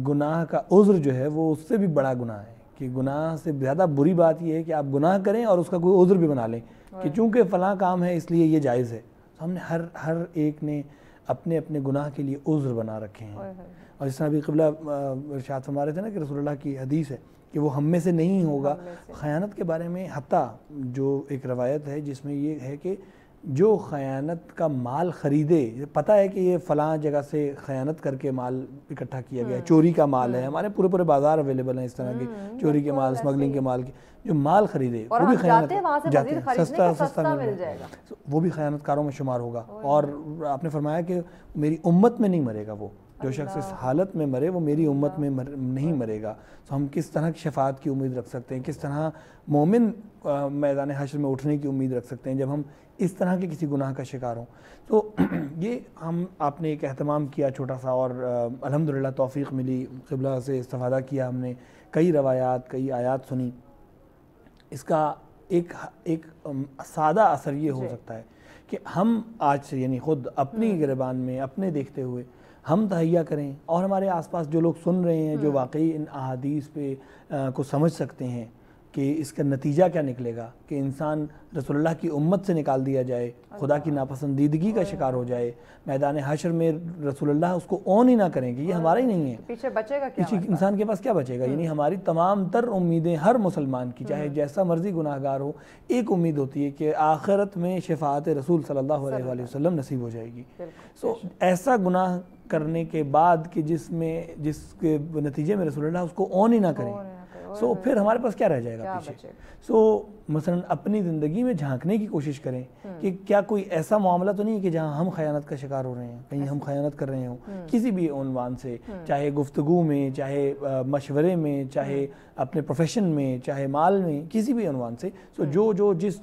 گناہ کا عذر جو ہے وہ اس سے بھی بڑا گناہ ہے، کہ گناہ سے زیادہ بری بات یہ ہے کہ آپ گناہ کریں اور اس کا کوئی عذر بھی بنا لیں کہ چونکہ فلاں کام ہے اس لیے یہ جائز ہے۔ تو ہم نے ہر ایک نے اپنے اپنے گناہ کے لیے عذر بنا رکھے ہیں، اور جس طرح بھی قبلہ ارشاد فرما رہے تھے نا کہ رسول اللہ کی حدیث ہے کہ وہ ہم میں سے نہیں ہوگا۔ خیانت کے بارے میں حتیٰ جو ایک روایت ہے جس میں یہ ہے کہ جو خیانت کا مال خریدے، پتہ ہے کہ یہ فلاں جگہ سے خیانت کر کے مال اکٹھا کیا گیا ہے، چوری کا مال ہے، ہمارے پورے بازار اویلیبل ہیں اس طرح کے چوری کے مال، اسمگلنگ کے مال کے، جو مال خریدے وہ بھی خیانت، سستا مل جائے گا، وہ بھی خیانت کاروں میں شمار ہوگا۔ اور آپ نے فرمایا کہ میری امت میں نہیں مرے گا، وہ جو شخص اس حالت میں مرے وہ میری امت میں نہیں مرے گا۔ تو ہم کس طرح کی شفاعت کی امید رکھ سکتے ہیں، کس طرح مومن میدان حشر میں اٹھنے کی امید رکھ سکتے ہیں جب ہم اس طرح کے کسی گناہ کا شکار ہوں؟ تو یہ آپ نے ایک اہتمام کیا چھوٹا سا، اور الحمدللہ توفیق ملی، قبلہ سے استفادہ کیا ہم نے، کئی روایات، کئی آیات سنی۔ اس کا ایک سادہ اثر یہ ہو سکتا ہے کہ ہم آج سے یعنی خود اپنی گریبان میں اپنے دیکھتے ہوئے ہم تہیہ کریں، اور ہمارے آس پاس جو لوگ سن رہے ہیں جو واقعی ان احادیث کو سمجھ سکتے ہیں کہ اس کا نتیجہ کیا نکلے گا کہ انسان رسول اللہ کی امت سے نکال دیا جائے, خدا کی ناپسندیدگی کا شکار ہو جائے, میدان حشر میں رسول اللہ اس کو اون ہی نہ کریں کہ یہ ہمارا ہی نہیں ہے, پیچھے بچے گا کیا, پیچھے انسان کے پاس کیا بچے گا. یعنی ہماری تمام تر امیدیں ہر مسلمان کی, چاہے جیسا مرضی گناہگار ہو, ایک امید ہوتی ہے کہ آخرت میں شفاعت رسول صلی اللہ علیہ وآلہ وسلم نصیب ہو جائے گی. سو ایسا گناہ کرنے کے بعد کہ جس کے نتیجے میں رسول اللہ اس کو اون ہی نہ کریں, سو پھر ہمارے پاس کیا رہ جائے گا پیچھے. سو مثلا اپنی زندگی میں جھانکنے کی کوشش کریں کہ کیا کوئی ایسا معاملہ تو نہیں ہے کہ جہاں ہم خیانت کا شکار ہو رہے ہیں, کہیں ہم خیانت کر رہے ہوں کسی بھی عنوان سے, چاہے گفتگو میں, چاہے مشورے میں, چاہے اپنے پروفیشن میں, چاہے مال میں, کسی بھی عنوان سے. سو جو جس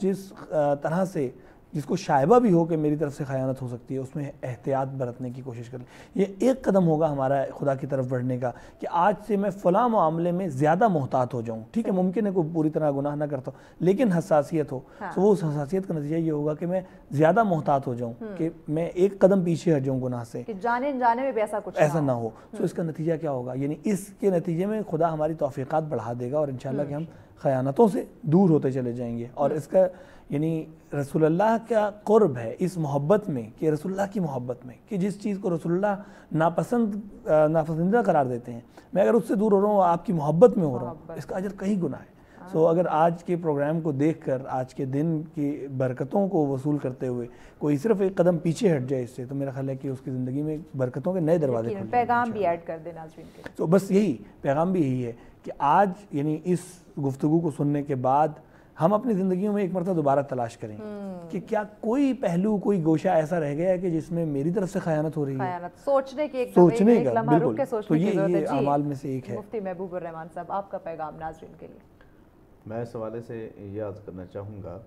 طرح سے جس کو شائبہ بھی ہو کہ میری طرف سے خیانت ہو سکتی ہے, اس میں احتیاط برتنے کی کوشش کریں. یہ ایک قدم ہوگا ہمارا خدا کی طرف بڑھنے کا کہ آج سے میں فلاں معاملے میں زیادہ محتاط ہو جاؤں. ٹھیک ہے, ممکن ہے کوئی پوری طرح گناہ نہ کرتا ہوں, لیکن حساسیت ہو, تو وہ اس حساسیت کا نتیجہ یہ ہوگا کہ میں زیادہ محتاط ہو جاؤں, کہ میں ایک قدم پیچھے ہٹ جاؤں گناہ سے, کہ جانے میں بھی ایسا نہ ہو. تو اس کا نتیجہ کیا ہوگا, یعنی اس کے نتیجے میں خدا ہماری توفیقات بڑھا دے گا, اور انشاءاللہ کہ ہم خیانتوں سے دور ہوتے چلے جائیں گے. اور اس کا یعنی رسول اللہ کا قرب ہے اس محبت میں, کہ رسول اللہ کی محبت میں, کہ جس چیز کو رسول اللہ ناپسندیدہ قرار دیتے ہیں, میں اگر اس سے دور ہو رہا ہوں, آپ کی محبت میں ہو رہا ہوں, اس کا اجر کہیں گنا ہے. سو اگر آج کے پروگرام کو دیکھ کر آج کے دن کی برکتوں کو وصول کرتے ہوئے کوئی صرف ایک قدم پیچھے ہٹ جائے اس سے, تو میرا خیال ہے کہ اس کی زندگی میں برکتوں کے نئے دروازے کھل جائیں گے. پیغام بھی ایڈ کر دیں ناظرین کے. تو بس یہی پیغام بھی یہی ہے کہ آج یعنی اس گفتگو کو سننے کے بعد ہم اپنی زندگیوں میں ایک مرتبہ دوبارہ تلاش کریں کہ کیا کوئی پہلو, کوئی گوشہ ایسا رہ گیا ہے کہ جس میں میری طرف سے خیانت ہو رہی ہے. سوچنے کی ایک لمحہ رک کے سوچنے کی ضرورت ہے. جی, اعمال میں سے ایک ہے. مفتی محبوب الرحمان صاحب, آپ کا پیغام ناظرین کے لیے. میں اس حوالے سے یہ عرض کرنا چاہوں گا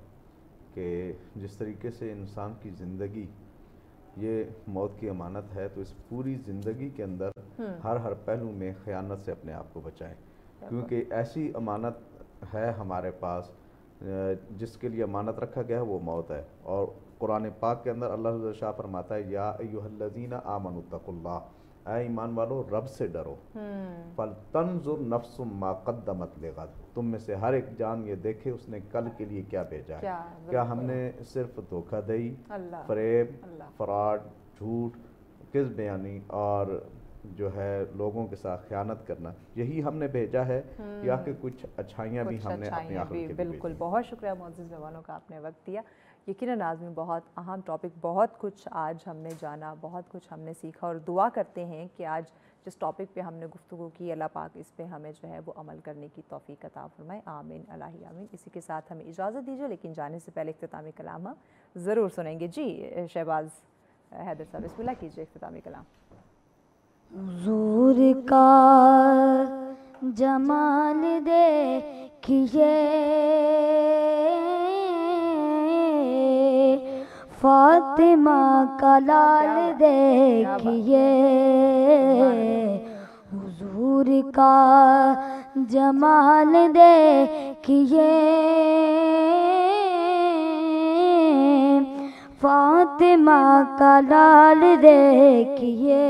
کہ جس طریقے سے انسان کی زندگی یہ موت کی امانت ہے, تو اس پوری زندگی کے اندر ہر پہلو میں خیانت سے اپنے آپ کو بچائیں, کیونکہ ایسی امانت ہے ہمارے پاس جس کے لیے امانت رکھا گیا ہے وہ موت ہے. اور قرآن پاک کے اندر اللہ رضا شاہ فرماتا ہے, یا ایھا الذین آمنوا اتقوا اللہ, اے ایمان والو رب سے ڈرو, فلتنظر نفس ما قدمت لغد, تم میں سے ہر ایک جان یہ دیکھے اس نے کل کے لیے کیا بھیجا ہے. کیا ہم نے صرف دھوکہ دہی, فریب, فراڈ, جھوٹ, کذب بیانی اور جو ہے لوگوں کے ساتھ خیانت کرنا, یہی ہم نے بھیجا ہے, یا کہ کچھ اچھائیاں بھی ہم نے اپنے آخرت کے لیے بھیجی. بالکل, بہت شکریہ معزز مہمانوں کا, آپ نے وقت دیا. یقیناً ناظرین بہت اہم ٹاپک, بہت کچھ آج ہم نے جانا, بہت کچھ ہم نے سیکھا, اور دعا کرتے ہیں کہ آج جس ٹاپک پہ ہم نے گفتگو کی, اللہ پاک اس پہ ہمیں جو ہے وہ عمل کرنے کی توفیق عطا فرمائے. آمین الہی آمین. اسی کے ساتھ ہمیں اجازت دیجیے, لیکن جانے سے پہلے اختتامی کلام ہم ضرور سنیں گے. جی شہباز حیدر صاحب, بسم اللہ کیجیے اختتامی کلام. حضور کا جمال دیکھیے, فاطمہ کا لال دیکھیے, حضور کا جمال دیکھیے, فاطمہ کا لال دیکھیے,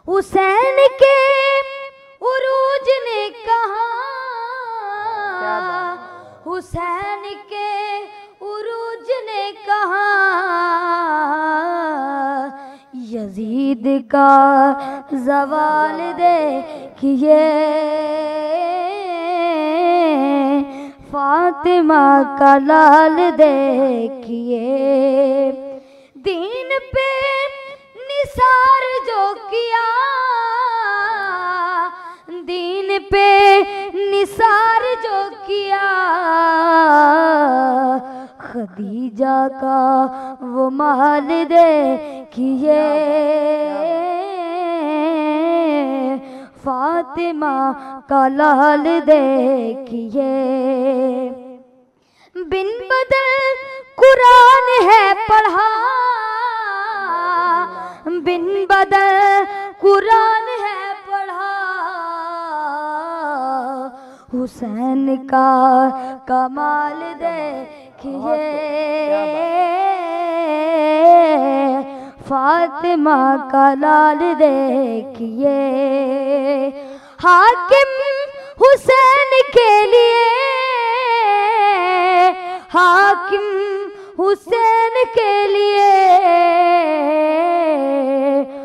حسین کے عروج نے کہا, حسین کے عروج نے کہا, یزید کا زوال دیکھیے, فاطمہ کا لال دیکھیے, دین پہ نثار جو کیا, دین پہ نثار جو کیا, خدیجہ کا وہ مال دیکھیے, فاطمہ کا لال دیکھیے, بن بدل قرآن ہے پڑھا, بن بدل قرآن ہے پڑھا, حسین کا کمال دیکھیے, فاطمہ کا لال دیکھیے, حاکم حسین کے لیے حاکم حسین کے لیے